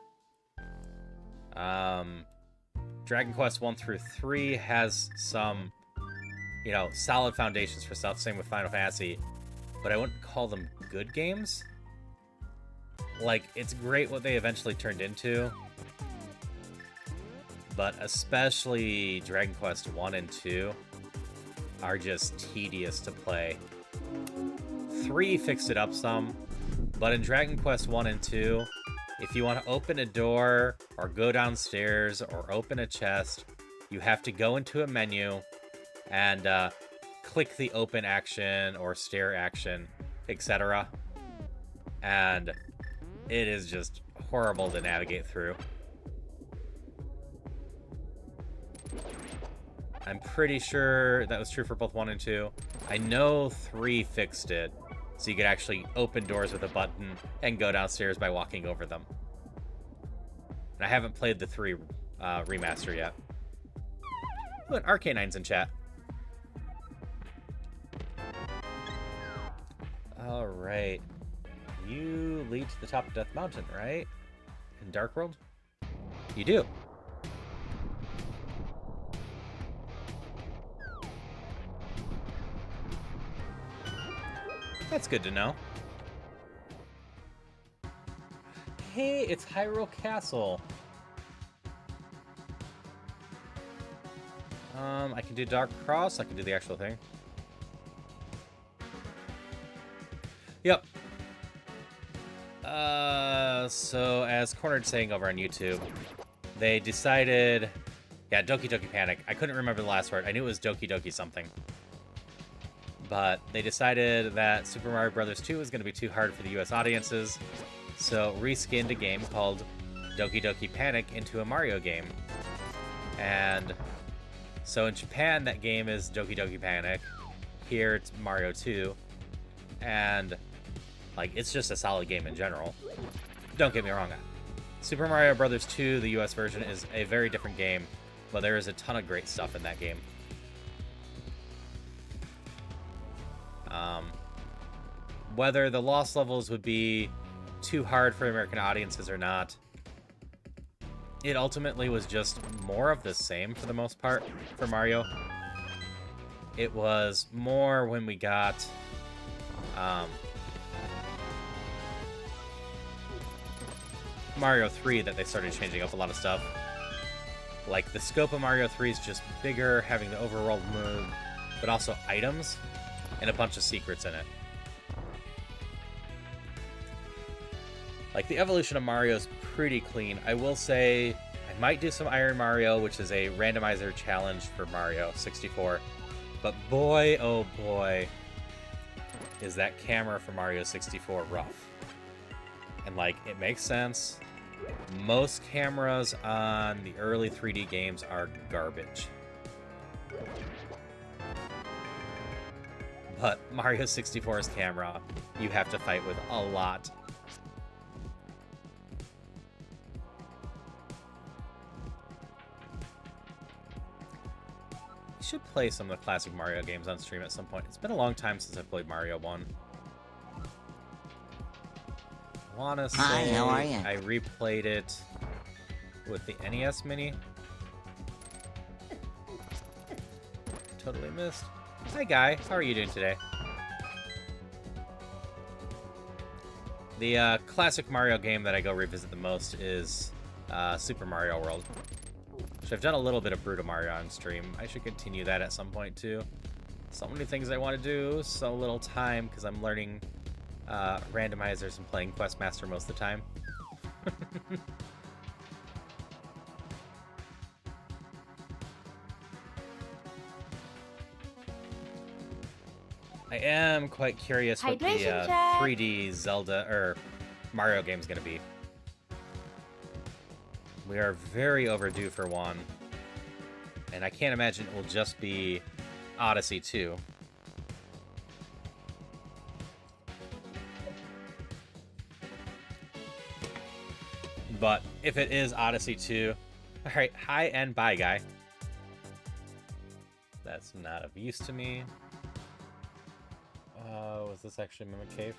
Dragon Quest 1 through 3 has some, you know, solid foundations for stuff. Same with Final Fantasy, but I wouldn't call them good games. Like, it's great what they eventually turned into, but especially Dragon Quest 1 and 2 are just tedious to play. 3 fixed it up some, but in Dragon Quest 1 and 2, if you want to open a door, or go downstairs, or open a chest, you have to go into a menu and click the open action or stair action, etc. And it is just horrible to navigate through. I'm pretty sure that was true for both 1 and 2. I know 3 fixed it, so you could actually open doors with a button and go downstairs by walking over them. And I haven't played the 3 remaster yet. Ooh, an Arcanine's in chat. Alright. You lead to the top of Death Mountain, right? In Dark World? You do. That's good to know. Hey, it's Hyrule Castle. I can do Dark Cross. I can do the actual thing. Yep. So as Cornered saying over on YouTube, they decided, yeah, Doki Doki Panic. I couldn't remember the last word. I knew it was Doki Doki something. But they decided that Super Mario Bros. 2 was going to be too hard for the US audiences, so reskinned a game called Doki Doki Panic into a Mario game. And so in Japan, that game is Doki Doki Panic. Here, it's Mario 2. And, like, it's just a solid game in general. Don't get me wrong. Super Mario Bros. 2, the US version, is a very different game, but there is a ton of great stuff in that game. Whether the lost levels would be too hard for American audiences or not, it ultimately was just more of the same for the most part for Mario. It was more when we got Mario 3 that they started changing up a lot of stuff. Like, the scope of Mario 3 is just bigger, having the overworld mode, but also items and a bunch of secrets in it. Like, the evolution of Mario is pretty clean. I will say I might do some Iron Mario, which is a randomizer challenge for Mario 64. But boy, oh boy, is that camera for Mario 64 rough. And, like, it makes sense. Most cameras on the early 3D games are garbage. But Mario 64's camera, you have to fight with a lot. I should play some of the classic Mario games on stream at some point. It's been a long time since I played Mario 1. I wanna say Hi, how are you? I replayed it with the NES Mini. Totally missed. Hi, Guy. How are you doing today? The classic Mario game that I go revisit the most is Super Mario World. So I've done a little bit of Brutal Mario on stream. I should continue that at some point, too. So many things I want to do, so little time, because I'm learning randomizers and playing Questmaster most of the time. I am quite curious what the Hydration check. 3D Zelda or Mario game is going to be. We are very overdue for one, and I can't imagine it will just be Odyssey 2. But if it is Odyssey 2, alright, hi and bye, Guy. That's not of use to me. Was this actually Mimic Cave?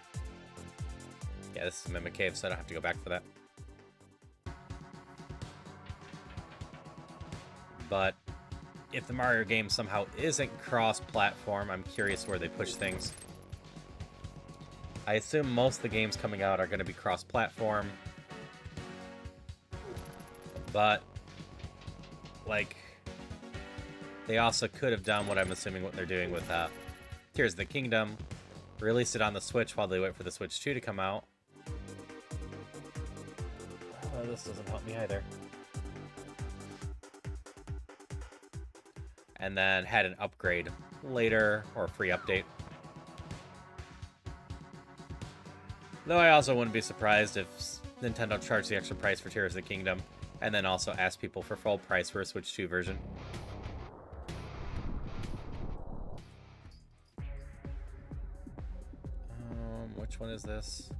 Yeah, this is Mimic Cave, so I don't have to go back for that. But if the Mario game somehow isn't cross-platform, I'm curious where they push things. I assume most of the games coming out are going to be cross-platform. But, like, they also could have done what I'm assuming what they're doing with Tears of the Kingdom. Released it on the Switch while they wait for the Switch 2 to come out. This doesn't help me either. And then had an upgrade later, or a free update. Though I also wouldn't be surprised if Nintendo charged the extra price for Tears of the Kingdom, and then also asked people for full price for a Switch 2 version. Which one is this?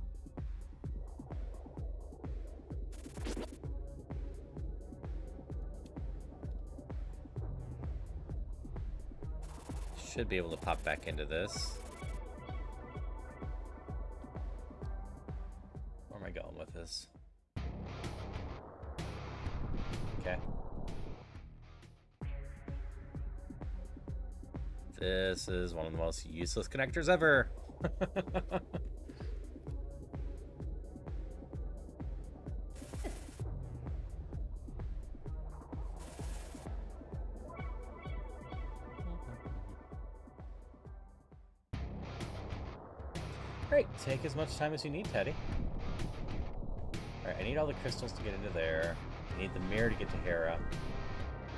Should be able to pop back into this. Where am I going with this? Okay. This is one of the most useless connectors ever. Great, take as much time as you need, Teddy. Alright, I need all the crystals to get into there. I need the mirror to get to Hera.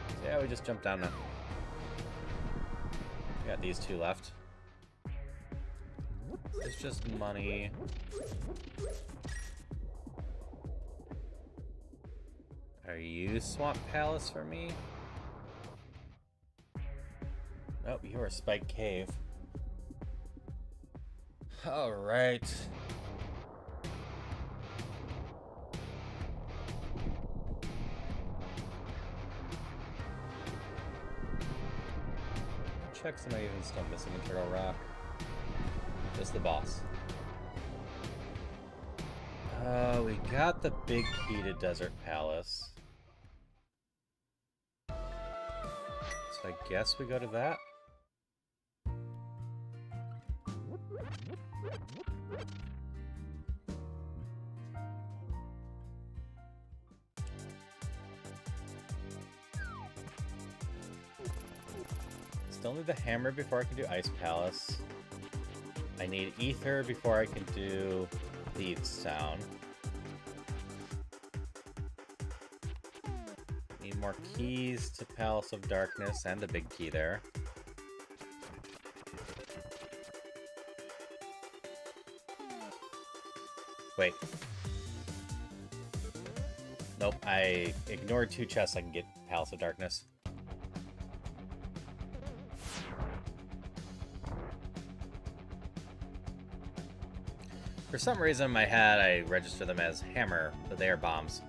So yeah, we just jumped down now. We got these two left. It's just money. Are you Swamp Palace for me? Nope, you are Spike Cave. Alright. Checks am I even still missing in Turtle Rock? Just the boss. We got the big key to Desert Palace. So I guess we go to that. Still need the hammer before I can do Ice Palace. I need Ether before I can do Thieves Town. Need more keys to Palace of Darkness and the big key there. Wait. Nope, I ignored two chests I can get Palace of Darkness. For some reason in my head, I register them as hammer, but they are bombs.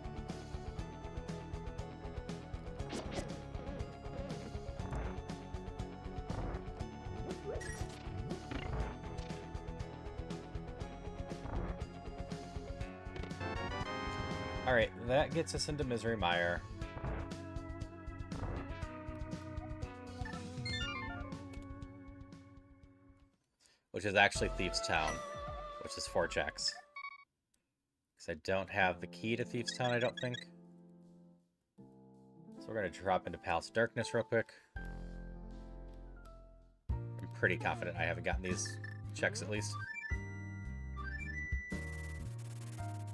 Alright, that gets us into Misery Mire. Which is actually Thieves Town. Which is 4 checks. Because I don't have the key to Thieves Town, I don't think. So we're going to drop into Palace of Darkness real quick. I'm pretty confident I haven't gotten these checks at least.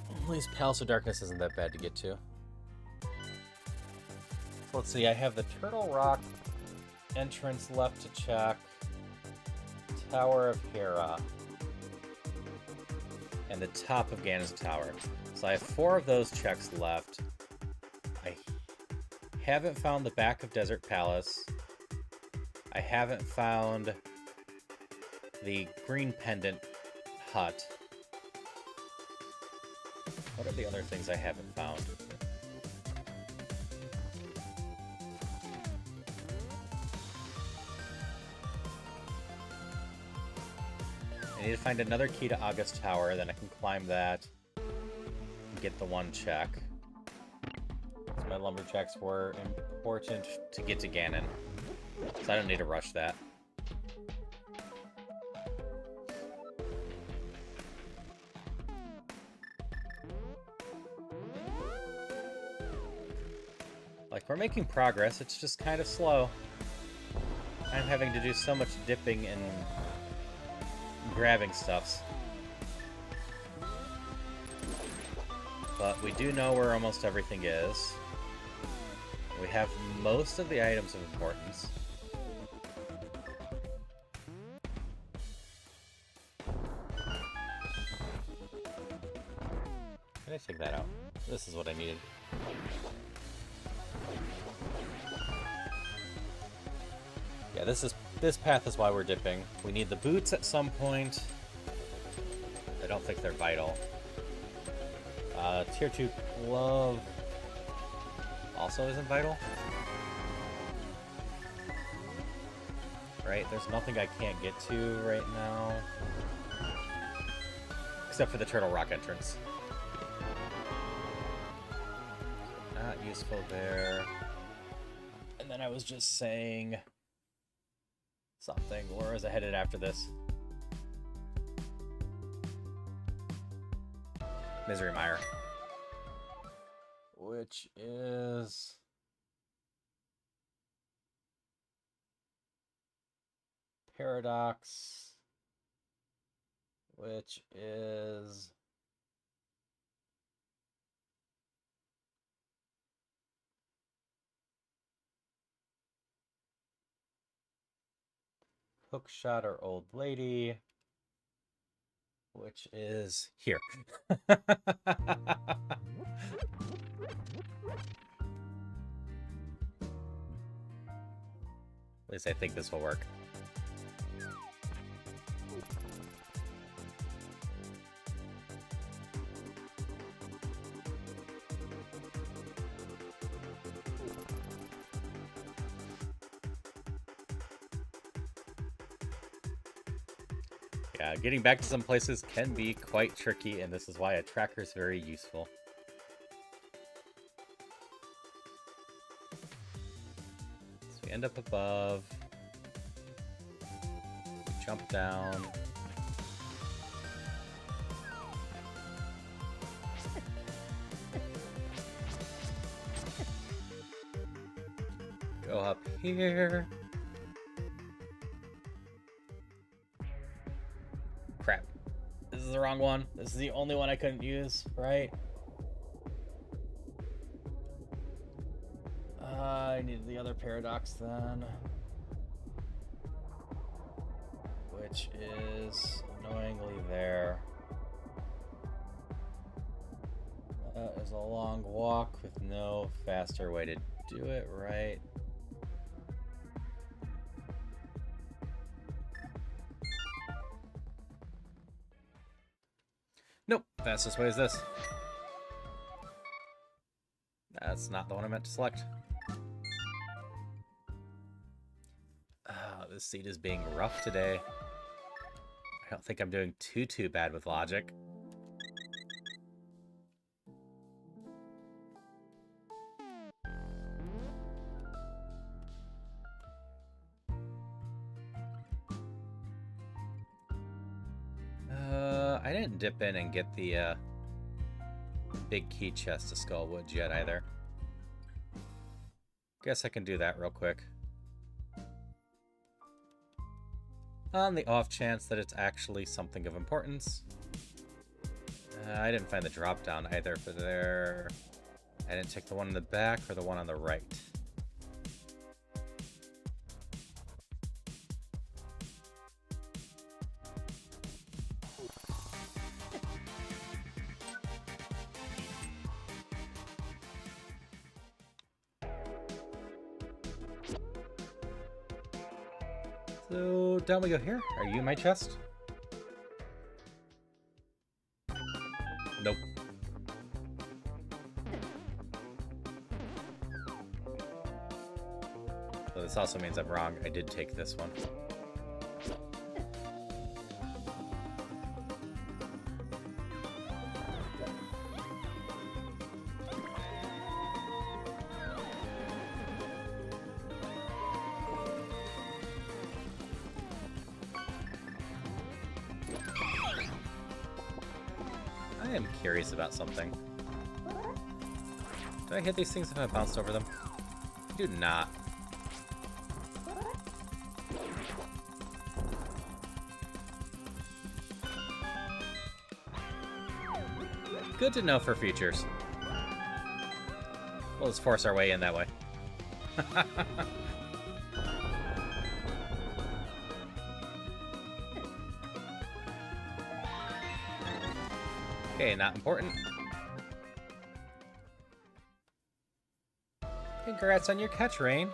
At least Palace of Darkness isn't that bad to get to. So let's see, I have the Turtle Rock entrance left to check. Tower of Hera. And the top of Ganon's Tower. So I have 4 of those checks left. I haven't found the back of Desert Palace. I haven't found the green pendant hut. What are the other things I haven't found? I need to find another key to August Tower, then I can climb that and get the 1 check. So my lumberjacks were important to get to Ganon, so I don't need to rush that. Like, we're making progress, it's just kind of slow. I'm having to do so much dipping and grabbing stuffs. But we do know where almost everything is. We have most of the items of importance. Can I take that out? This is what I needed. Yeah, this path is why we're dipping. We need the boots at some point. I don't think they're vital. Tier 2 glove also isn't vital. Right? There's nothing I can't get to right now. Except for the Turtle Rock entrance. Not useful there. And then I was just saying something. Where was I headed after this? Misery Mire. Which is... Paradox. Which is... Hookshot or Old Lady. Which is here. At least I think this will work. Yeah, getting back to some places can be quite tricky, and this is why a tracker is very useful. So we end up above. Jump down. Go up here. Crap. This is the wrong one. This is the only one I couldn't use, right? I needed the other paradox then. Which is annoyingly there. That is a long walk with no faster way to do it, right? Nope, fastest way is this. That's not the one I meant to select. This seat is being rough today. I don't think I'm doing too bad with logic. I didn't dip in and get the big key chest to Skullwood yet either. Guess I can do that real quick. On the off chance that it's actually something of importance. I didn't find the drop down either for there. I didn't take the one in the back or the one on the right. So down we go here. Are you in my chest? Nope. So this also means I'm wrong. I did take this one. I am curious about something. Do I hit these things if I bounced over them? I do not. Good to know for futures. We'll just force our way in that way. Okay, not important. Congrats on your catch, Rain.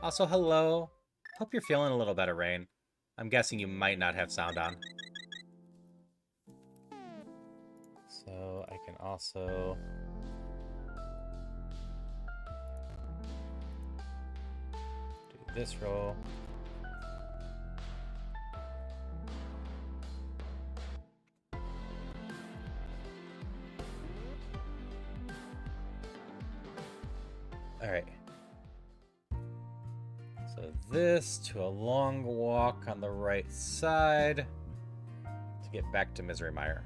Also, hello. Hope you're feeling a little better, Rain. I'm guessing you might not have sound on. So I can also do this roll. All right. So this to a long walk on the right side to get back to Misery Mire.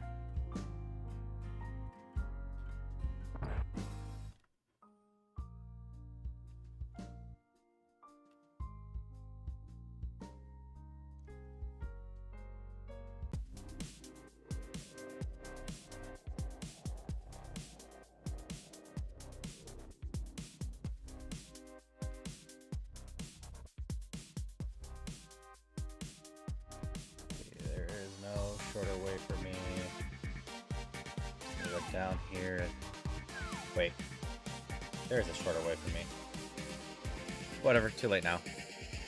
There is no shorter way for me. Go down here. Wait. There is a shorter way for me. Whatever, too late now.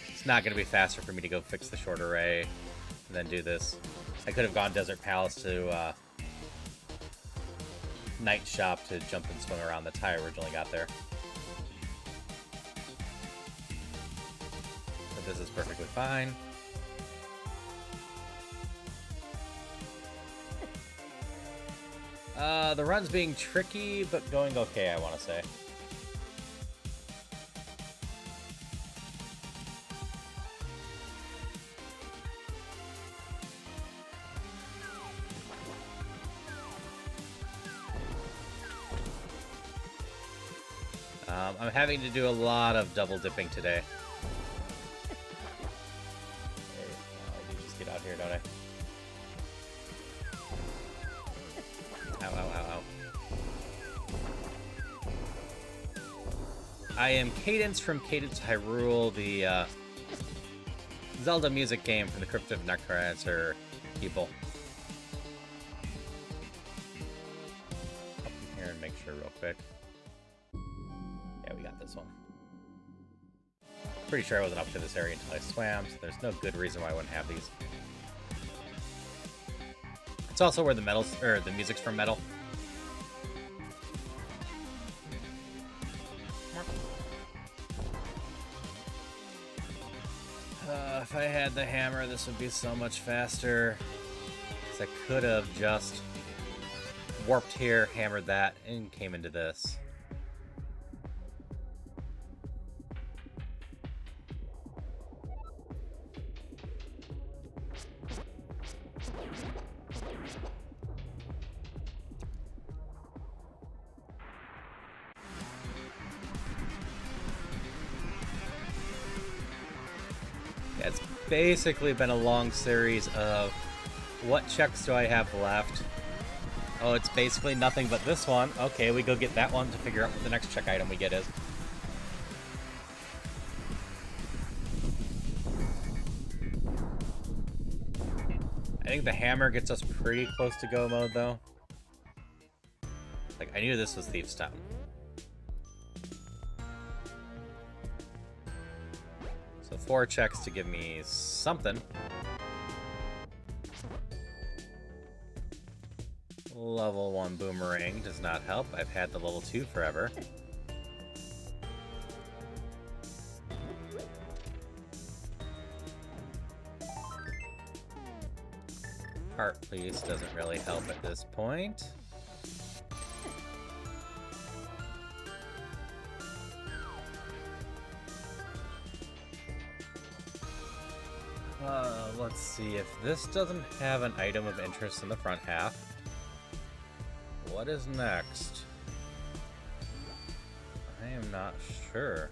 It's not going to be faster for me to go fix the short array and then do this. I could have gone Desert Palace to Night Shop to jump and swing around. That's how I originally got there. But this is perfectly fine. The run's being tricky, but going okay, I want to say. I'm having to do a lot of double dipping today. I do just get out here, don't I? Ow, ow, ow, ow. I am Cadence from Cadence Hyrule, the Zelda music game from the Crypt of Necromancer people. Up in here and make sure real quick. Yeah, we got this one. Pretty sure I wasn't up to this area until I swam, so there's no good reason why I wouldn't have these. It's also where the metals, or the music's from Metal. If I had the hammer, this would be so much faster. Because I could have just warped here, hammered that, and came into this. It's basically been a long series of what checks do I have left? Oh, it's basically nothing but this one. Okay, we go get that one to figure out what the next check item we get is. I think the hammer gets us pretty close to go mode, though. Like, I knew this was Thief's Town. So 4 checks to give me something. Level 1 boomerang does not help. I've had the level 2 forever. Heart, please, doesn't really help at this point. Let's see, if this doesn't have an item of interest in the front half, what is next? I am not sure.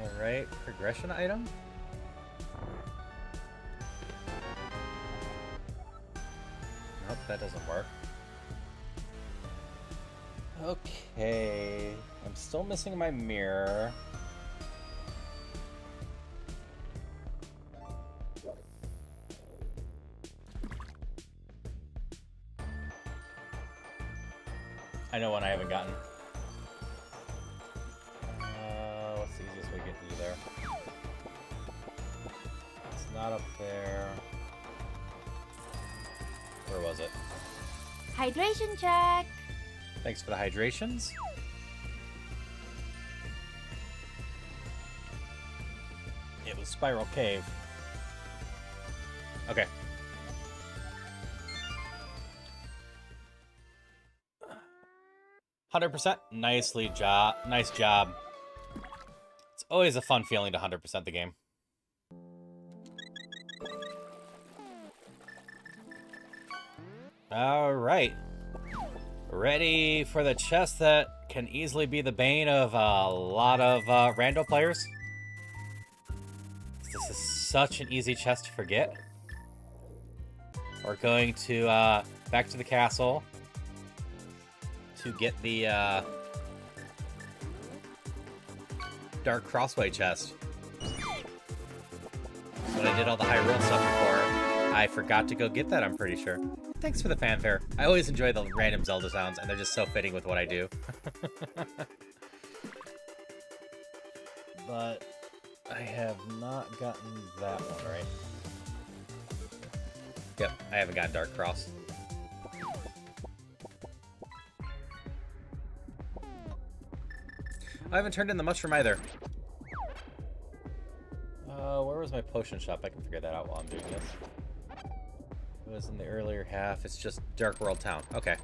Alright, progression item? Nope, that doesn't work. Okay, I'm still missing my mirror. I know one I haven't gotten. this way to get you there. It's not up there. Where was it? Hydration check. Thanks for the hydrations. It was Spiral Cave. Okay. %. Nice job. It's always a fun feeling to 100% the game. Alright. Ready for the chest that can easily be the bane of a lot of Rando players? This is such an easy chest to forget. We're going to back to the castle to get the Dark Crossway chest. When I did all the Hyrule stuff before, I forgot to go get that, I'm pretty sure. Thanks for the fanfare. I always enjoy the random Zelda sounds, and they're just so fitting with what I do. But I have not gotten that one right. Yep, I haven't gotten Dark Cross. I haven't turned in the mushroom either. Where was my potion shop? I can figure that out while I'm doing this. It was in the earlier half. It's just Dark World Town. Okay.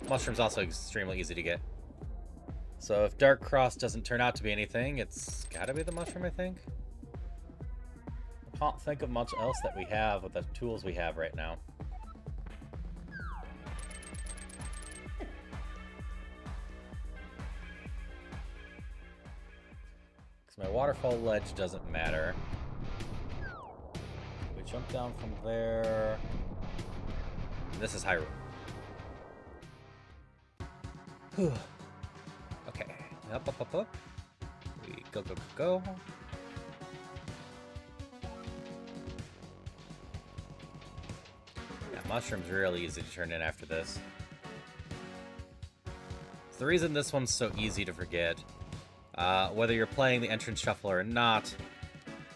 Mushroom's also extremely easy to get. So if Dark Cross doesn't turn out to be anything, it's gotta be the mushroom, I think. I can't think of much else that we have with the tools we have right now. Because my waterfall ledge doesn't matter. We jump down from there. And this is Hyrule. Whew. Okay. Up. We go. Yeah, mushroom's really easy to turn in after this. So the reason this one's so easy to forget, whether you're playing the entrance shuffle or not,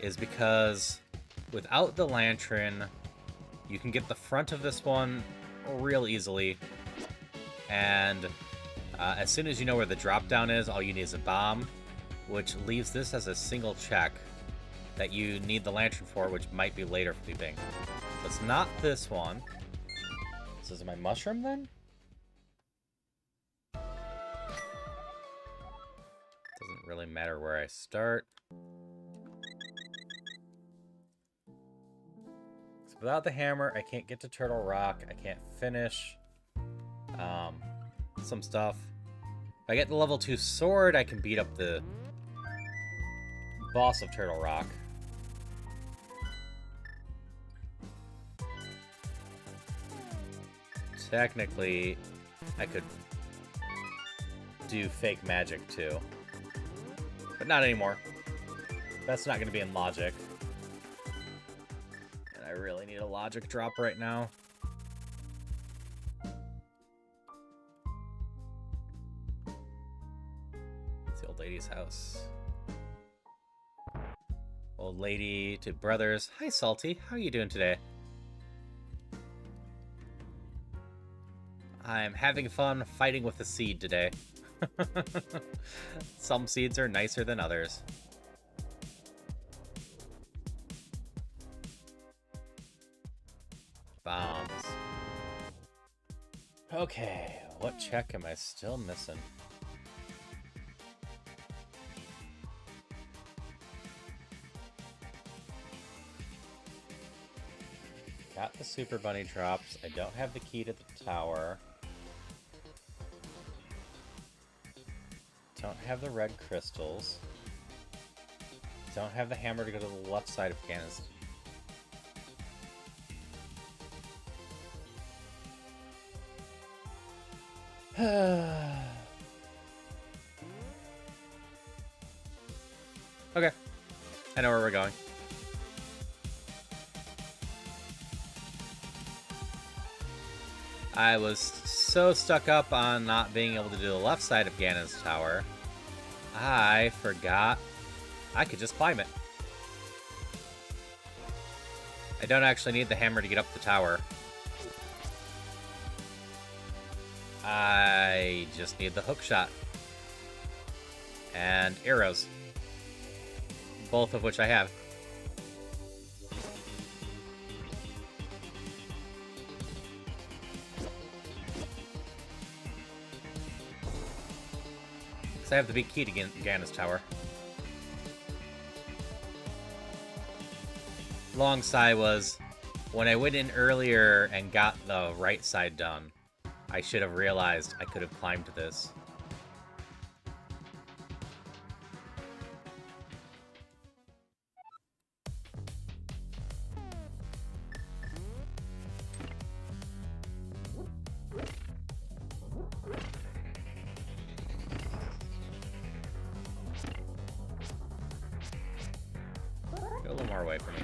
is because without the lantern, you can get the front of this one real easily, and as soon as you know where the drop down is, all you need is a bomb, which leaves this as a single check that you need the lantern for, which might be later for the thing. So it's not this one. So is it my mushroom then? Doesn't really matter where I start. So without the hammer, I can't get to Turtle Rock. I can't finish some stuff. If I get the level 2 sword, I can beat up the boss of Turtle Rock. Technically, I could do fake magic too. But not anymore. That's not going to be in logic. And I really need a logic drop right now. It's the old lady's house. Old lady to brothers. Hi, Salty. How are you doing today? I'm having fun fighting with the seed today. Some seeds are nicer than others. Bombs. Okay, what check am I still missing? Got the Super Bunny drops. I don't have the key to the tower. Don't have the red crystals. Don't have the hammer to go to the left side of Ganis. Okay. I know where we're going. I was so stuck up on not being able to do the left side of Ganon's tower, I forgot I could just climb it. I don't actually need the hammer to get up the tower. I just need the hook shot. And arrows. Both of which I have. Because I have the big key to Ganon's tower. Long sigh was, when I went in earlier and got the right side done, I should have realized I could have climbed this. Go a little more away from me.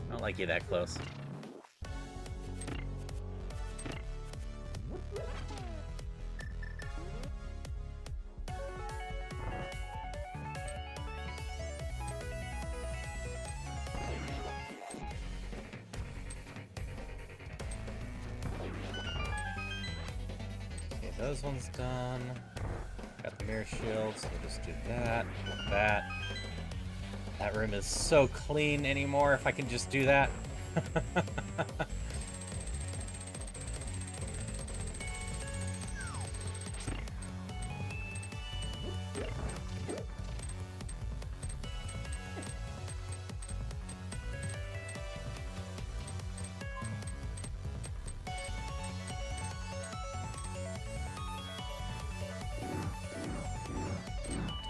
I don't like you that close. Okay, those ones done. Got the mirror shield, so we'll just do that, that. That room is so clean anymore, if I can just do that.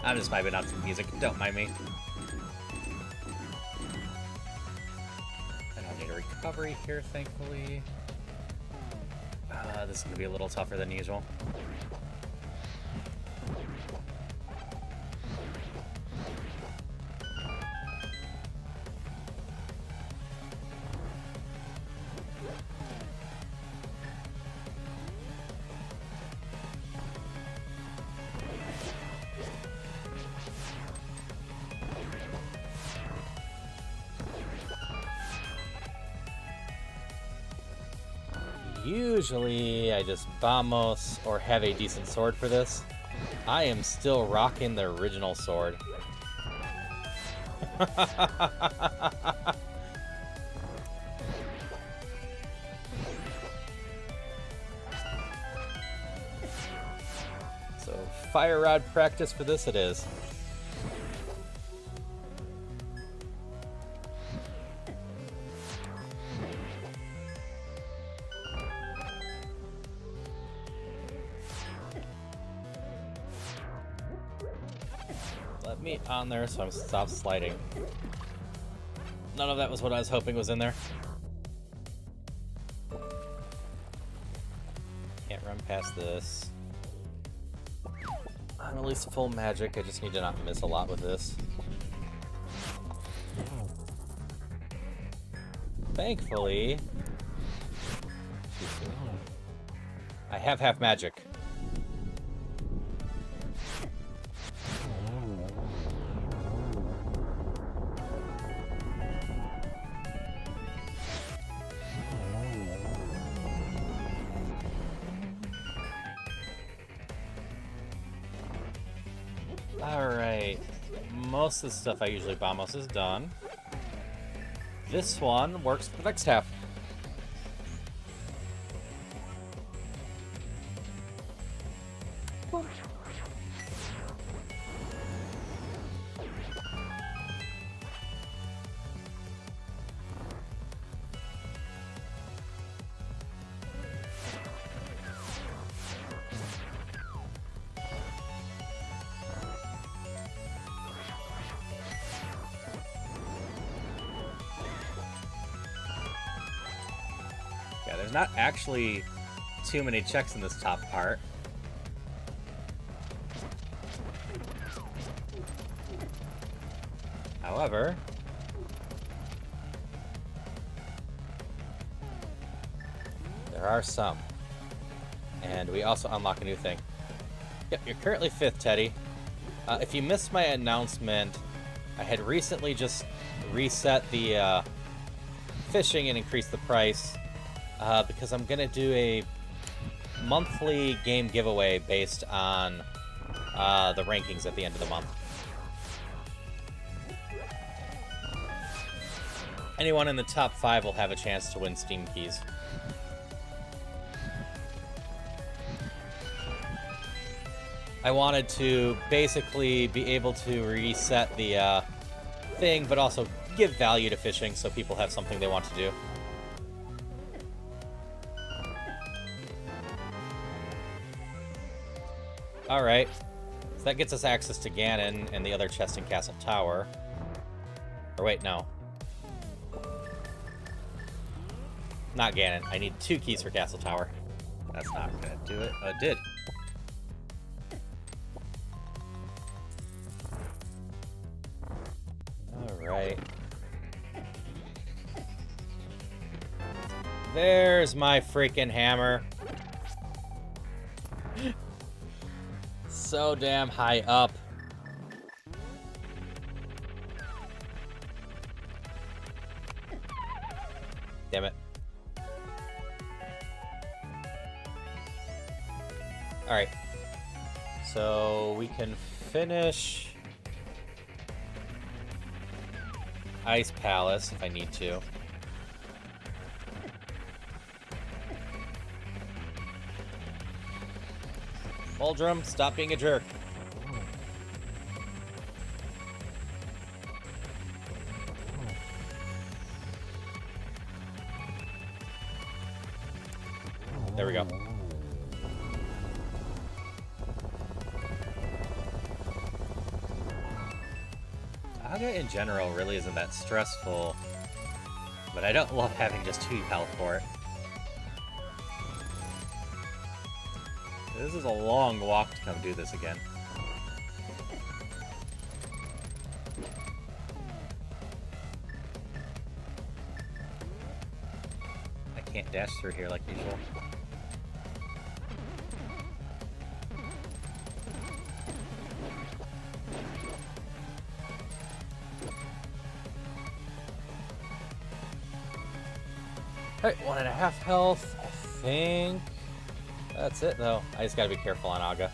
I'm just vibing out to the music, don't mind me. Recovery here, thankfully. This is going to be a little tougher than usual. Usually, I just Vamos or have a decent sword for this. I am still rocking the original sword. So, fire rod practice for this it is. Me on there, so I'm stop sliding. None of that was what I was hoping was in there. Can't run past this. I'm at least full magic. I just need to not miss a lot with this. Thankfully, I have half magic. Alright, most of the stuff I usually Vamos is done. This one works for the next half. Yeah, there's not actually too many checks in this top part. However, there There are some. And we also unlock a new thing. Yep, you're currently 5th, Teddy. If you missed my announcement, I had recently just reset the fishing and increased the price because I'm going to do a monthly game giveaway based on the rankings at the end of the month. Anyone in the top 5 will have a chance to win Steam keys. I wanted to basically be able to reset the thing, but also give value to fishing so people have something they want to do. Alright, so that gets us access to Ganon and the other chest in Castle Tower. Or wait, no. Not Ganon. I need 2 keys for Castle Tower. That's not gonna do it. Oh, it did. Alright. There's my freaking hammer. So damn high up. Damn it. Alright. So we can finish Ice Palace if I need to. Muldrum, stop being a jerk. There we go. Aga in general really isn't that stressful, but I don't love having just 2 health for it. This is a long walk to come do this again. I can't dash through here like usual. Alright, 1.5 health, I think. That's it, though. I just gotta be careful on Aga.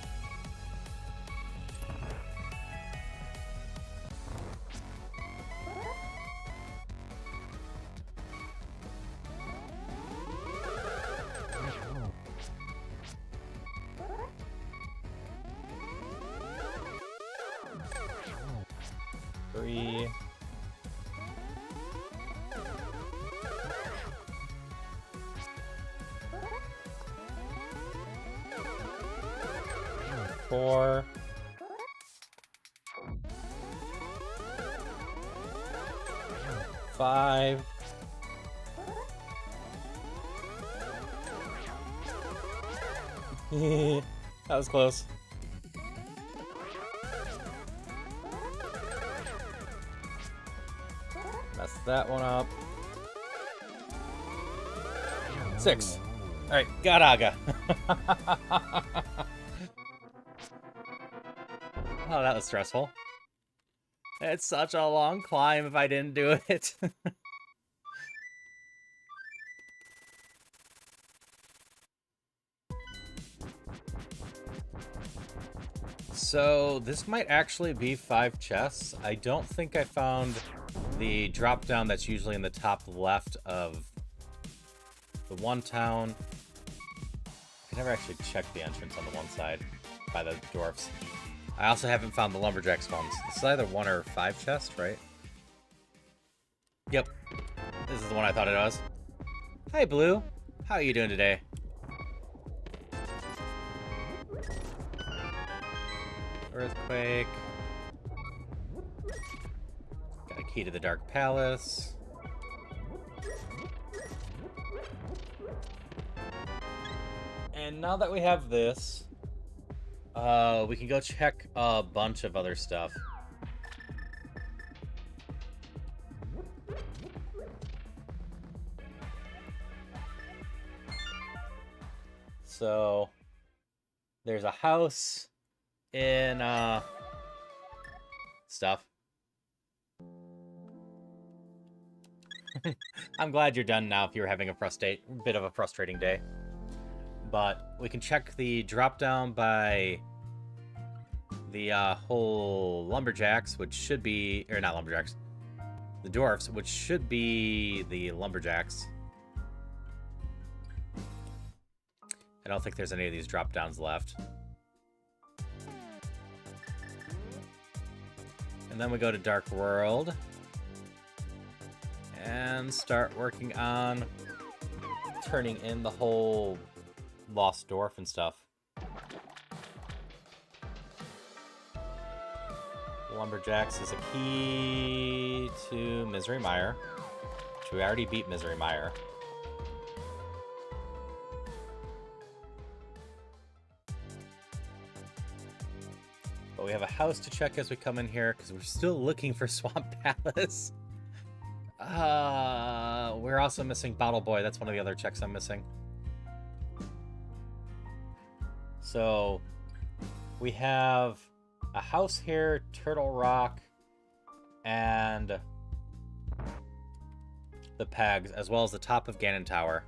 Three. 4. 5. That was close. Messed that one up. 6. Alright, got Aga. Oh, that was stressful. It's such a long climb if I didn't do it. So, this might actually be 5 chests. I don't think I found the drop down that's usually in the top left of the one town. I never actually checked the entrance on the one side by the dwarfs. I also haven't found the lumberjacks ones. This is either 1 or 5 chests, right? Yep. This is the one I thought it was. Hi, Blue. How are you doing today? Earthquake. Got a key to the Dark Palace. And now that we have this, we can go check a bunch of other stuff. So there's a house in stuff. I'm glad you're done now if you were having a bit of a frustrating day. But we can check the drop down by the whole lumberjacks, which should be, or not lumberjacks, the dwarfs, which should be the lumberjacks. I don't think there's any of these drop downs left. And then we go to Dark World and start working on turning in the whole Lost Dwarf and stuff. Lumberjacks is a key to Misery Mire, which we already beat Misery Mire. But we have a house to check as we come in here, because we're still looking for Swamp Palace. We're also missing Bottle Boy. That's one of the other checks I'm missing. So, we have a house here, Turtle Rock, and the Pegs, as well as the top of Ganon Tower.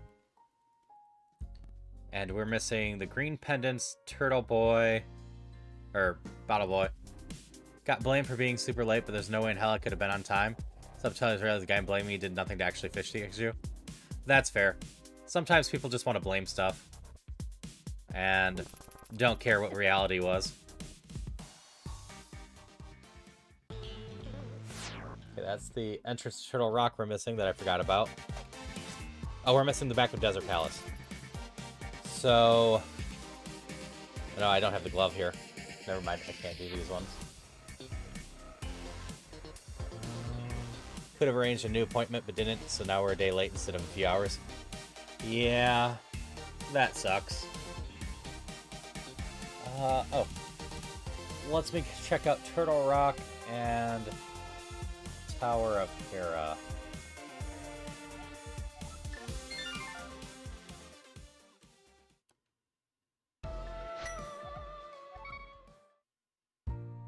And we're missing the Green Pendants, Turtle Boy, or Bottle Boy. Got blamed for being super late, but there's no way in hell I could have been on time. Sometimes I realized the guy blaming me did nothing to actually fish the issue. That's fair. Sometimes people just want to blame stuff and don't care what reality was. Okay, that's the entrance to Turtle Rock we're missing that I forgot about. Oh, we're missing the back of Desert Palace. So... No, I don't have the glove here. Never mind, I can't do these ones. Could have arranged a new appointment, but didn't, so now we're a day late instead of a few hours. Yeah, that sucks. Oh. Let's check out Turtle Rock and Tower of Hera.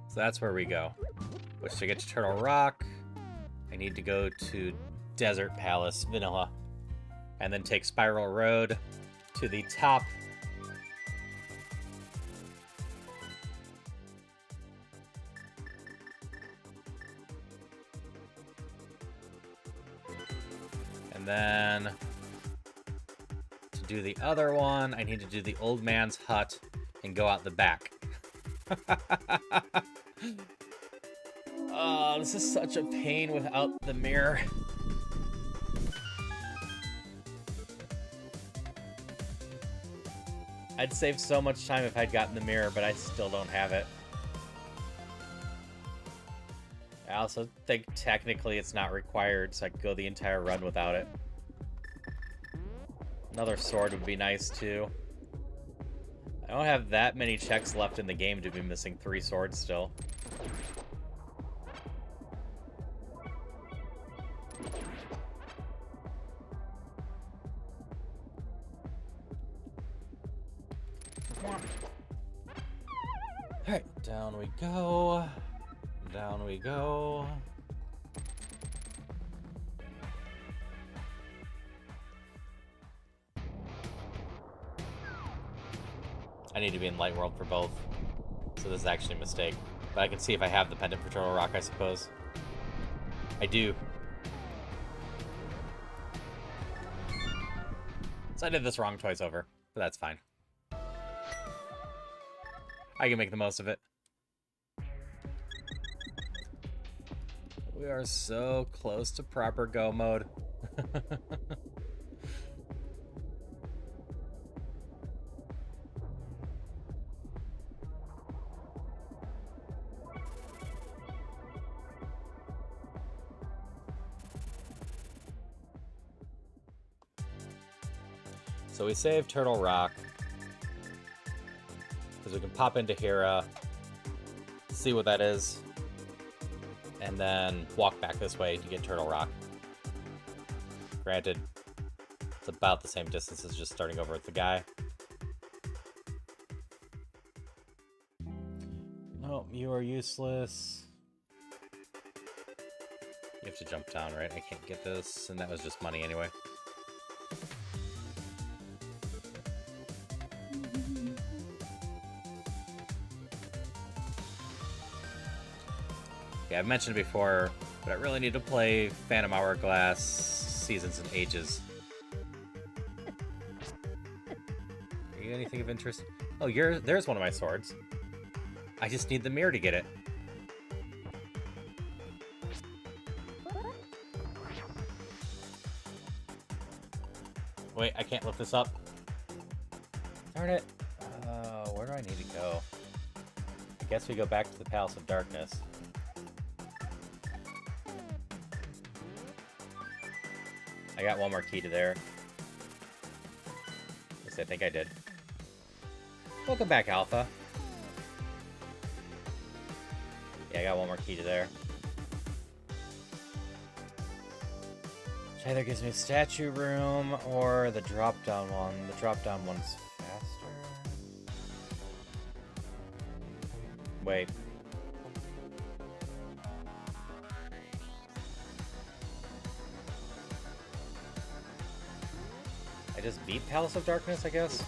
So that's where we go. Which, to get to Turtle Rock, I need to go to Desert Palace, Vanilla, and then take Spiral Road to the top. And then to do the other one, I need to do the old man's hut and go out the back. Oh, this is such a pain without the mirror. I'd save so much time if I'd gotten the mirror, but I still don't have it. I also think technically it's not required, so I could go the entire run without it. Another sword would be nice, too. I don't have that many checks left in the game to be missing 3 swords still. Alright, down we go. Down we go. I need to be in Light World for both. So this is actually a mistake. But I can see if I have the pendant for Turtle Rock, I suppose. I do. So I did this wrong twice over, but that's fine. I can make the most of it. We are so close to proper go mode. So we saved Turtle Rock, because we can pop into Hera, see what that is, and then walk back this way to get Turtle Rock. Granted, it's about the same distance as just starting over with the guy. Oh, you are useless. You have to jump down, right? I can't get this, and that was just money anyway. Yeah, I've mentioned it before, but I really need to play Phantom Hourglass Seasons and Ages. Are you anything of interest? Oh, there's one of my swords. I just need the mirror to get it. Wait, I can't lift this up. Darn it. Where do I need to go? I guess we go back to the Palace of Darkness. I got one more key to there. At least I think I did. Welcome back, Alpha. Yeah, I got one more key to there. Which either gives me a statue room or the drop-down one. The drop-down one's faster. Wait. I just beat Palace of Darkness, I guess?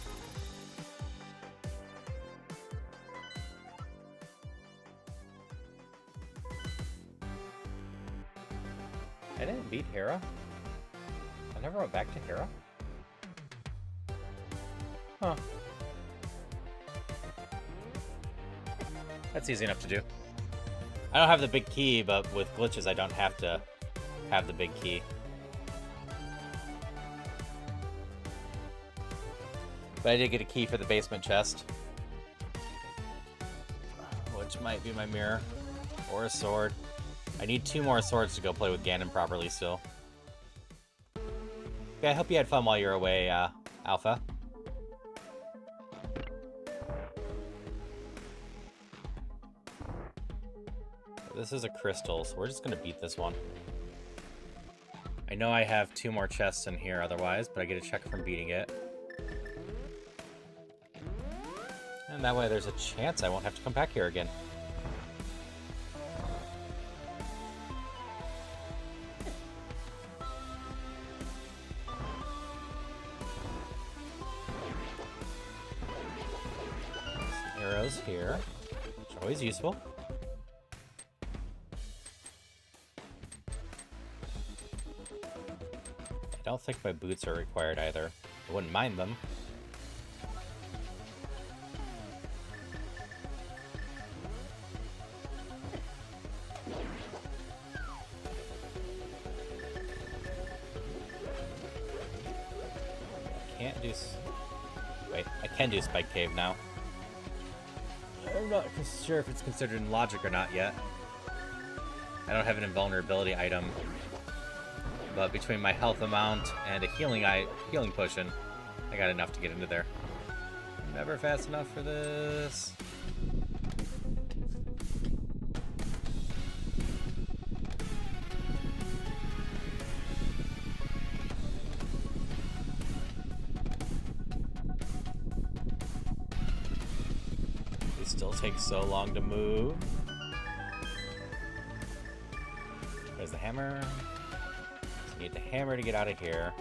I didn't beat Hera. I never went back to Hera. Huh. That's easy enough to do. I don't have the big key, but with glitches I don't have to have the big key. But I did get a key for the basement chest. Which might be my mirror. Or a sword. I need 2 more swords to go play with Ganon properly still. Okay, I hope you had fun while you're away, Alpha. This is a crystal, so we're just gonna beat this one. I know I have 2 more chests in here otherwise, but I get a check from beating it. And that way there's a chance I won't have to come back here again. Arrows here, which are always useful. I don't think my boots are required either. I wouldn't mind them. Can't do... Wait, I can do Spike Cave now. I'm not sure if it's considered in logic or not yet. I don't have an invulnerability item. But between my health amount and a healing potion, I got enough to get into there. Never fast enough for this. It still takes so long to move. There's the hammer. Need the hammer to get out of here.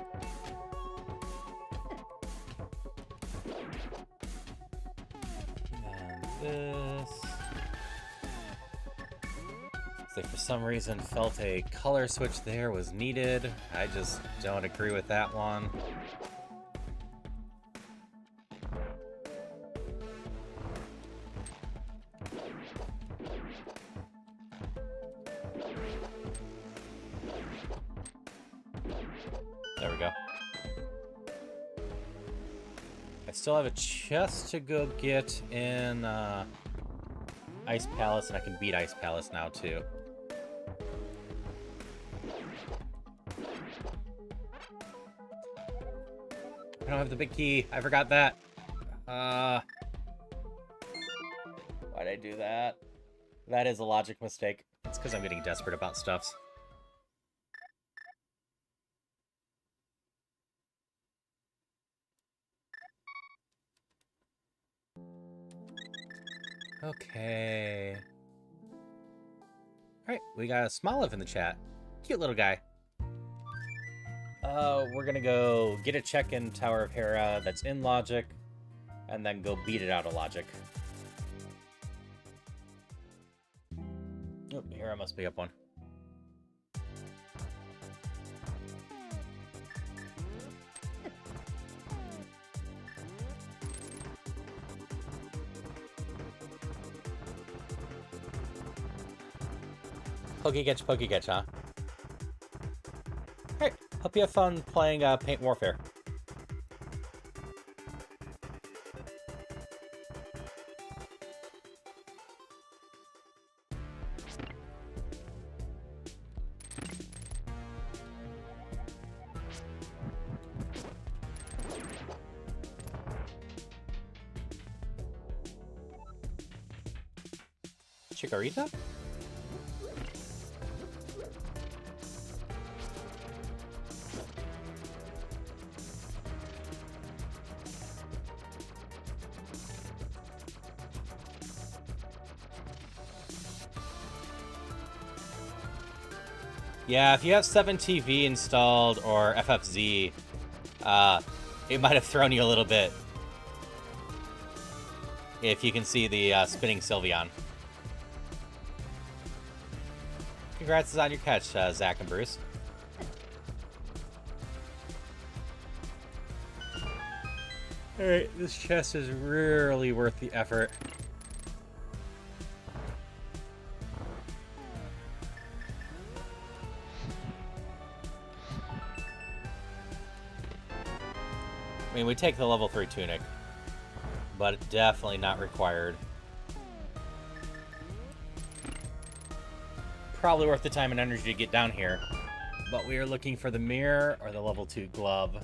And this. So for some reason felt a color switch there was needed. I just don't agree with that one. There we go. I still have a chest to go get in Ice Palace, and I can beat Ice Palace now too. I don't have the big key. I forgot that. Why'd I do that? That is a logic mistake. It's because I'm getting desperate about stuffs. Okay. Alright, we got a Smoliv in the chat. Cute little guy. We're gonna go get a check-in Tower of Hera that's in Logic, and then go beat it out of Logic. Oh, Hera must be up one. Pokey catch, huh? Alright, hope you have fun playing Paint Warfare. Chikorita? Yeah, if you have 7TV installed or FFZ, it might have thrown you a little bit. If you can see the spinning Sylveon. Congrats on your catch, Zach and Bruce. Alright, this chest is really worth the effort. I mean, we take the level 3 tunic, but definitely not required. Probably worth the time and energy to get down here, but we are looking for the mirror or the level 2 glove.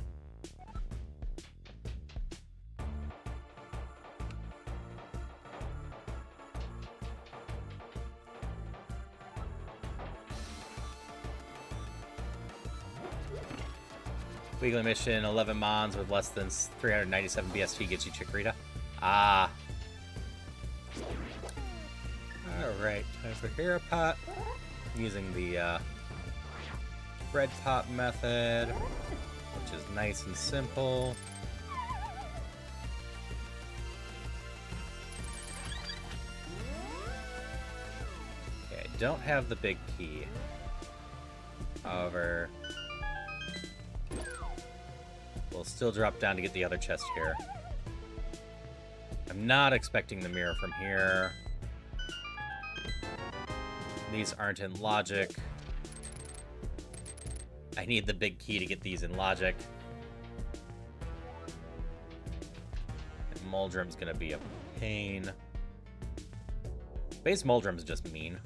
Weekly mission, 11 mons with less than 397 BST gets you Chikorita. Ah. Alright, time for Hero Pot. Using the Bread Pop method, which is nice and simple. Okay, I don't have the big key. However, we'll still drop down to get the other chest here. I'm not expecting the mirror from here. These aren't in Logic. I need the big key to get these in Logic. And Moldrum's gonna be a pain. Base Moldrum's just mean.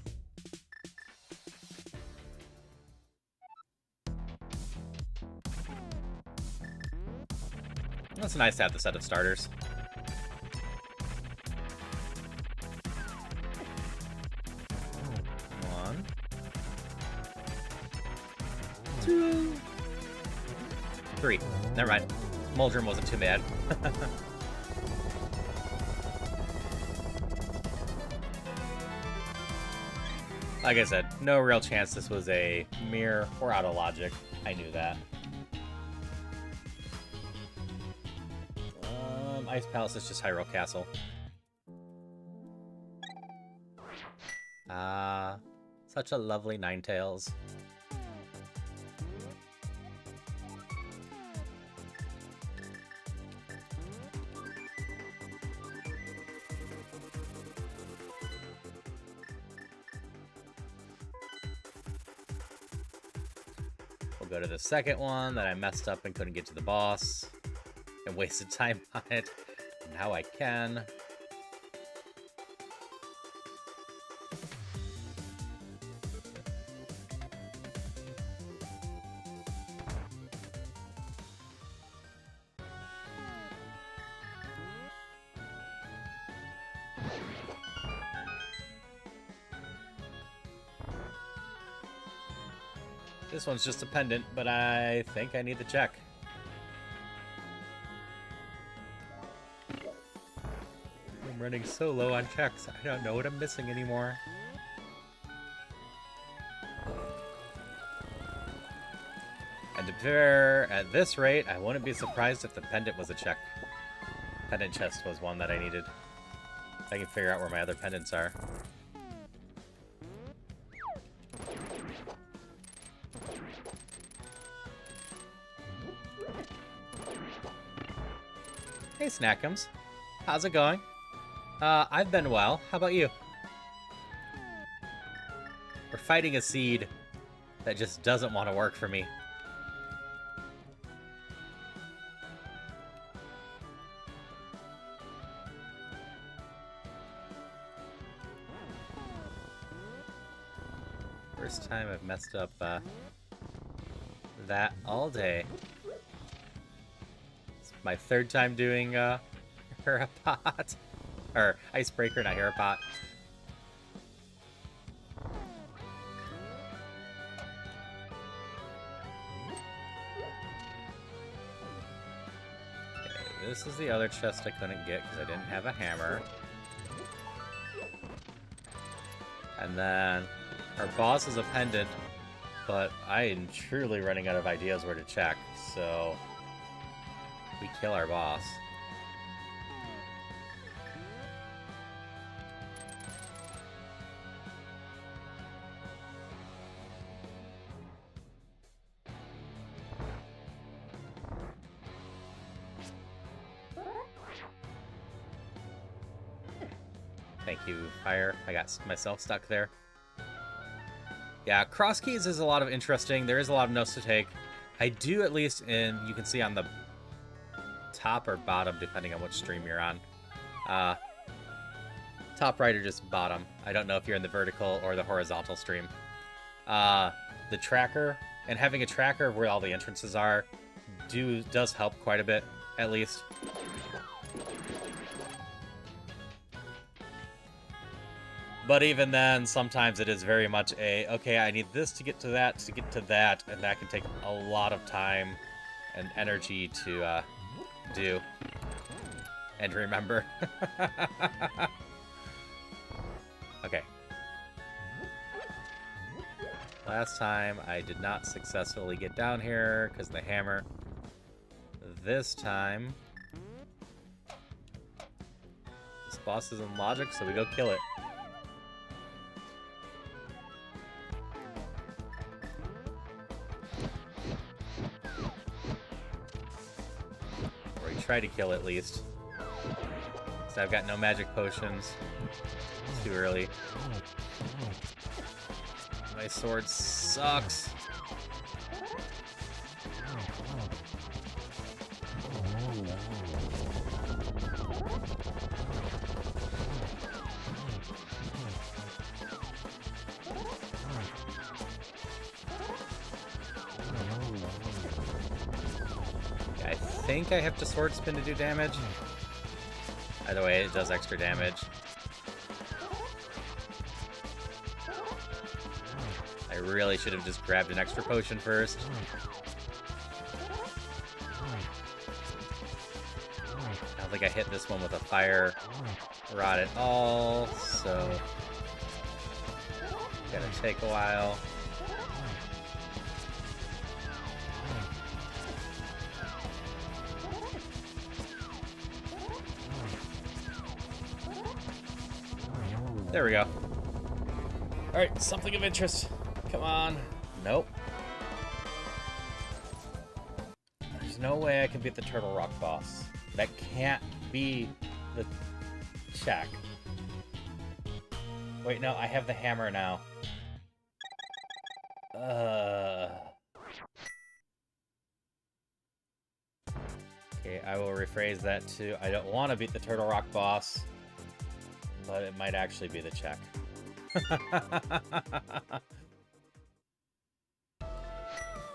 It's nice to have the set of starters. One. Two. Three. Never mind. Moldrum wasn't too bad. Like I said, no real chance this was a mirror or out of Logic. I knew that. Ice Palace is just Hyrule Castle. Ah, such a lovely Ninetales. We'll go to the second one that I messed up and couldn't get to the boss. And wasted time on it. Now I can. This one's just a pendant, but I think I need the check. running so low on checks. I don't know what I'm missing anymore. And to be fair, at this rate, I wouldn't be surprised if the pendant was a check. Pendant chest was one that I needed. I can figure out where my other pendants are. Hey, Snackums. How's it going? I've been well. How about you? We're fighting a seed that just doesn't want to work for me. First time I've messed up that all day. It's my third time doing Harapot. Or Icebreaker, not Harapot. Okay, this is the other chest I couldn't get because I didn't have a hammer. And then our boss is a pendant, but I am truly running out of ideas where to check, so we kill our boss. Thank you, fire. I got myself stuck there. Yeah, Crosskeys is a lot of interesting. There is a lot of notes to take. I do, at least, and you can see on the top or bottom, depending on which stream you're on. Top right or just bottom. I don't know if you're in the vertical or the horizontal stream. The tracker, and having a tracker of where all the entrances are, does help quite a bit, at least. But even then, sometimes it is very much a, okay, I need this to get to that, and that can take a lot of time and energy to do and remember. Okay. Last time, I did not successfully get down here because of the hammer. This time, this boss is in logic, so we go kill it. Try to kill at least. So I've got no magic potions. It's too early. My sword sucks. I think I have to sword spin to do damage. Either way, it does extra damage. I really should have just grabbed an extra potion first. I don't think I hit this one with a fire rod at all, so gonna take a while. There we go. Alright, something of interest. Come on. Nope. There's no way I can beat the Turtle Rock boss. That can't be the check. Wait, no, I have the hammer now. Okay, I will rephrase that to, I don't want to beat the Turtle Rock boss. But it might actually be the check.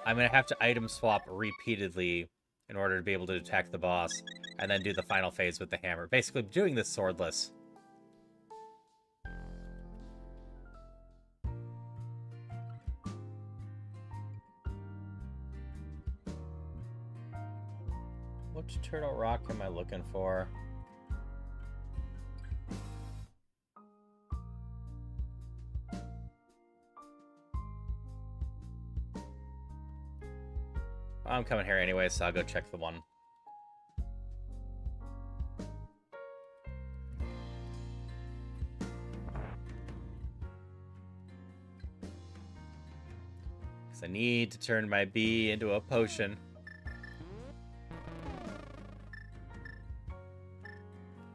I'm going to have to item swap repeatedly in order to be able to attack the boss, and then do the final phase with the hammer. Basically, doing this swordless. Which Turtle Rock am I looking for? I'm coming here anyway, so I'll go check the one. Because I need to turn my bee into a potion.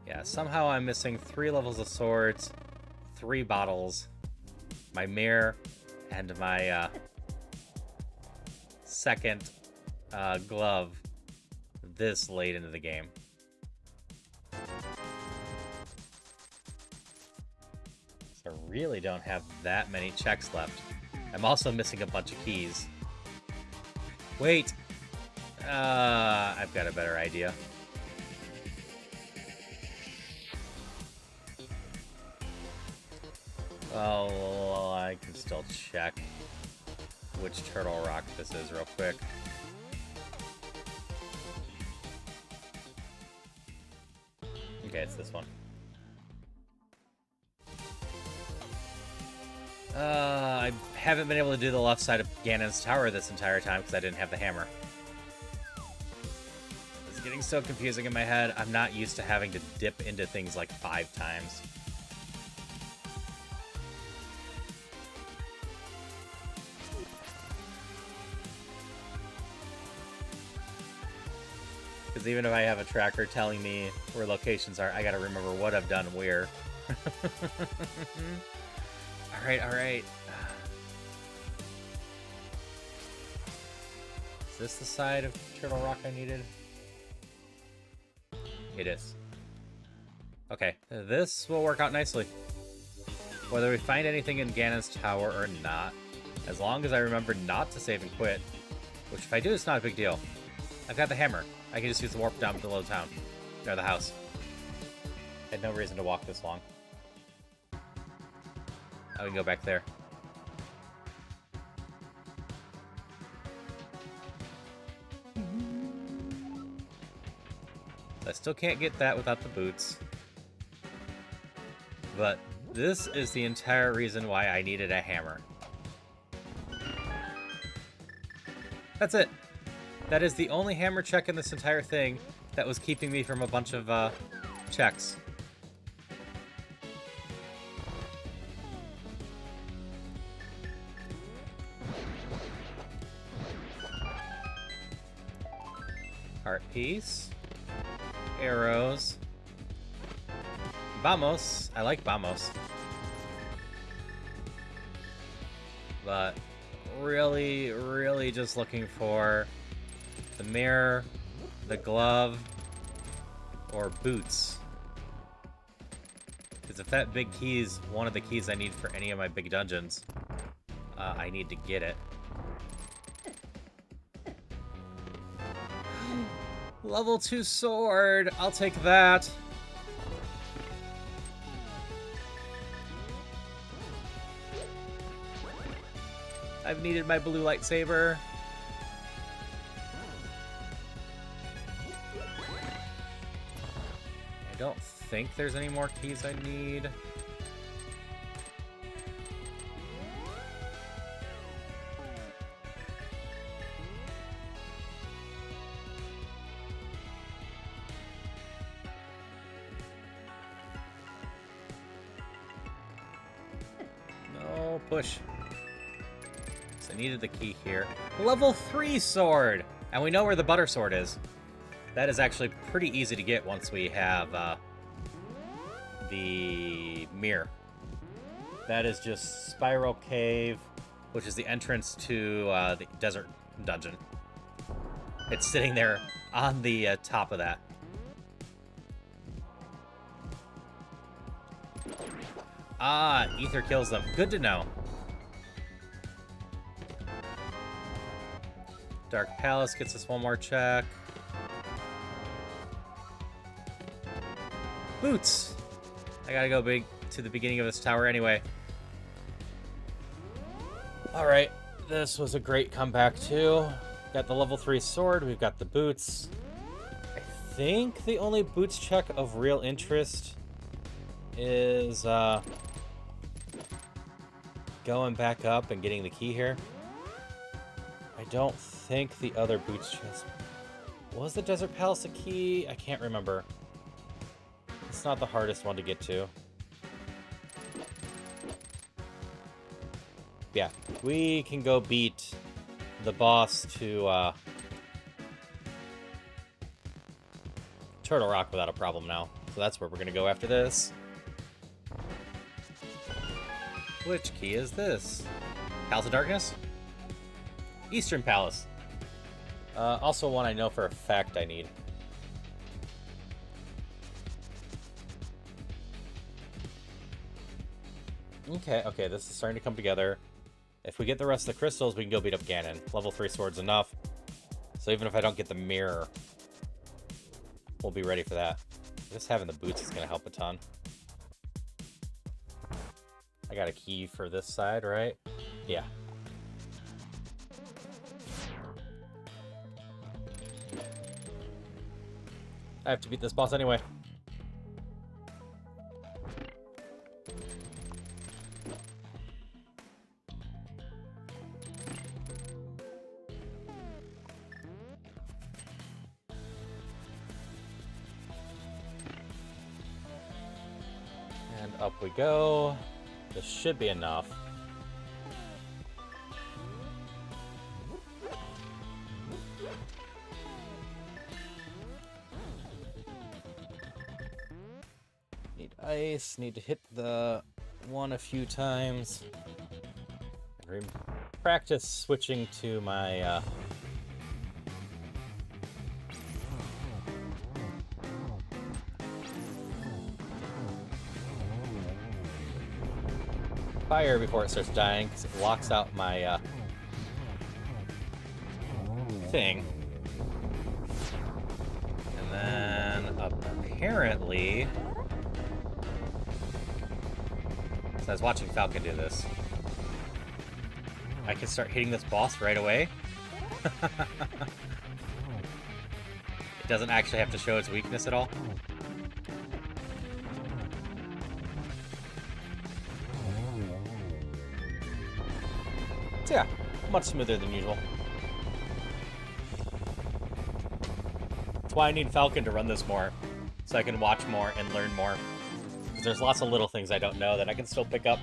Yeah, somehow I'm missing 3 levels of swords, 3 bottles, my mirror, and my second glove this late into the game. So I really don't have that many checks left. I'm also missing a bunch of keys. Wait! I've got a better idea. Oh, I can still check which turtle rock this is real quick. Okay, it's this one. I haven't been able to do the left side of Ganon's tower this entire time because I didn't have the hammer. It's getting so confusing in my head. I'm not used to having to dip into things like 5 times. Because even if I have a tracker telling me where locations are, I gotta remember what I've done where. Alright. Is this the side of Turtle Rock I needed? It is. Okay, this will work out nicely. Whether we find anything in Ganon's tower or not, as long as I remember not to save and quit, which if I do, it's not a big deal. I've got the hammer. I can just use the warp down below town. Or the house. Had no reason to walk this long. I can go back there. I still can't get that without the boots. But this is the entire reason why I needed a hammer. That's it. That is the only hammer check in this entire thing that was keeping me from a bunch of checks. Heart piece. Arrows. Vamos. I like Vamos. But really just looking for the mirror, the glove, or boots. Because if that big key is one of the keys I need for any of my big dungeons, I need to get it. Level 2 sword! I'll take that! I've needed my blue lightsaber. I don't think there's any more keys I need. No, push. I needed the key here. Level 3 sword! And we know where the butter sword is. That is actually pretty easy to get once we have the mirror. That is just Spiral Cave, which is the entrance to the desert dungeon. It's sitting there on the top of that. Ah, ether kills them. Good to know. Dark Palace gets us one more check. Boots! I gotta go big to the beginning of this tower anyway. Alright, this was a great comeback too. Got the level 3 sword, we've got the boots. I think the only boots check of real interest is going back up and getting the key here. I don't think the other boots chest... Was the Desert Palace a key? I can't remember. It's not the hardest one to get to. Yeah, we can go beat the boss to Turtle Rock without a problem now. So that's where we're going to go after this. Which key is this? Palace of Darkness? Eastern Palace. Also one I know for a fact I need. Okay, this is starting to come together. If we get the rest of the crystals, we can go beat up Ganon. Level 3 sword's enough. So even if I don't get the mirror, we'll be ready for that. Just having the boots is going to help a ton. I got a key for this side, right? Yeah. I have to beat this boss anyway. And up we go. This should be enough. Need ice, need to hit the one a few times. Practice switching to my fire before it starts dying, because it locks out my thing. And then apparently, so I was watching Falcon do this, I can start hitting this boss right away. It doesn't actually have to show its weakness at all. So yeah, much smoother than usual. That's why I need Falcon to run this more, so I can watch more and learn more. Because there's lots of little things I don't know that I can still pick up.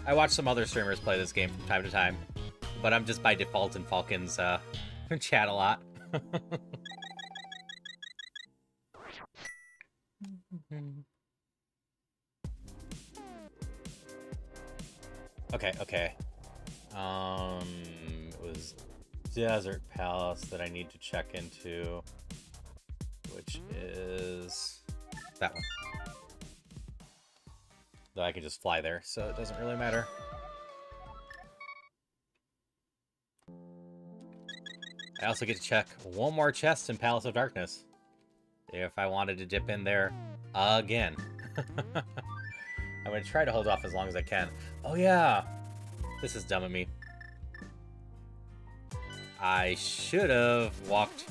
I watch some other streamers play this game from time to time, but I'm just by default in Falcon's chat a lot. Okay. It was Desert Palace that I need to check into, which is that one. Though I can just fly there, so it doesn't really matter. I also get to check one more chest in Palace of Darkness, if I wanted to dip in there again. I'm going to try to hold off as long as I can. Oh yeah! This is dumb of me. I should have walked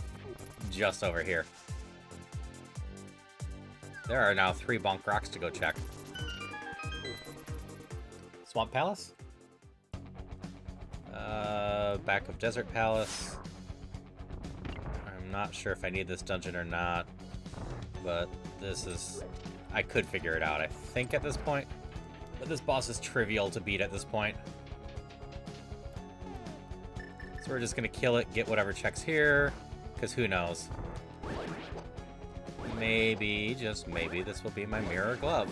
just over here. There are now 3 bonk rocks to go check. Swamp Palace? Back of Desert Palace. I'm not sure if I need this dungeon or not, but this is... I could figure it out, I think, at this point. But this boss is trivial to beat at this point. So we're just gonna kill it, get whatever checks here, because who knows? Maybe, just maybe, this will be my mirror glove.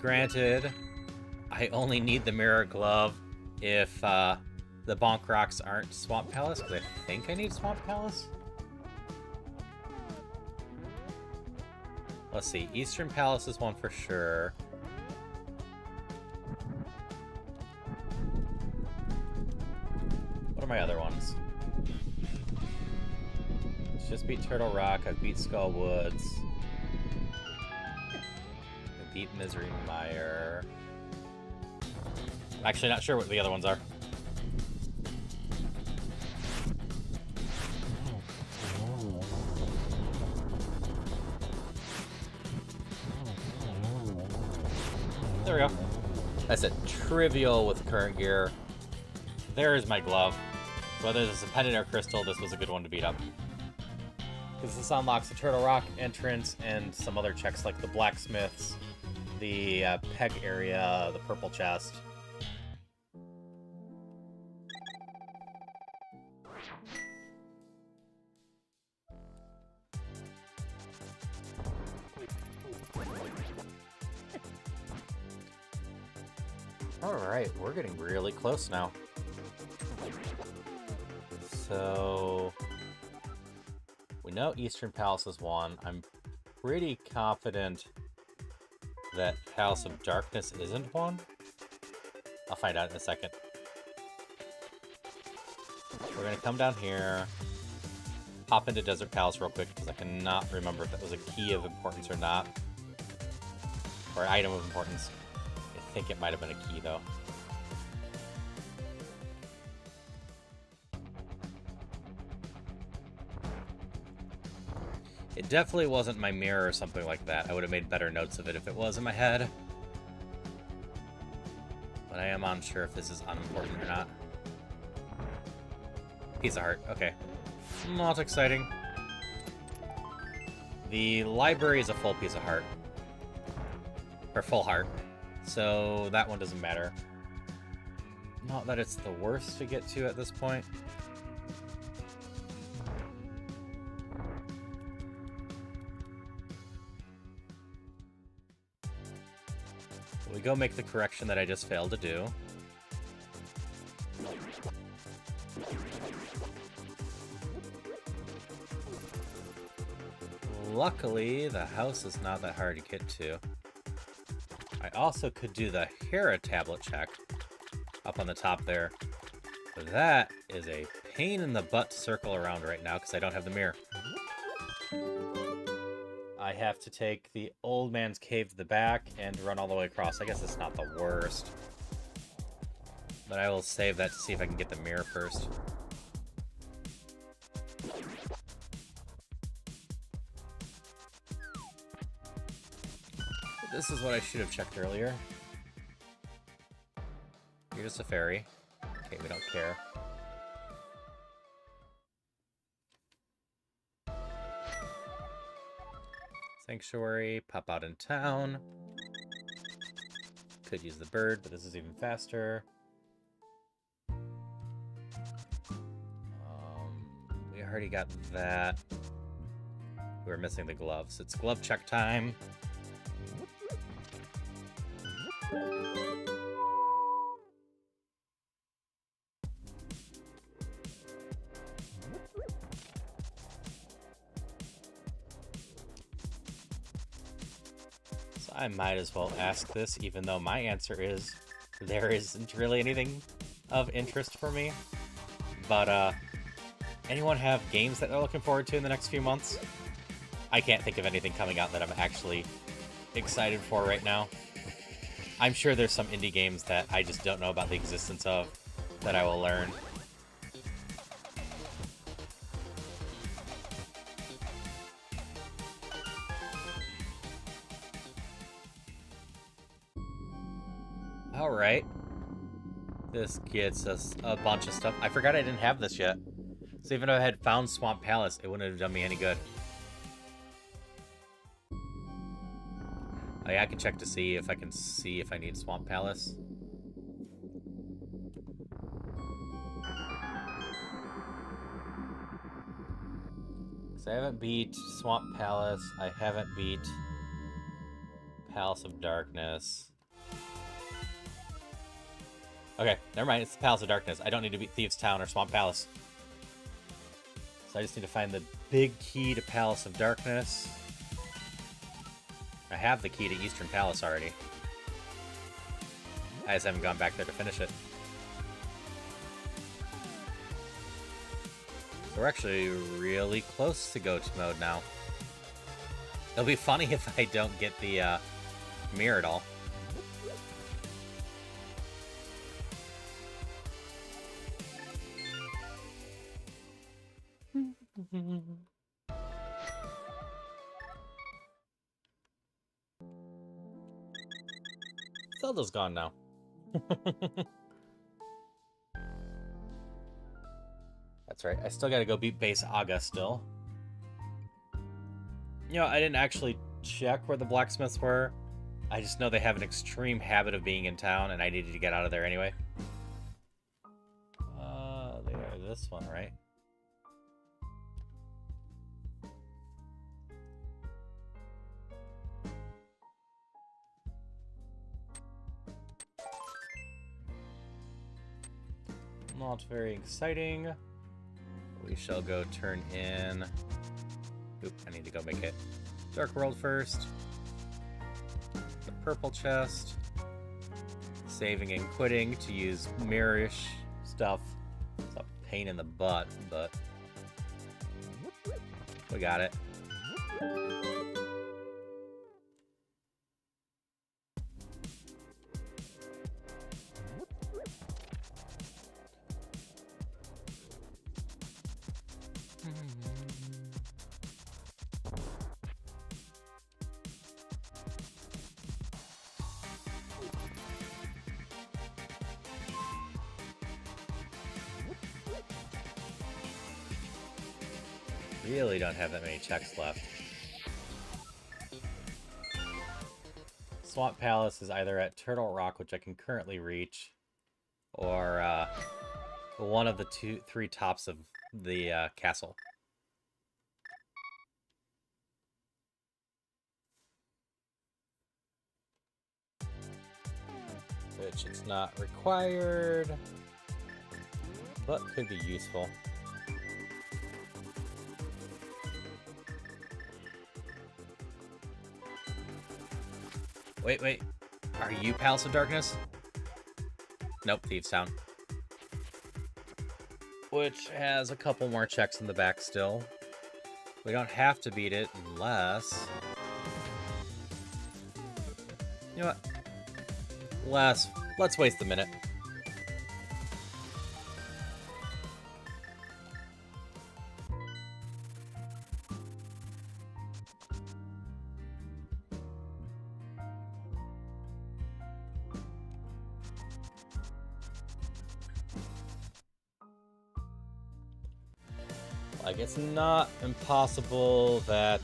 Granted, I only need the mirror glove if the bonk rocks aren't Swamp Palace, because I think I need Swamp Palace. Let's see, Eastern Palace is one for sure. What are my other ones? Let's just beat Turtle Rock, I've beat Skull Woods. I beat Misery Mire. I'm actually not sure what the other ones are. I said trivial with current gear. There is my glove. Whether this is a pendant or crystal, this was a good one to beat up. Because this unlocks the Turtle Rock entrance and some other checks like the blacksmiths, the peg area, the purple chest. Alright, we're getting really close now. So we know Eastern Palace is one. I'm pretty confident that Palace of Darkness isn't one. I'll find out in a second. We're gonna come down here, hop into Desert Palace real quick, because I cannot remember if that was a key of importance or not. Or an item of importance. I think it might have been a key, though. It definitely wasn't my mirror or something like that. I would have made better notes of it if it was in my head. But I am unsure if this is unimportant or not. Piece of heart. Okay. Not exciting. The library is a full piece of heart. Or full heart. So that one doesn't matter. Not that it's the worst to get to at this point. We go make the correction that I just failed to do. Luckily, the house is not that hard to get to. I also could do the Hera tablet check up on the top there. But that is a pain in the butt to circle around right now because I don't have the mirror. I have to take the old man's cave to the back and run all the way across. I guess it's not the worst. But I will save that to see if I can get the mirror first. This is what I should have checked earlier. You're just a fairy. Okay, we don't care. Sanctuary, pop out in town. Could use the bird, but this is even faster. We already got that. We were missing the gloves. It's glove check time. So I might as well ask this, even though my answer is there isn't really anything of interest for me. But, anyone have games that they're looking forward to in the next few months? I can't think of anything coming out that I'm actually excited for right now. I'm sure there's some indie games that I just don't know about the existence of that I will learn. Alright. This gets us a bunch of stuff. I forgot I didn't have this yet. So even if I had found Swamp Palace, it wouldn't have done me any good. Oh, yeah, I can check to see if I need Swamp Palace. So I haven't beat Swamp Palace. I haven't beat Palace of Darkness. Okay, never mind. It's the Palace of Darkness. I don't need to beat Thieves' Town or Swamp Palace. So I just need to find the big key to Palace of Darkness. I have the key to Eastern Palace already. I just haven't gone back there to finish it. So we're actually really close to go-to mode now. It'll be funny if I don't get the mirror at all. Zelda's gone now. That's right. I still gotta go beat base Aga still. You know, I didn't actually check where the blacksmiths were. I just know they have an extreme habit of being in town, and I needed to get out of there anyway. They are this one, right? Not very exciting. We shall go turn in... Oop, I need to go make it Dark World first. The purple chest. Saving and quitting to use mirrorish stuff. It's a pain in the butt, but... we got it. Really don't have that many checks left. Swamp Palace is either at Turtle Rock, which I can currently reach, or one of the three tops of the castle. Which it's not required, but could be useful. Wait. Are you Palace of Darkness? Nope, Thieves Town. Which has a couple more checks in the back still. We don't have to beat it unless... you know what? Let's waste the minute. Like, it's not impossible that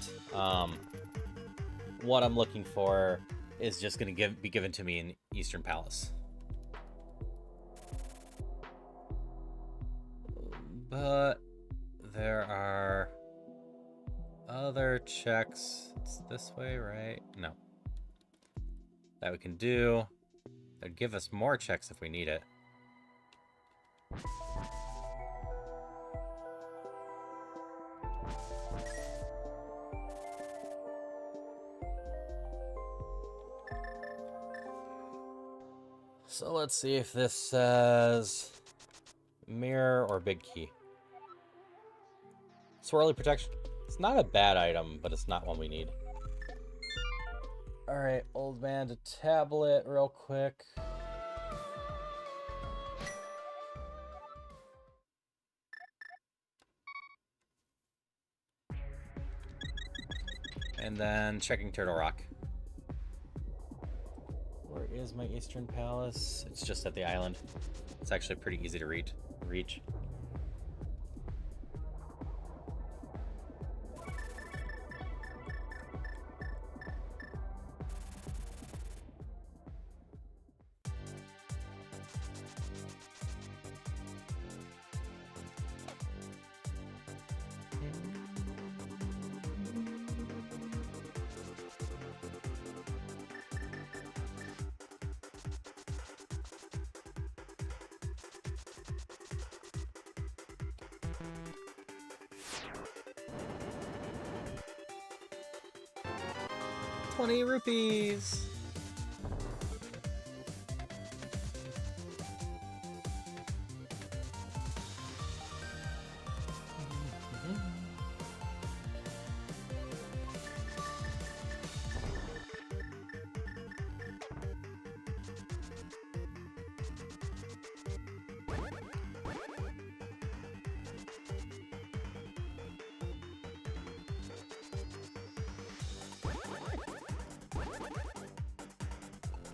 what I'm looking for is just going to be given to me in Eastern Palace. But there are other checks. It's this way, right? No. That we can do. That'd give us more checks if we need it. So let's see if this says mirror or big key. Swirly protection. It's not a bad item, but it's not one we need. Alright, old man to tablet real quick. And then checking Turtle Rock. Where is my Eastern Palace? It's just at the island. It's actually pretty easy to reach. ₹20.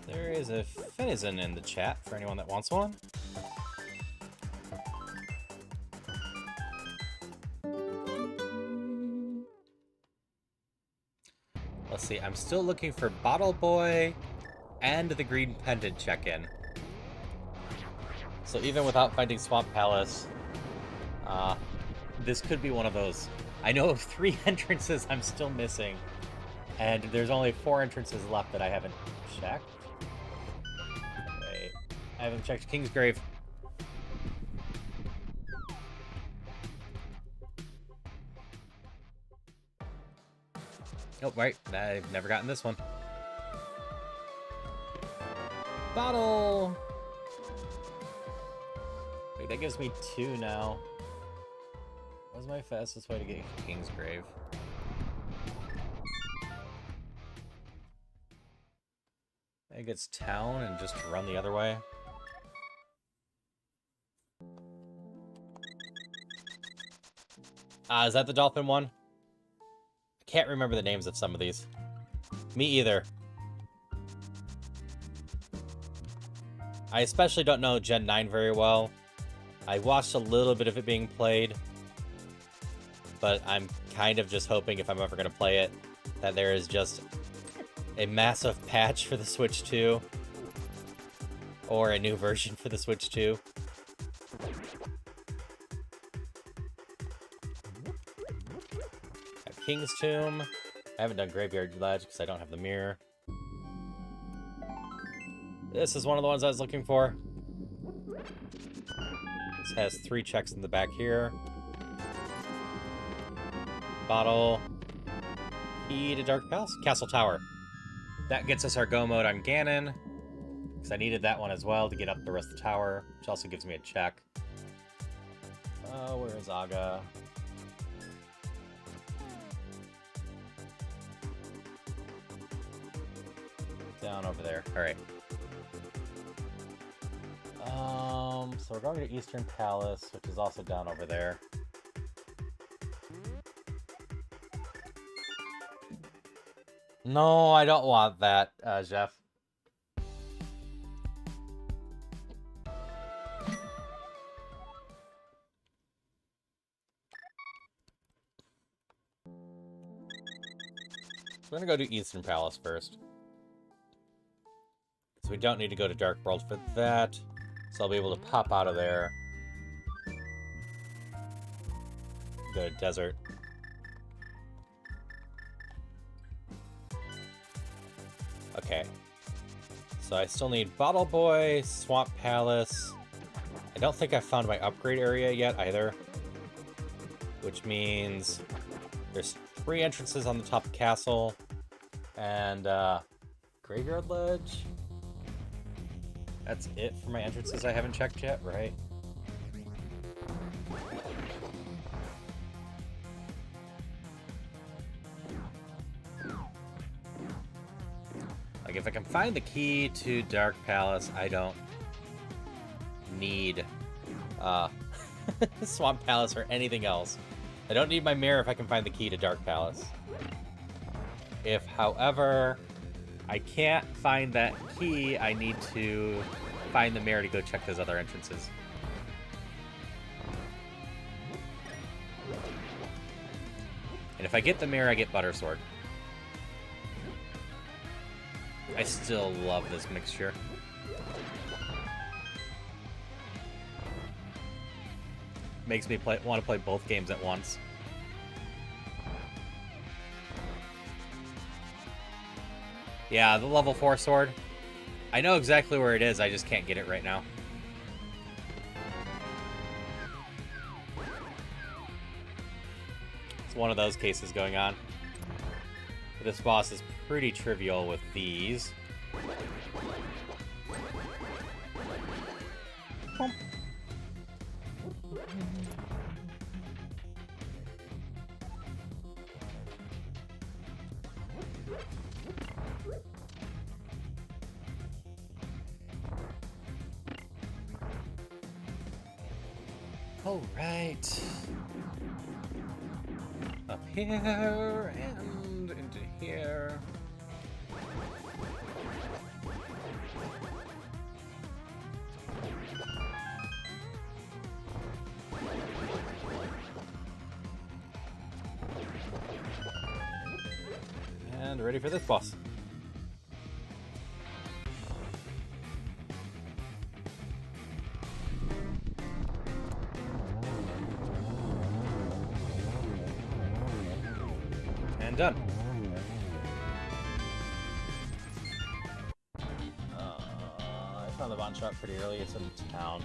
There is a Finn isn't in the chat for anyone that wants one. Let's see, I'm still looking for Bottle Boy and the Green Pendant check-in. So even without finding Swamp Palace, this could be one of those. I know of 3 entrances I'm still missing, and there's only 4 entrances left that I haven't checked. Wait, I haven't checked Kingsgrave. Oh, right, I've never gotten this one. Bottle! Wait, that gives me 2 now. What's my fastest way to get Kingsgrave? I think it's town and just run the other way. Is that the dolphin one? I can't remember the names of some of these. Me either. I especially don't know Gen 9 very well. I watched a little bit of it being played, but I'm kind of just hoping, if I'm ever going to play it, that there is just a massive patch for the Switch 2, or a new version for the Switch 2. Got King's Tomb. I haven't done Graveyard Ledge because I don't have the mirror. This is one of the ones I was looking for. This has 3 checks in the back here. Bottle. Key to Dark Palace. Castle Tower. That gets us our go mode on Ganon, because I needed that one as well to get up the rest of the tower, which also gives me a check. Where is Aga? Down over there. Alright. So we're going to Eastern Palace, which is also down over there. No, I don't want that, Jeff. So we're gonna go to Eastern Palace first. So we don't need to go to Dark World for that. So I'll be able to pop out of there. Go to Desert. Okay. So I still need Bottle Boy, Swamp Palace. I don't think I found my upgrade area yet either. Which means there's 3 entrances on the top of Castle. And Graveyard Ledge. That's it for my entrances I haven't checked yet, right? Like, if I can find the key to Dark Palace, I don't need Swamp Palace or anything else. I don't need my mirror if I can find the key to Dark Palace. If, however, I can't find that key, I need to find the mirror to go check those other entrances. And if I get the mirror, I get Butter Sword. I still love this mixture. Makes me want to play both games at once. Yeah, the level 4 sword. I know exactly where it is, I just can't get it right now. It's one of those cases going on. This boss is pretty trivial with these. All right. Up here and into here. ready for this boss. And done. I found the Von shop pretty early. It's in town.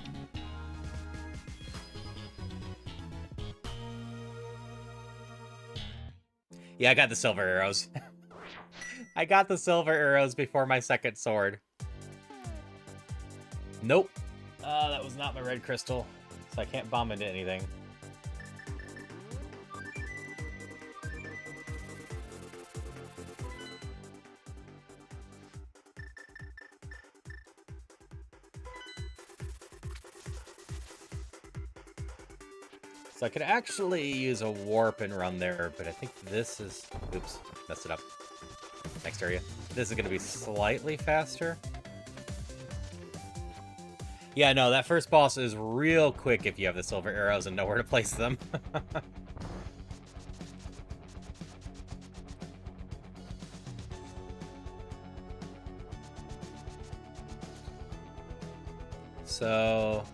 Yeah, I got the silver arrows. I got the silver arrows before my second sword. Nope. That was not my red crystal, so I can't bomb into anything. So I could actually use a warp and run there, but I think this is... Oops, messed it up. Next area. This is going to be slightly faster. Yeah, no, that first boss is real quick if you have the silver arrows and know where to place them. So...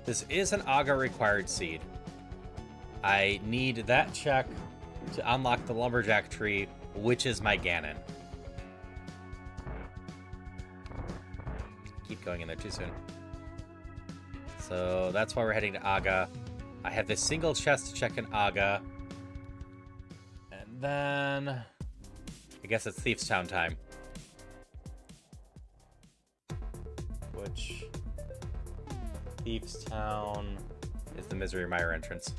this is an Aga required seed. I need that check to unlock the lumberjack tree, which is my Ganon. Keep going in there too soon. So that's why we're heading to Aga. I have this single chest to check in Aga. And then... I guess it's Thief's Town time. Which... Thief's Town is the Misery Mire entrance.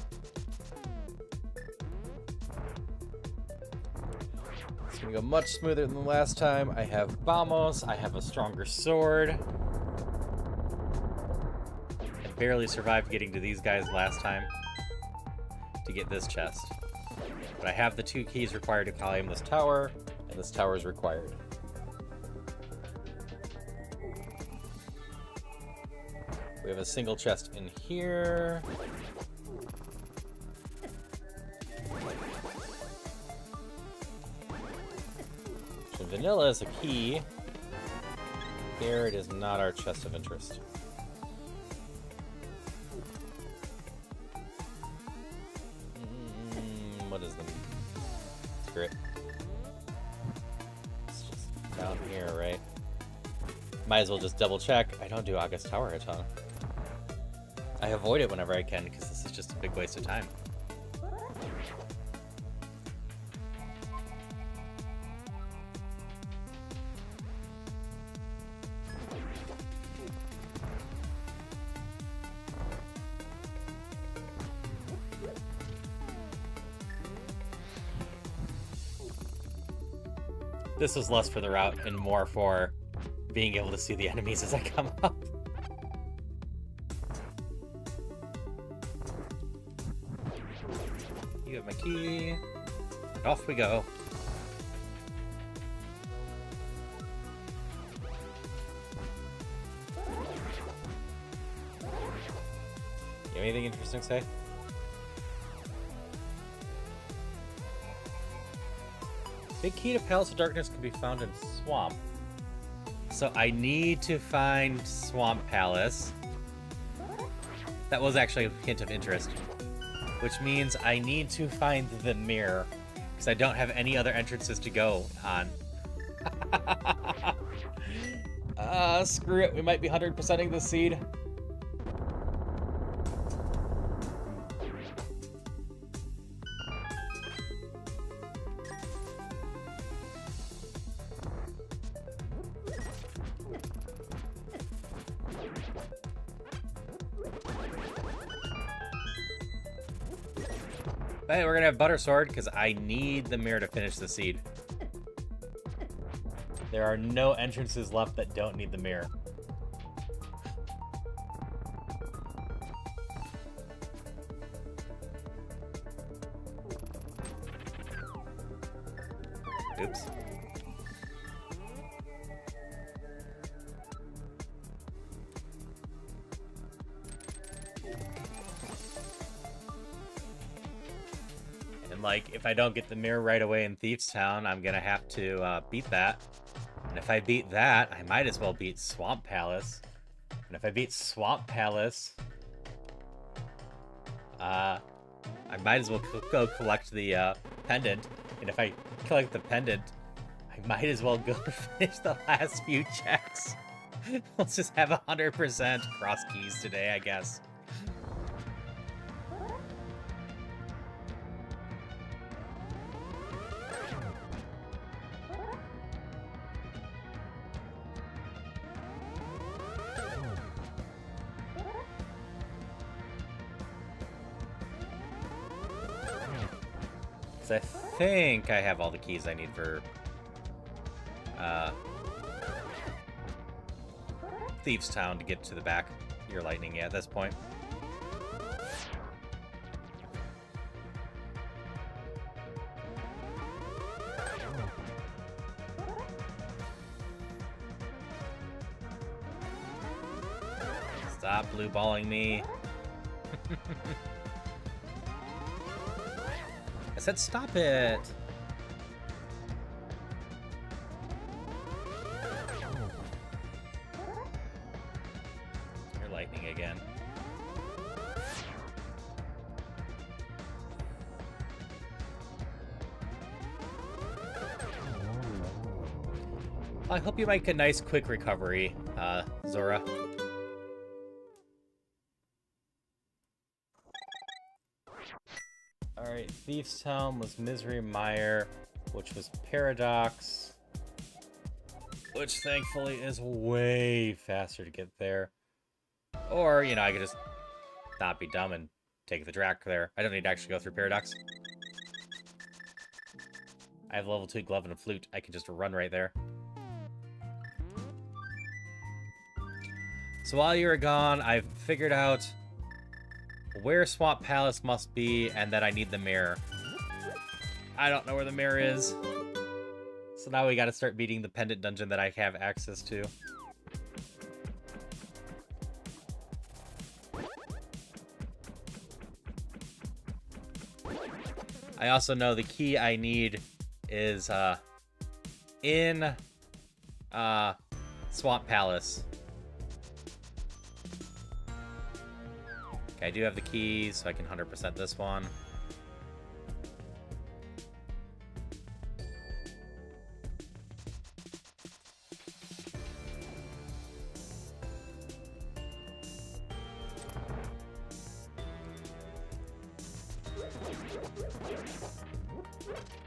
It's gonna go much smoother than the last time. I have Vamos, I have a stronger sword. I barely survived getting to these guys last time to get this chest. But I have the 2 keys required to climb this tower, and this tower is required. We have a single chest in here. So vanilla is a key. Carrot is not our chest of interest. What is the... Screw it. It's just down here, right? Might as well just double check. I don't do August Tower a ton. I avoid it whenever I can because this is just a big waste of time. This was less for the route and more for being able to see the enemies as I come up. You have my key. And off we go. You have anything interesting to say? Big key to Palace of Darkness can be found in Swamp. So I need to find Swamp Palace. That was actually a hint of interest. Which means I need to find the mirror. Because I don't have any other entrances to go on. Screw it. We might be 100%ing this seed. Hey, we're gonna have Butter Sword because I need the mirror to finish the seed. There are no entrances left that don't need the mirror. Oops. like, if I don't get the mirror right away in Thieves Town, I'm gonna have to beat that. And if I beat that, I might as well beat Swamp Palace. And if I beat Swamp Palace, I might as well go collect the pendant. And if I collect the pendant, I might as well go finish the last few checks. Let's just have 100% Crosskeys today, I guess. I think I have all the keys I need for Thieves Town to get to the back. Your lightning, yeah, at this point. Stop blue balling me. I said stop it! You're lightning again. I hope you make a nice quick recovery, Zora. Alright, Thieves Town was Misery Mire, which was Paradox, which thankfully is way faster to get there. Or, you know, I could just not be dumb and take the Drac there. I don't need to actually go through Paradox. I have level 2 Glove and a Flute. I can just run right there. So while you were gone, I've figured out where Swamp Palace must be, and that I need the mirror. I don't know where the mirror is. So now we gotta start beating the pendant dungeon that I have access to. I also know the key I need is in Swamp Palace. I do have the keys, so I can 100% this one.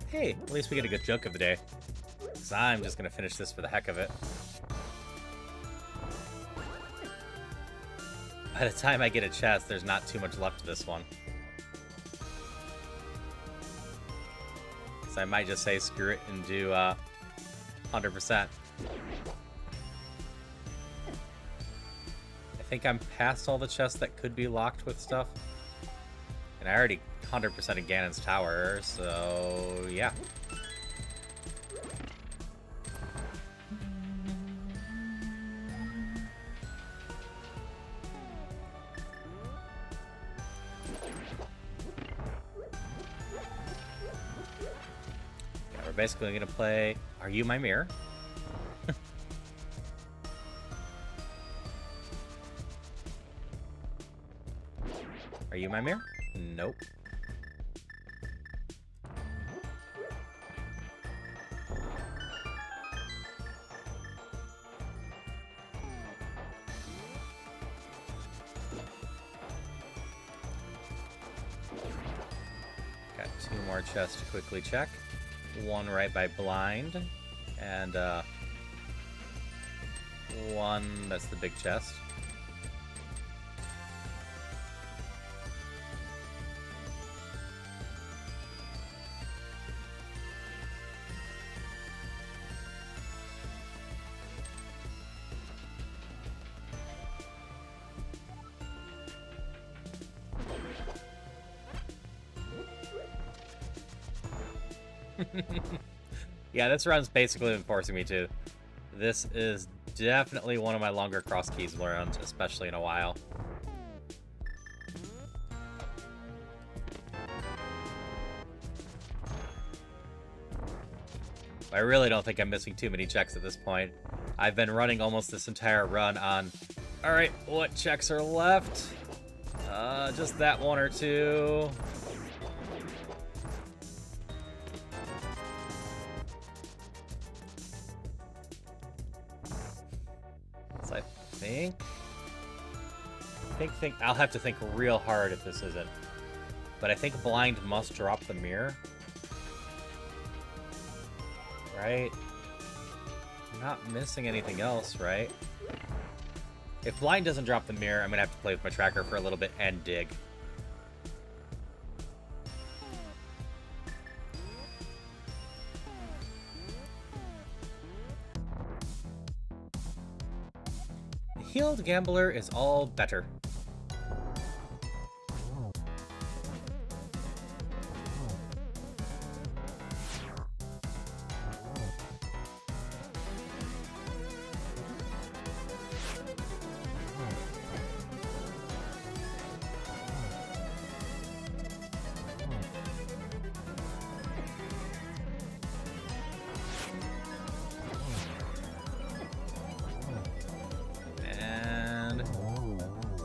Hey, at least we get a good joke of the day. Because I'm just going to finish this for the heck of it. By the time I get a chest, there's not too much left to this one. So I might just say screw it and do 100%. I think I'm past all the chests that could be locked with stuff. And I already 100% of Ganon's tower, so yeah. Basically gonna play Are You My Mirror? Are you my mirror? Nope. Got 2 more chests to quickly check. One right by blind, and one that's the big chest. Yeah, this run's basically been forcing me to. This is definitely one of my longer Crosskeys runs, especially in a while. I really don't think I'm missing too many checks at this point. I've been running almost this entire run on... Alright, what checks are left? Just that one or two. So I think I'll have to think real hard if this isn't. But I think blind must drop the mirror. Right? I'm not missing anything else, right? If blind doesn't drop the mirror, I'm gonna have to play with my tracker for a little bit and dig. The healed gambler is all better.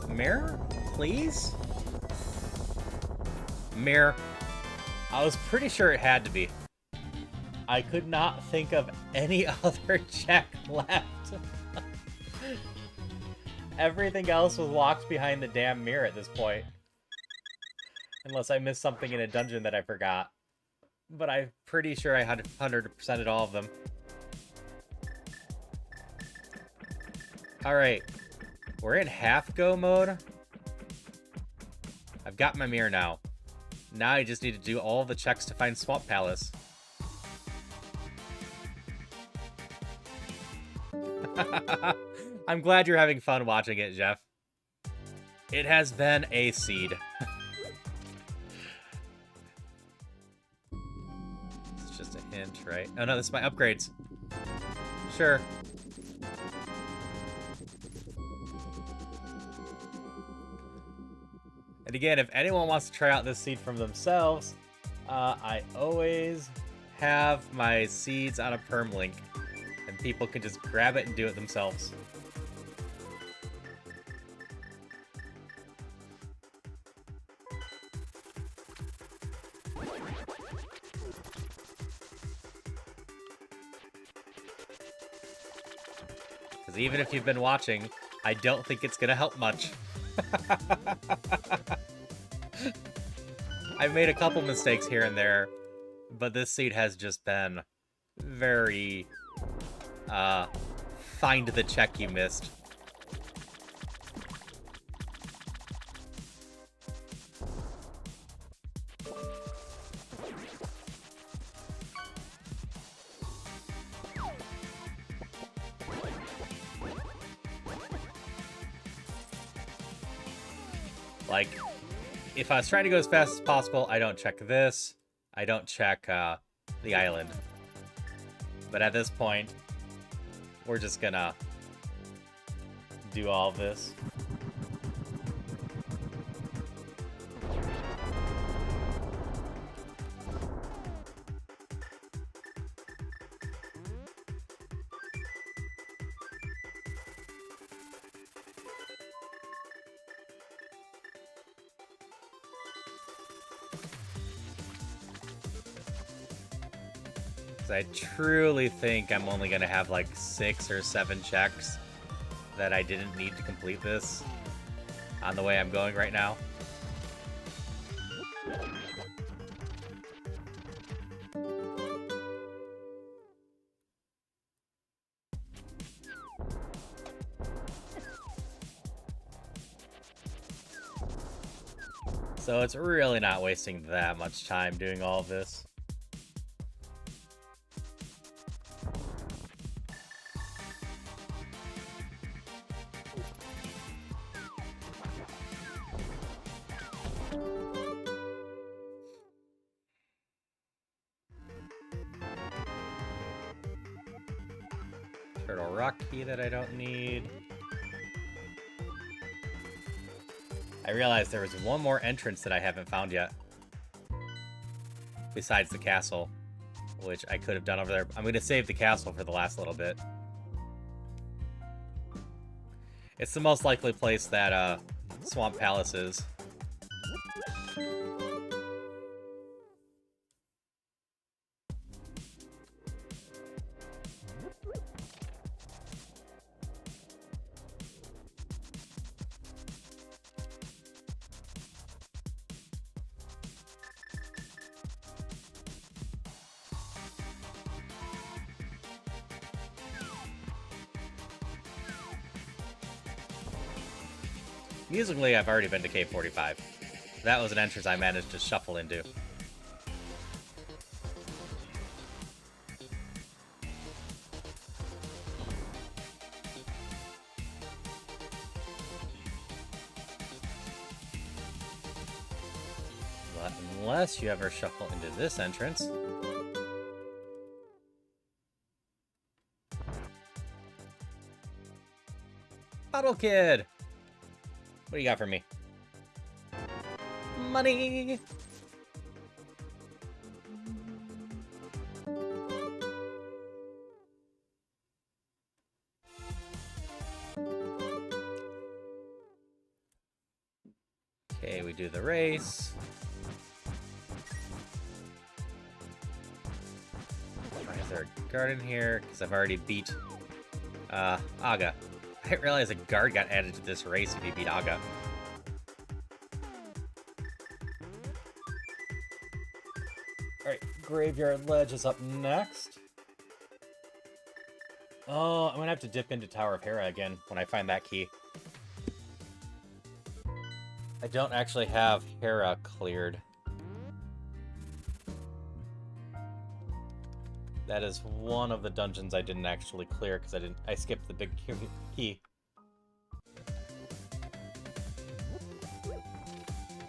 Mirror, please? Mirror. I was pretty sure it had to be. I could not think of any other check left. Everything else was locked behind the damn mirror at this point. Unless I missed something in a dungeon that I forgot. But I'm pretty sure I had 100%ed all of them. Alright. We're in half-go mode. I've got my mirror now. Now I just need to do all the checks to find Swamp Palace. I'm glad you're having fun watching it, Jeff. It has been a seed. It's just a hint, right? Oh no, this is my upgrades. Sure. And again, if anyone wants to try out this seed from themselves, I always have my seeds on a perm link, and people can just grab it and do it themselves. Because even if you've been watching, I don't think it's going to help much. I've made a couple mistakes here and there, but this seed has just been very, find the check you missed. Like, if I was trying to go as fast as possible, I don't check this. I don't check the island. But at this point, we're just gonna do all of this. I truly think I'm only going to have like 6 or 7 checks that I didn't need to complete this on the way I'm going right now. So it's really not wasting that much time doing all of this. Turtle rock key that I don't need. I realized there was one more entrance that I haven't found yet. Besides the castle. which I could have done over there. I'm going to save the castle for the last little bit. It's the most likely place that Swamp Palace is. Musically, I've already been to Cave 45. That was an entrance I managed to shuffle into. But unless you ever shuffle into this entrance... Bottle Kid! What do you got for me? Money! Okay, we do the race. Is there a garden here? Because I've already beat Aga. I didn't realize a guard got added to this race if you beat Aga. Alright, Graveyard Ledge is up next. Oh, I'm gonna have to dip into Tower of Hera again when I find that key. I don't actually have Hera cleared. That is one of the dungeons I didn't actually clear because I skipped the big key.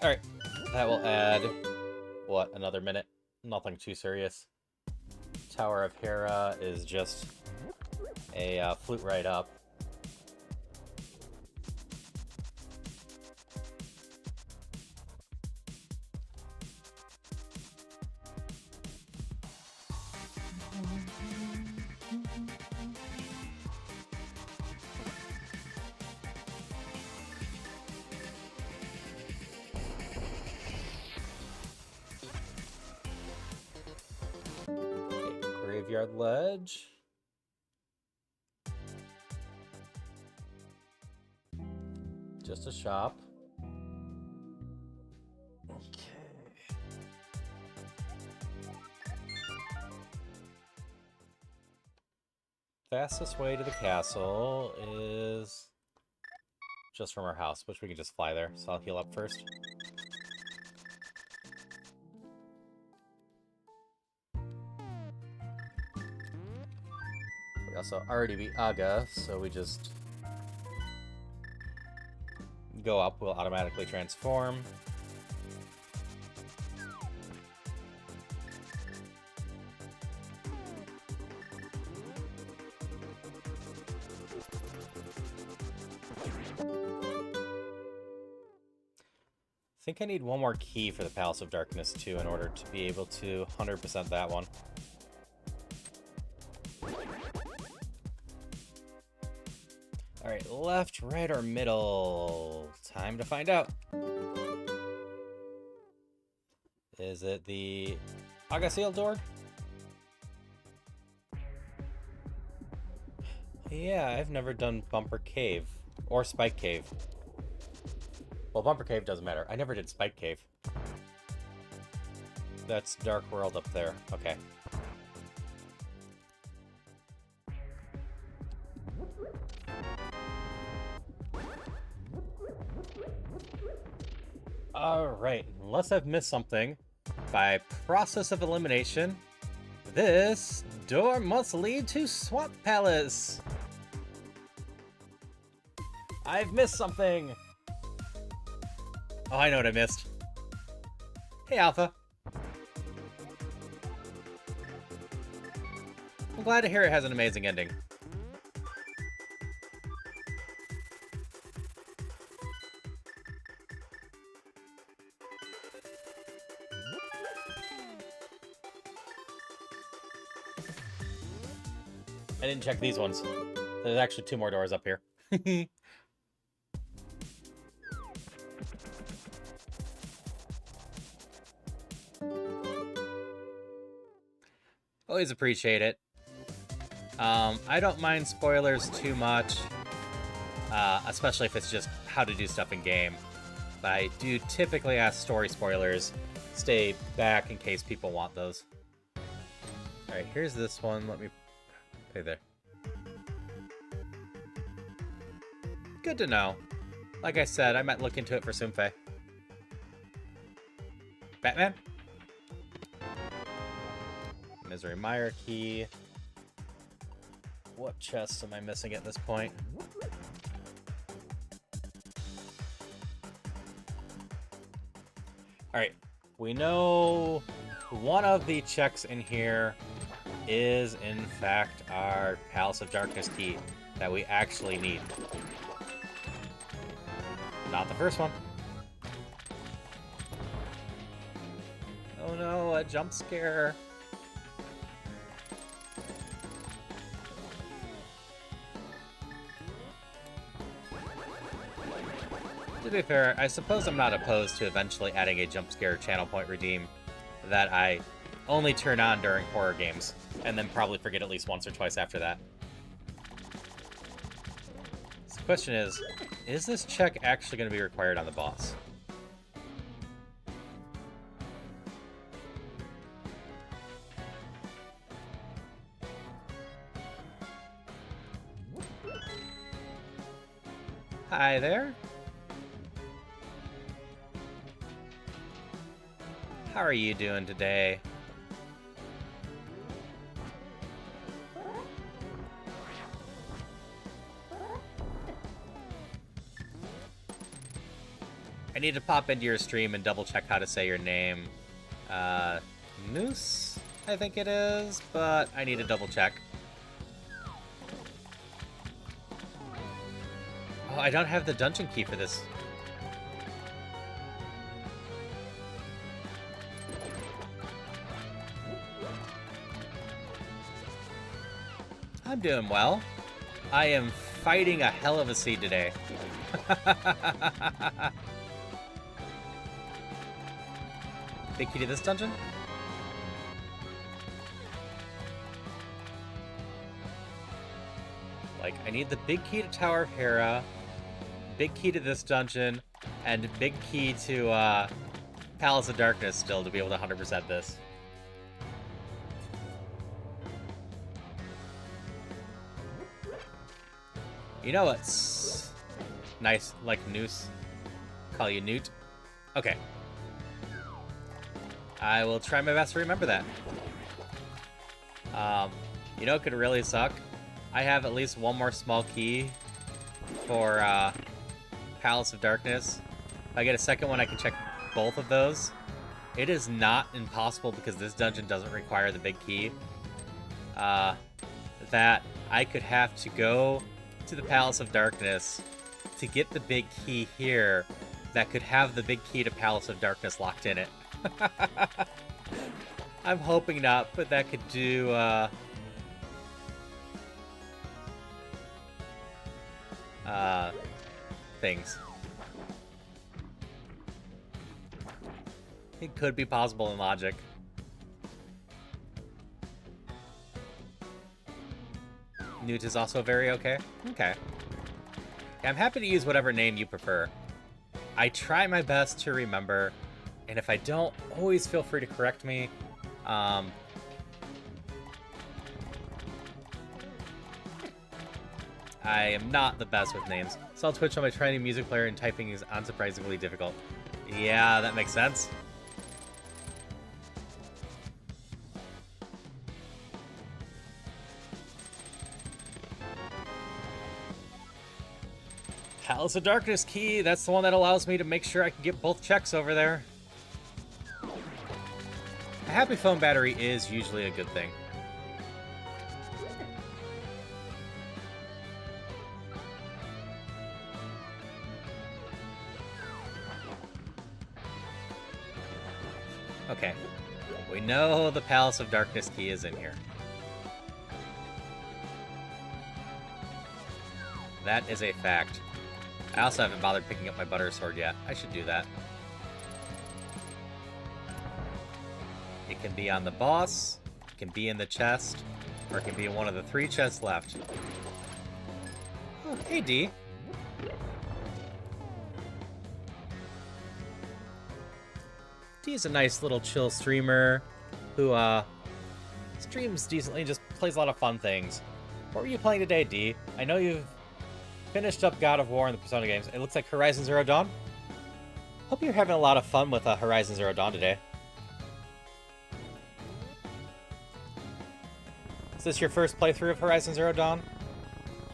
Alright, that will add, what, another minute? Nothing too serious. Tower of Hera is just a flute right up. Graveyard Ledge. Just a shop. Okay. Fastest way to the castle is just from our house, which we can just fly there, so I'll heal up first. We also already beat Aga, so we just go up, we'll automatically transform. I think I need one more key for the Palace of Darkness too in order to be able to 100% that one. Alright, left, right, or middle? Time to find out. Is it the Agasil door? Yeah, I've never done Bumper Cave. Or Spike Cave. Well, Bumper Cave doesn't matter. I never did Spike Cave. That's Dark World up there. Okay. Alright, unless I've missed something, by process of elimination, this door must lead to Swamp Palace! I've missed something! Oh, I know what I missed. Hey, Alpha. I'm glad to hear it has an amazing ending. I didn't check these ones. There's actually 2 more doors up here. Always appreciate it. I don't mind spoilers too much, especially if it's just how to do stuff in game. But I do typically ask story spoilers. Stay back in case people want those. Alright, here's this one. Let me pay there. Good to know. Like I said, I might look into it for Soomfei. Batman? Misery Mire key. What chests am I missing at this point? Alright, we know one of the checks in here is, in fact, our Palace of Darkness key that we actually need. Not the first one. Oh no, a jump scare. To be fair, I suppose I'm not opposed to eventually adding a jump scare channel point redeem that I only turn on during horror games, and then probably forget at least once or twice after that. So the question is this check actually going to be required on the boss? Hi there. How are you doing today? I need to pop into your stream and double check how to say your name. Noose, I think it is, but I need to double check. Oh, I don't have the dungeon key for this. I'm doing well. I am fighting a hell of a seed today. Big key to this dungeon? Like, I need the big key to Tower of Hera, big key to this dungeon, and big key to Palace of Darkness still to be able to 100% this. You know what's nice, like Noose? Call you Newt? Okay. I will try my best to remember that. You know what could really suck? I have at least one more small key for Palace of Darkness. If I get a second one, I can check both of those. It is not impossible, because this dungeon doesn't require the big key, that I could have to go to the Palace of Darkness to get the big key here that could have the big key to Palace of Darkness locked in it. I'm hoping not, but that could do things. It could be possible in logic. Newt is also very okay. Okay. Yeah, I'm happy to use whatever name you prefer. I try my best to remember, and if I don't, always feel free to correct me. I am not the best with names. Saw Twitch on my tiny music player, and typing is unsurprisingly difficult. Yeah, that makes sense. Palace of Darkness key, that's the one that allows me to make sure I can get both checks over there. A happy phone battery is usually a good thing. Okay, we know the Palace of Darkness key is in here. That is a fact. I also haven't bothered picking up my butter sword yet. I should do that. It can be on the boss, it can be in the chest, or it can be in one of the 3 chests left. Oh, hey, D. D is a nice little chill streamer who, streams decently, just plays a lot of fun things. What were you playing today, D? I know you've finished up God of War and the Persona games. It looks like Horizon Zero Dawn. Hope you're having a lot of fun with Horizon Zero Dawn today. Is this your first playthrough of Horizon Zero Dawn?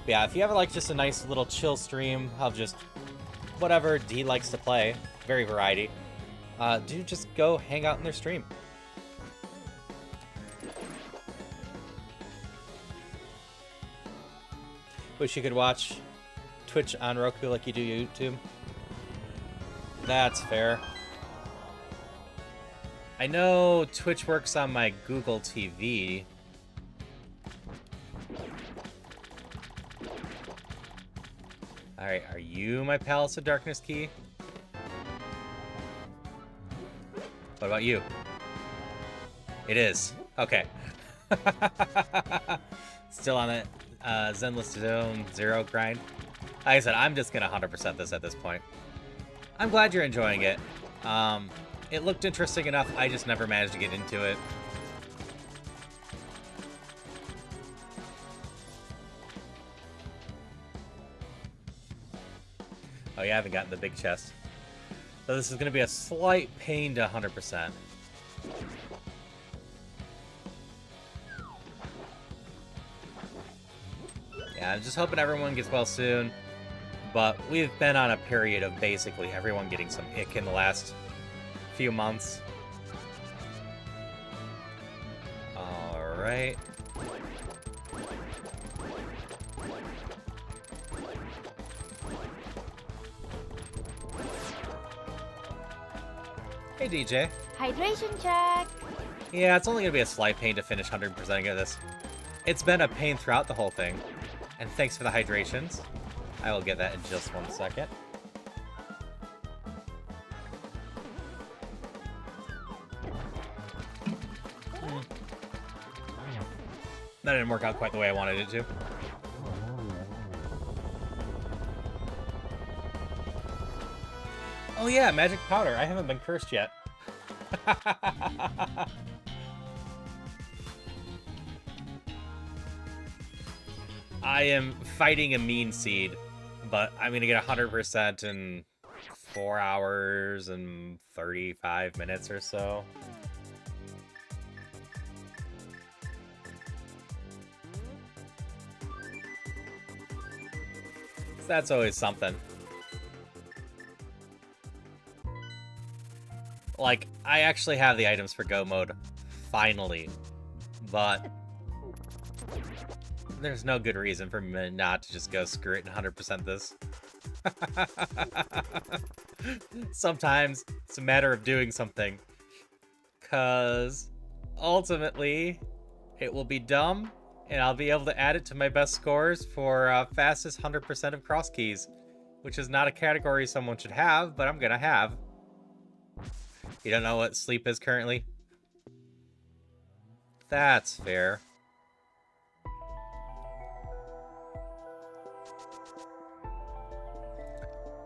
Yeah, if you have like just a nice little chill stream of just whatever D likes to play, very variety, do just go hang out in their stream. Wish you could watch Twitch on Roku like you do YouTube. That's fair. I know Twitch works on my Google TV. Alright, are you my Palace of Darkness key? What about you? It is. Okay. Still on it. Zenless Zone Zero grind. Like I said, I'm just gonna 100% this at this point. I'm glad you're enjoying it. It looked interesting enough, I just never managed to get into it. Oh yeah, I haven't gotten the big chest. So this is gonna be a slight pain to 100%. Yeah, I'm just hoping everyone gets well soon. But we've been on a period of basically everyone getting some ick in the last few months. Alright. Hey, DJ. Hydration check. Yeah, it's only going to be a slight pain to finish 100%ing of this. It's been a pain throughout the whole thing. And thanks for the hydrations. I will get that in just 1 second. That didn't work out quite the way I wanted it to. Oh yeah, magic powder. I haven't been cursed yet. I am fighting a mean seed, but I'm gonna get 100% in 4 hours and 35 minutes or so. So that's always something. Like, I actually have the items for go mode, finally, but there's no good reason for me not to just go screw it and 100% this. Sometimes it's a matter of doing something, because ultimately it will be dumb and I'll be able to add it to my best scores for fastest 100% of Crosskeys, which is not a category someone should have, but I'm gonna have. You don't know what sleep is currently? That's fair.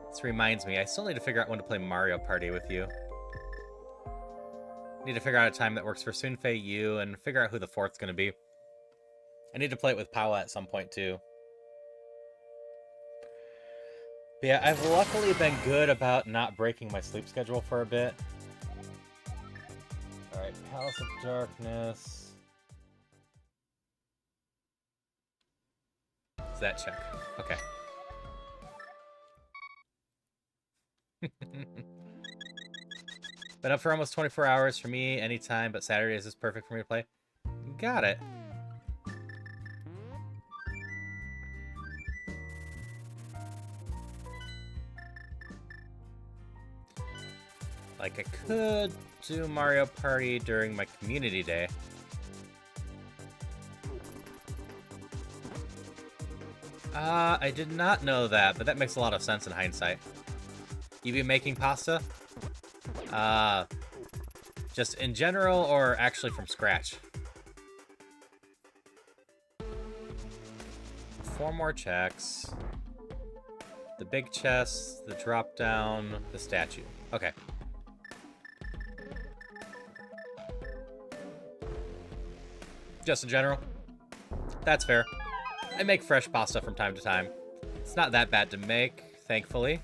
This reminds me, I still need to figure out when to play Mario Party with you. Need to figure out a time that works for Sunfei, you, and figure out who the fourth's gonna be. I need to play it with Paula at some point too. But yeah, I've luckily been good about not breaking my sleep schedule for a bit. Alright, Palace of Darkness. Is that check? Okay. Been up for almost 24 hours for me, anytime, but Saturdays is perfect for me to play. Got it. Like, I could do Mario Party during my community day. I did not know that, but that makes a lot of sense in hindsight. You be making pasta? Just in general, or actually from scratch? 4 more checks. The big chest, the drop down, the statue. Okay. Just in general? That's fair. I make fresh pasta from time to time. It's not that bad to make, thankfully.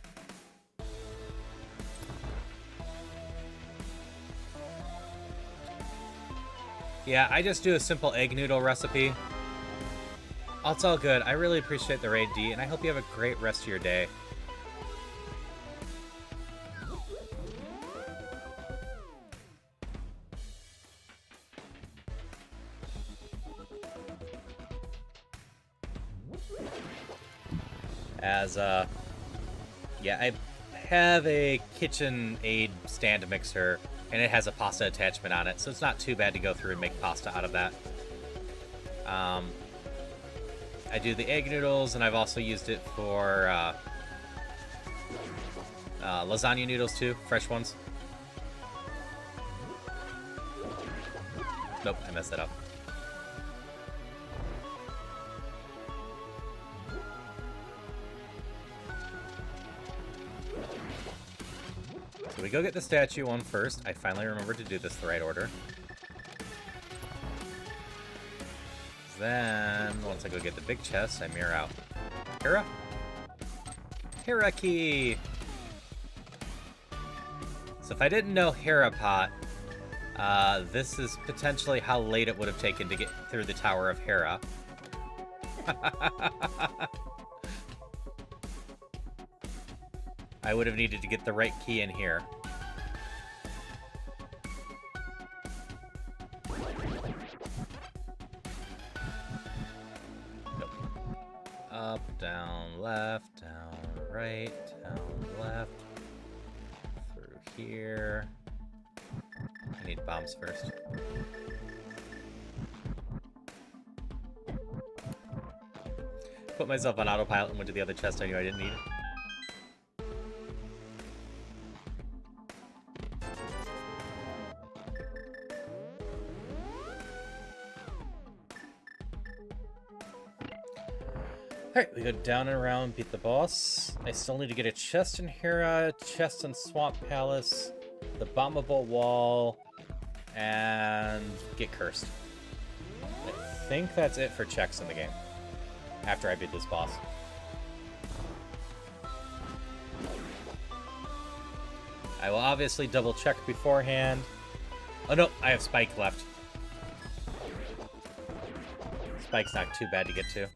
Yeah, I just do a simple egg noodle recipe. Oh, it's all good. I really appreciate the raid, D, and I hope you have a great rest of your day. As, yeah, I have a KitchenAid stand mixer, and it has a pasta attachment on it, so it's not too bad to go through and make pasta out of that. I do the egg noodles, and I've also used it for lasagna noodles too, fresh ones. Nope, I messed that up. So we go get the statue one first. I finally remembered to do this the right order. Then, once I go get the big chest, I mirror out. Hera? Hera key! So if I didn't know Hera pot, this is potentially how late it would have taken to get through the Tower of Hera. I would have needed to get the right key in here. Nope. Up, down, left, down, right, down, left. Through here. I need bombs first. Put myself on autopilot and went to the other chest I knew I didn't need. Alright, we go down and around, beat the boss. I still need to get a chest in Hera, chest in Swamp Palace, the bombable wall, and get cursed. I think that's it for checks in the game, after I beat this boss. I will obviously double check beforehand. Oh no, I have Spike left. Spike's not too bad to get to.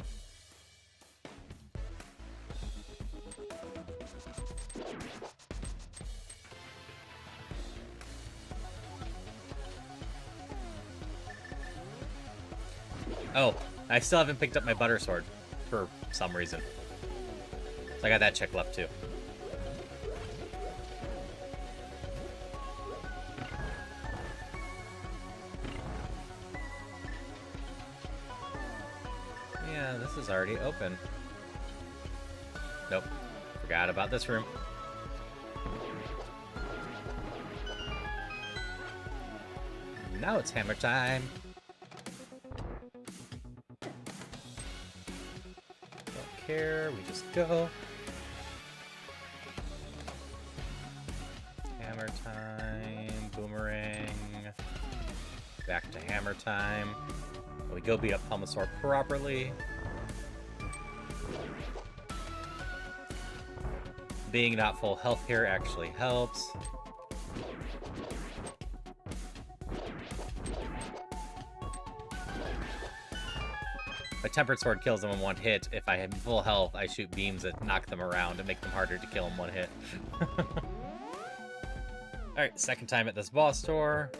Oh, I still haven't picked up my butter sword for some reason. So I got that check left too. Yeah, this is already open. Nope. Forgot about this room. Now it's hammer time. Care, we just go. Hammer time, boomerang. Back to hammer time. We go beat up Pulmosaur properly. Being not full health here actually helps. A Tempered Sword kills them in one hit. If I have full health, I shoot beams that knock them around and make them harder to kill in one hit. Alright, second time at this boss store.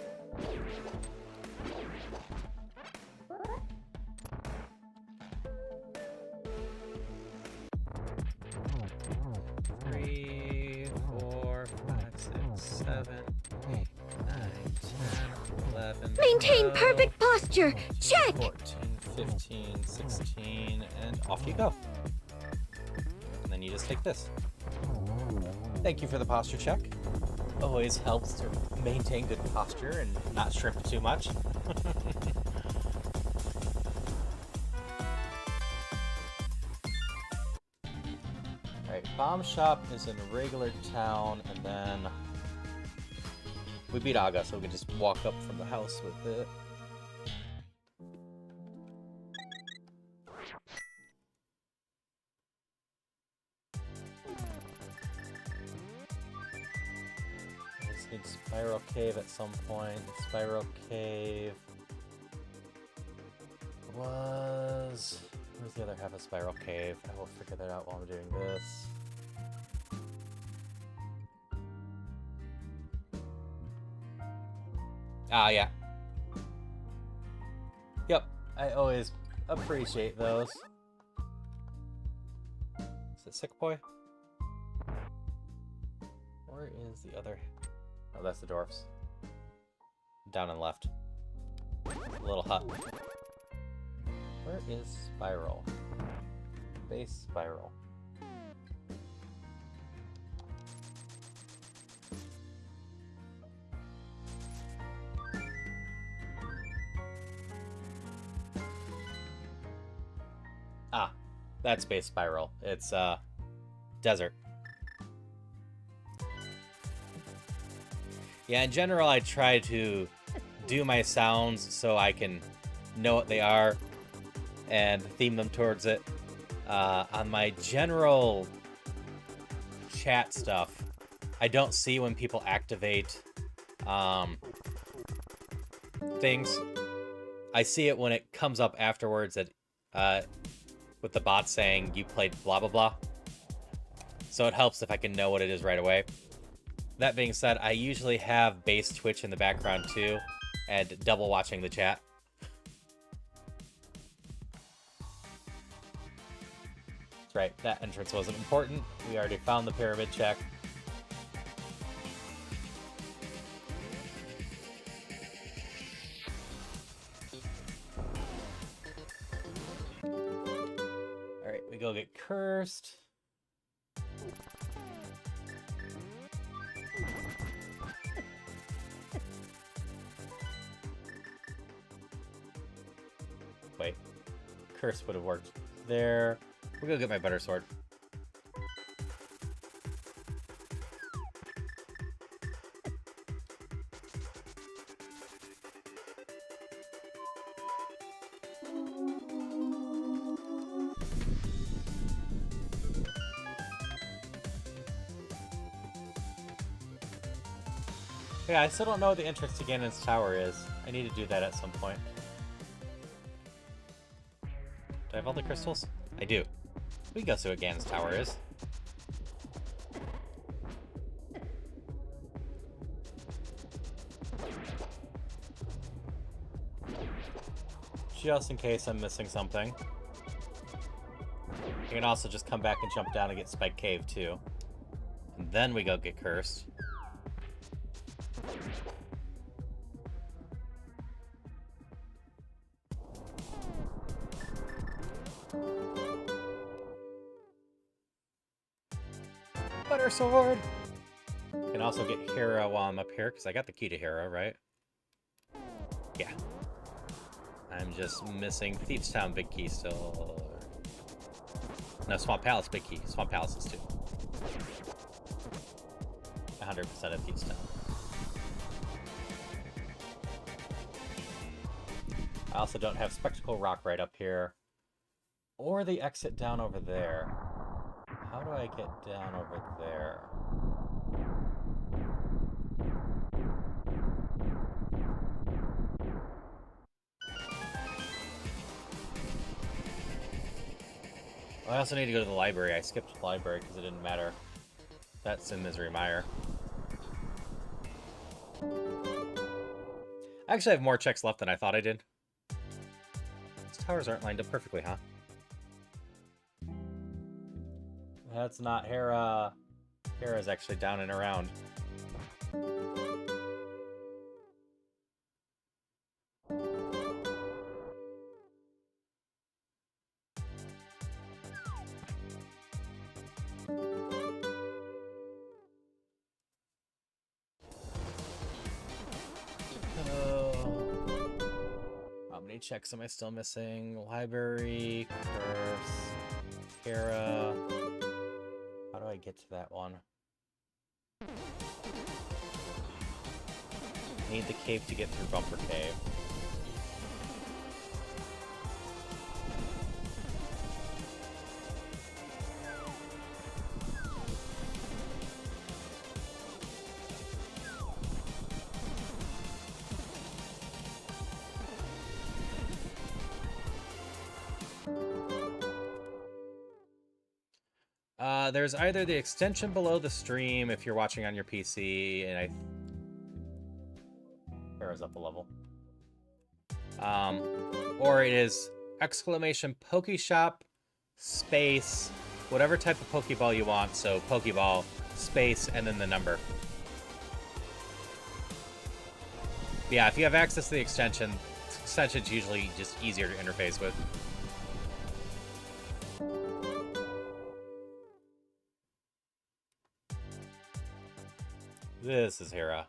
Three, 4, 5, 6, 7, 8, 9, 10, 11. Maintain 12, perfect posture. Check. 14, 15, 16, and off you go. and you just take this. Thank you for the posture check. Always helps to maintain good posture and not shrimp too much. Alright, bomb shop is in regular town, and then we beat Aga, so we can just walk up from the house with it. I just need Spiral Cave at some point. Spiral Cave was... Where's the other half of Spiral Cave? I will figure that out while I'm doing this. Ah, yeah. Yep, I always appreciate those. Is it Sick Boy? Where is the other... Oh, that's the dwarfs. Down and left. Little hut. Where is Spiral? Base Spiral. Ah, that's Base Spiral. It's, desert. Yeah, in general, I try to do my sounds so I can know what they are and theme them towards it. On my general chat stuff, I don't see when people activate things. I see it when it comes up afterwards that with the bot saying you played blah blah blah. So it helps if I can know what it is right away. That being said, I usually have base Twitch in the background too, and double watching the chat. That's right, that entrance wasn't important. We already found the pyramid check. Alright, we go get cursed. Wait, curse would have worked there. We'll go get my better sword. Yeah, I still don't know what the entrance to Ganon's tower is. I need to do that at some point. Do I have all the crystals? I do. We can go see what Ganon's tower is. Just in case I'm missing something. You can also just come back and jump down and get Spike Cave too. And then we go get cursed. Butter sword! Can also get Hera while I'm up here, because I got the key to Hera, right? Yeah. I'm just missing Thieves Town big key still. No, Swamp Palace big key. Swamp Palace is too. 100% of Thieves Town. I also don't have Spectacle Rock right up here. Or the exit down over there. How do I get down over there? I also need to go to the library. I skipped the library because it didn't matter. That's in Misery Mire. I actually have more checks left than I thought I did. These towers aren't lined up perfectly, huh? That's not Hera. Hera's actually down and around. checks am I still missing? Library, curse, Terra. How do I get to that one? Need the cave to get through Bumper Cave. There's either the extension below the stream if you're watching on your PC, and Terra's up a level. Or it is exclamation Pokeshop space whatever type of Pokeball you want. So Pokeball space and then the number. But yeah, if you have access to the extension's usually just easier to interface with. This is Hera.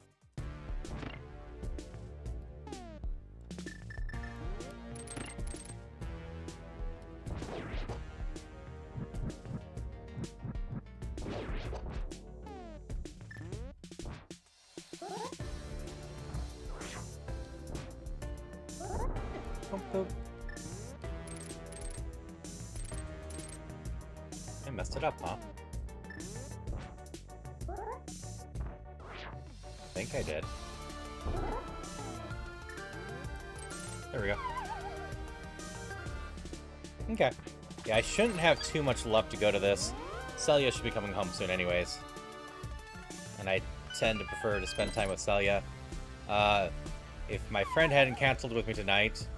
I messed it up, huh? I think I did. There we go. Okay. Yeah, I shouldn't have too much left to go to this. Celia should be coming home soon anyways. And I tend to prefer to spend time with Celia. If my friend hadn't canceled with me tonight,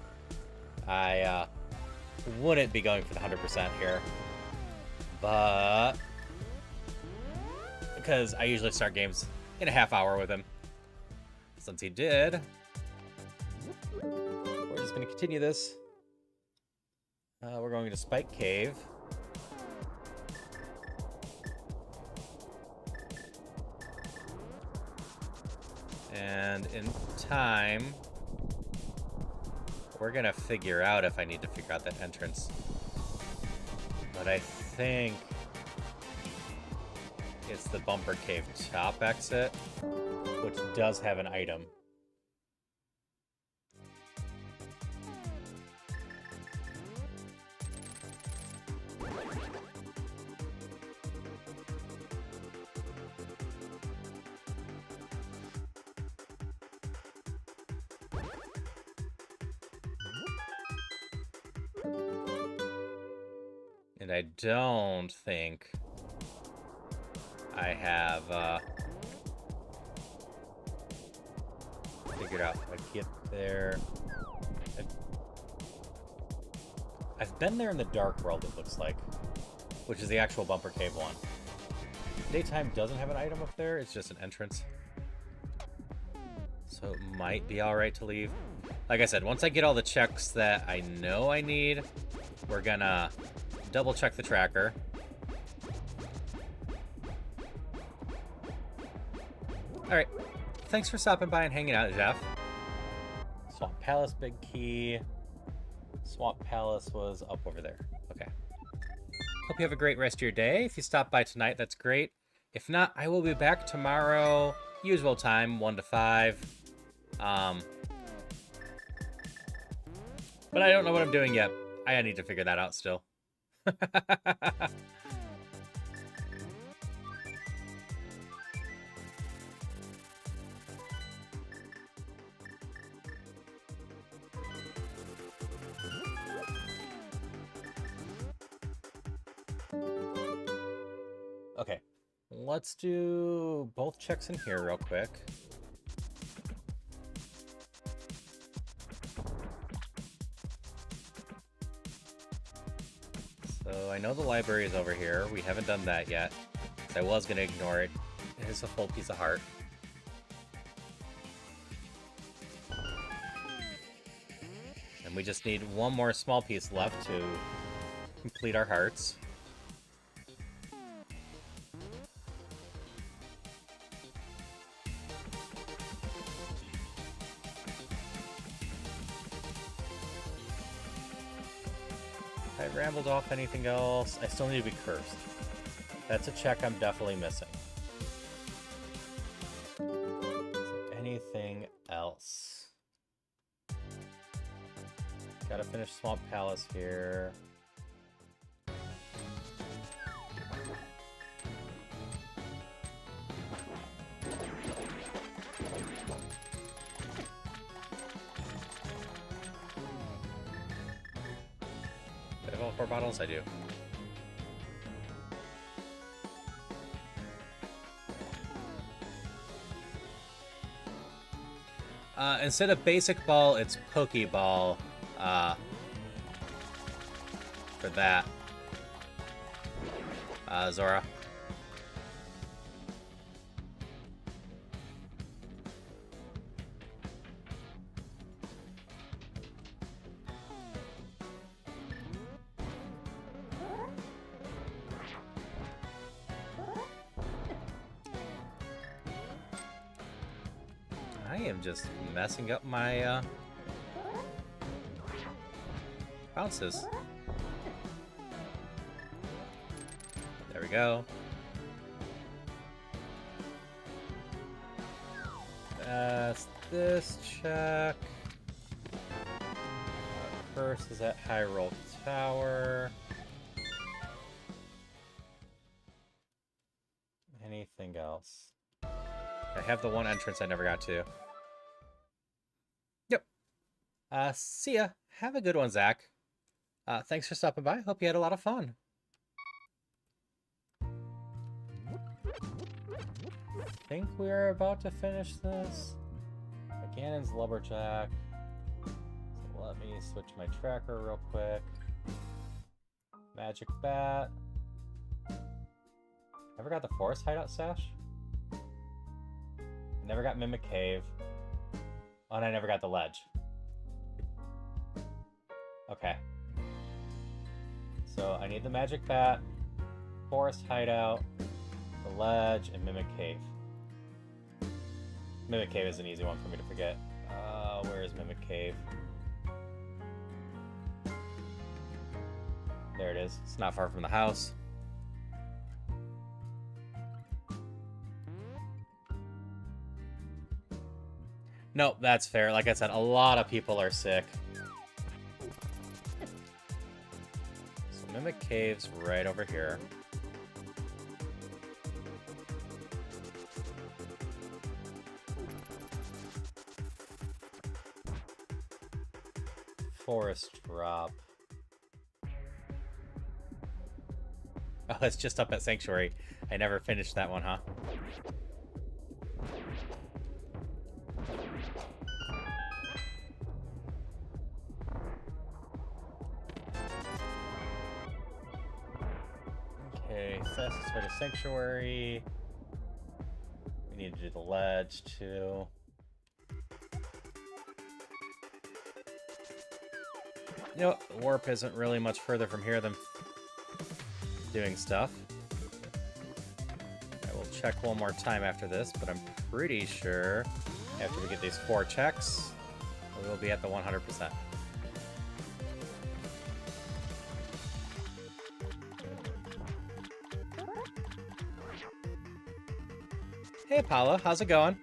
I wouldn't be going for the 100% here. But because I usually start games in a half hour with him. Since he did, we're just going to continue this. We're going to Spike Cave. And in time, we're going to figure out if I need to figure out that entrance. But I think it's the Bumper Cave top exit, which does have an item. And I don't think I have figured out how to get there. I've been there in the Dark World, it looks like, which is the actual Bumper Cave one. Daytime doesn't have an item up there, it's just an entrance. So it might be alright to leave. Like I said, once I get all the checks that I know I need, we're gonna double check the tracker. Alright, thanks for stopping by and hanging out, Jeff. Swamp Palace, big key. Swamp Palace was up over there. Okay. Hope you have a great rest of your day. If you stop by tonight, that's great. If not, I will be back tomorrow, usual time, 1 to 5. But I don't know what I'm doing yet. I need to figure that out still. Okay, let's do both checks in here real quick. So I know the library is over here. We haven't done that yet. I was going to ignore it. It is a full piece of heart. And we just need one more small piece left to complete our hearts. scrambled off anything else. I still need to be cursed. That's a check I'm definitely missing. Anything else? Gotta finish Swamp Palace here. Did I have all 4 bottles? I do. Instead of basic ball, it's Pokeball. For that. Zora. I am just messing up my bounces. There we go. That's this check. First is at Hyrule Tower. Anything else? I have the one entrance I never got to. Yep. See ya. Have a good one, Zach. Thanks for stopping by. Hope you had a lot of fun. I think we're about to finish this. Ganon's Lumberjack. So let me switch my tracker real quick. Magic Bat. Never got the Forest Hideout Sash. Never got Mimic Cave. Oh, and I never got the Ledge. Okay. So I need the Magic Bat, Forest Hideout, the Ledge, and Mimic Cave. Mimic Cave is an easy one for me to forget. Where is Mimic Cave? There it is. It's not far from the house. Nope, that's fair. Like I said, a lot of people are sick. So Mimic Cave's right over here. Forest Drop. Oh, it's just up at Sanctuary. I never finished that one, huh? Okay, fastest way to Sanctuary. We need to do the Ledge, too. You know, Warp isn't really much further from here than doing stuff. I will check one more time after this, but I'm pretty sure after we get these 4 checks, we will be at the 100%. Hey Apollo, how's it going?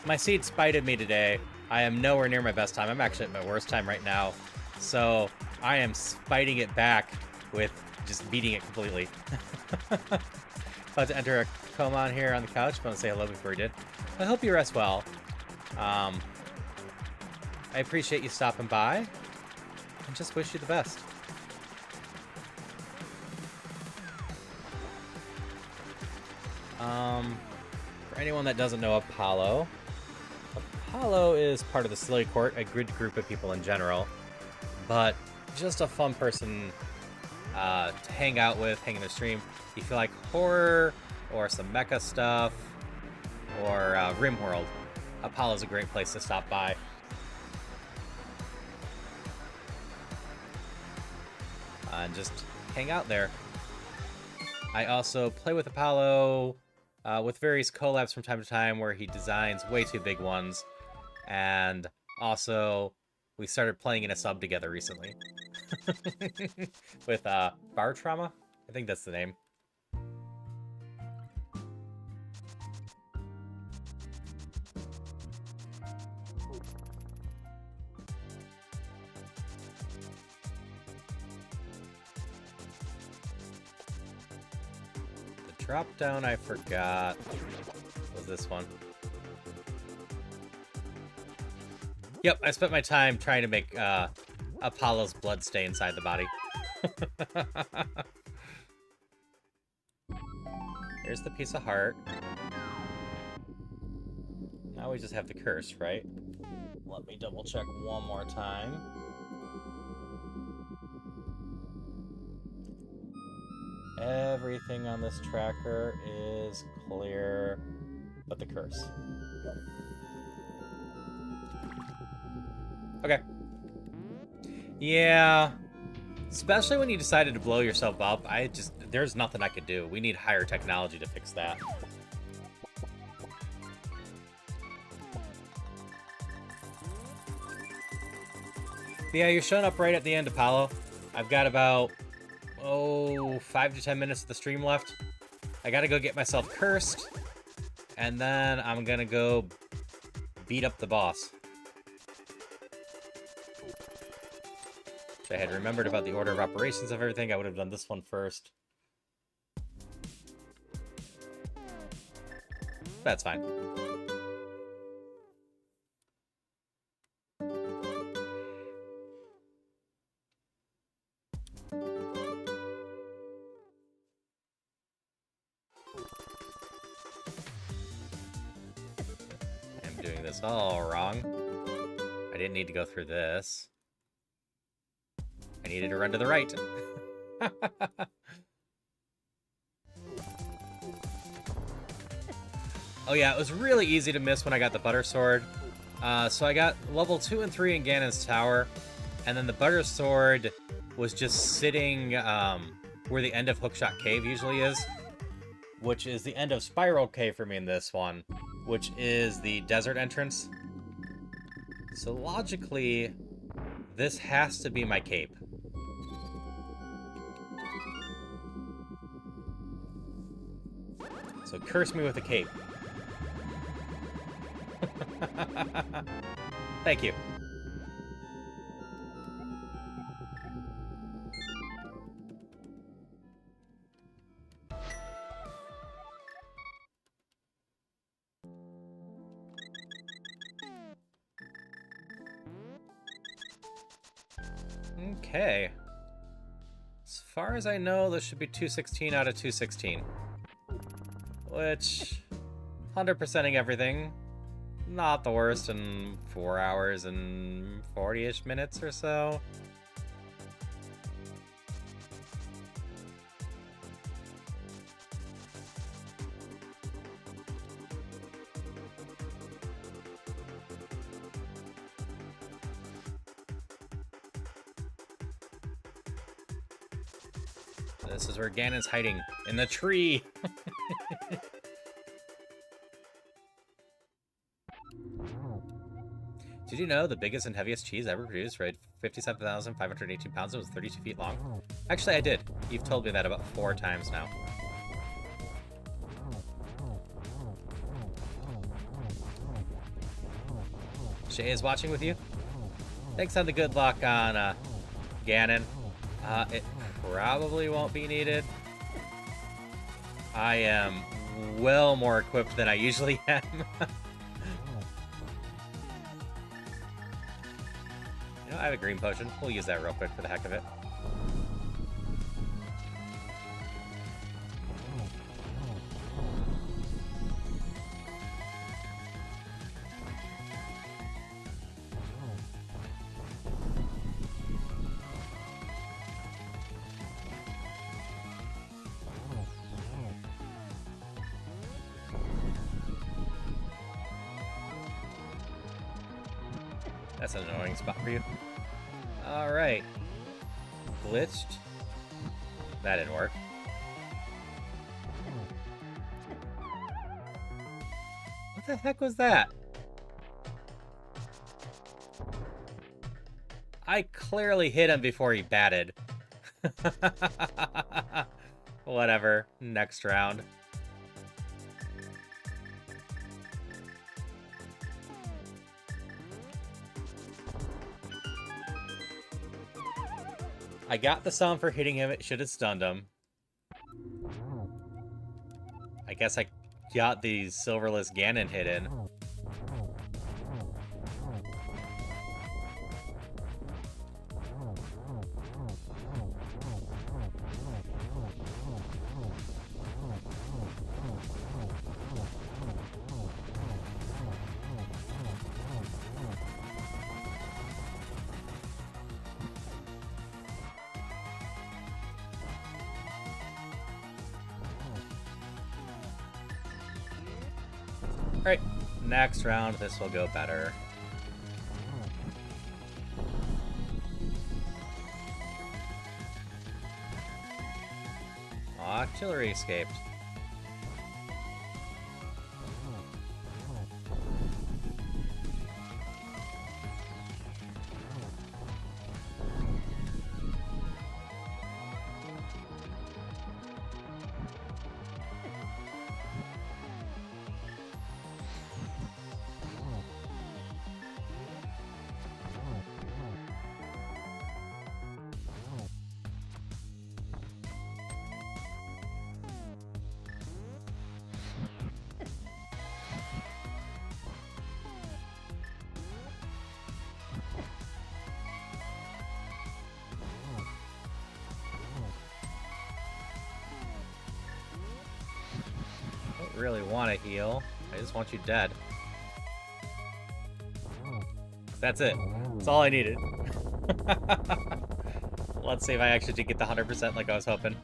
My seed spited me today. I am nowhere near my best time. I'm actually at my worst time right now. So I am fighting it back with just beating it completely. About to enter a coma on here on the couch. I want to say hello before he did. I hope you rest well. I appreciate you stopping by. And just wish you the best. For anyone that doesn't know Apollo is part of the Silly Court, a good group of people in general, but just a fun person to hang out with, hang in the stream. If you feel like horror or some mecha stuff or RimWorld, Apollo's a great place to stop by. And just hang out there. I also play with Apollo with various collabs from time to time where he designs way too big ones. And also We started playing in a sub together recently. With Bar Trauma? I think that's the name. The drop down I forgot. What was this one? Yep, I spent my time trying to make Apollo's blood stay inside the body. Here's the piece of heart. Now we just have the curse, right? Let me double check one more time. Everything on this tracker is clear, but the curse. Okay. Yeah. Especially when you decided to blow yourself up, there's nothing I could do. We need higher technology to fix that. Yeah, you're showing up right at the end, Apollo. I've got about, 5 to 10 minutes of the stream left. I gotta go get myself cursed, and then I'm gonna go beat up the boss. If I had remembered about the order of operations of everything, I would have done this one first. That's fine. I'm doing this all wrong. I didn't need to go through this. I needed to run to the right. Oh yeah, it was really easy to miss when I got the Butter Sword. So I got level 2 and 3 in Ganon's Tower, and then the Butter Sword was just sitting where the end of Hookshot Cave usually is, which is the end of Spiral Cave for me in this one, which is the desert entrance. So logically, this has to be my cape. So curse me with a cape. Thank you. Okay. As far as I know, this should be 216 out of 216. Which, 100%ing everything, not the worst in 4 hours and 40-ish minutes or so. This is where Ganon's hiding, in the tree! Did you know the biggest and heaviest cheese ever produced weighed 57,518 pounds and was 32 feet long? Actually, I did. You've told me that about 4 times now. Shay is watching with you. Thanks on the good luck on Ganon. It probably won't be needed. I am well more equipped than I usually am. You know, I have a green potion. We'll use that real quick for the heck of it. That's an annoying spot for you. Alright. Glitched. That didn't work. What the heck was that? I clearly hit him before he batted. Whatever. Next round. I got the sound for hitting him. It should have stunned him. I guess I got the Silverless Ganon hit in. Alright, next round, this will go better. Aw, artillery escaped. Really want to heal. I just want you dead. That's it. That's all I needed. Let's see if I actually did get the 100% like I was hoping.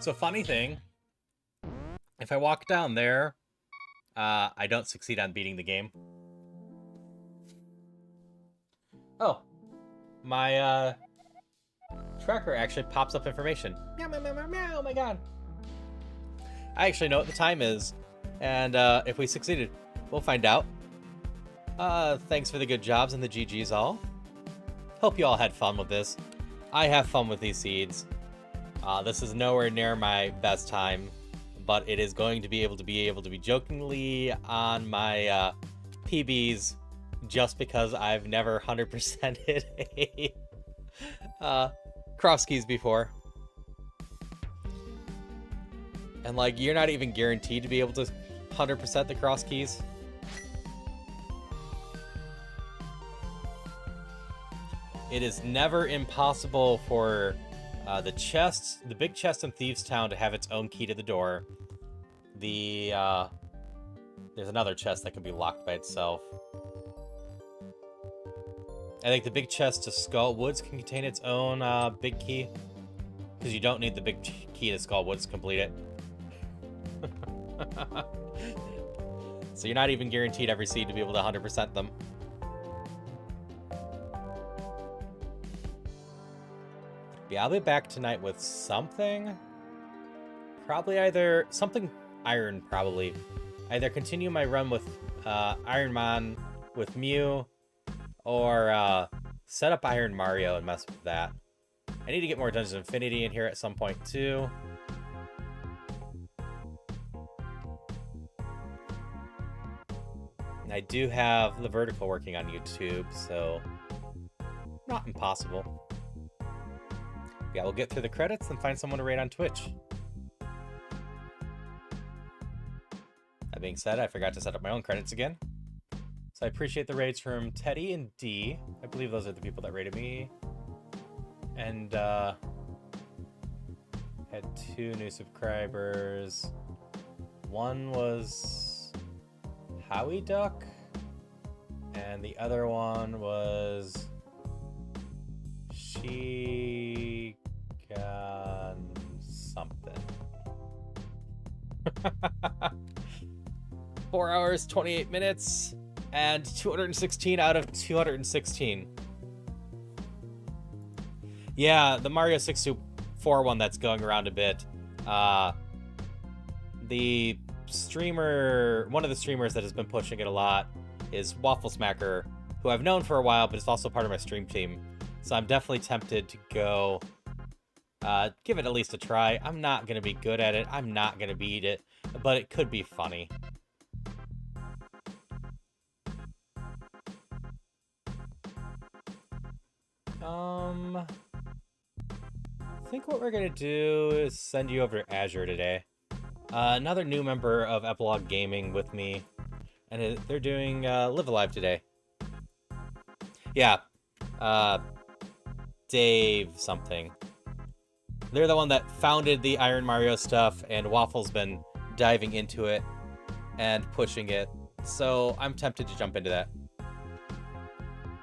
So funny thing, if I walk down there, I don't succeed on beating the game. Oh. My tracker actually pops up information. Meow, meow, meow, meow, meow, oh my god. I actually know what the time is. And if we succeeded, we'll find out. Thanks for the good jobs and the GGs all. Hope you all had fun with this. I have fun with these seeds. This is nowhere near my best time, but it is going to be able to be jokingly on my PBs. Just because I've never 100% hit a Crosskeys before. And like, you're not even guaranteed to be able to 100% the Crosskeys. It is never impossible for the big chest in Thieves Town to have its own key to the door. There's another chest that can be locked by itself. I think the big chest to Skull Woods can contain its own big key. Because you don't need the big key to Skull Woods to complete it. So you're not even guaranteed every seed to be able to 100% them. Yeah, I'll be back tonight with something. Probably either something iron, probably. Either continue my run with Ironman with Mew, or set up Iron Mario and mess with that. I need to get more Dungeons Infinity in here at some point too. I do have the vertical working on YouTube, so not impossible. Yeah, we'll get through the credits and find someone to raid on Twitch. That being said, I forgot to set up my own credits again. So I appreciate the raids from Teddy and D. I believe those are the people that raided me. And had 2 new subscribers. One was Howie Duck, and the other one was She Got something. 4 hours, 28 minutes, and 216 out of 216. Yeah, the Mario 64 one that's going around a bit. The one of the streamers that has been pushing it a lot is Waffle Smacker, who I've known for a while, but it's also part of my stream team. So I'm definitely tempted to go give it at least a try. I'm not going to be good at it. I'm not going to beat it, but it could be funny. I think what we're going to do is send you over to Azure today. Another new member of Epilogue Gaming with me, and they're doing Live Alive today. Yeah, Dave something. They're the one that founded the Iron Mario stuff, and Waffle's been diving into it and pushing it, so I'm tempted to jump into that.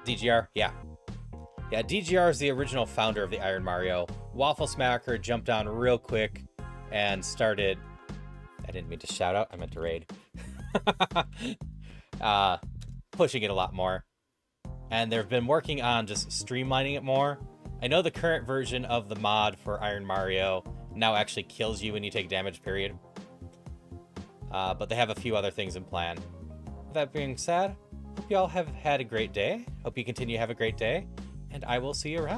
DGR? Yeah. Yeah, DGR is the original founder of the Iron Mario. Waffle Smacker jumped on real quick and started... I didn't mean to shout out, I meant to raid. Pushing it a lot more. And they've been working on just streamlining it more. I know the current version of the mod for Iron Mario now actually kills you when you take damage, period. But they have a few other things in plan. With that being said, hope you all have had a great day. Hope you continue to have a great day. And I will see you around.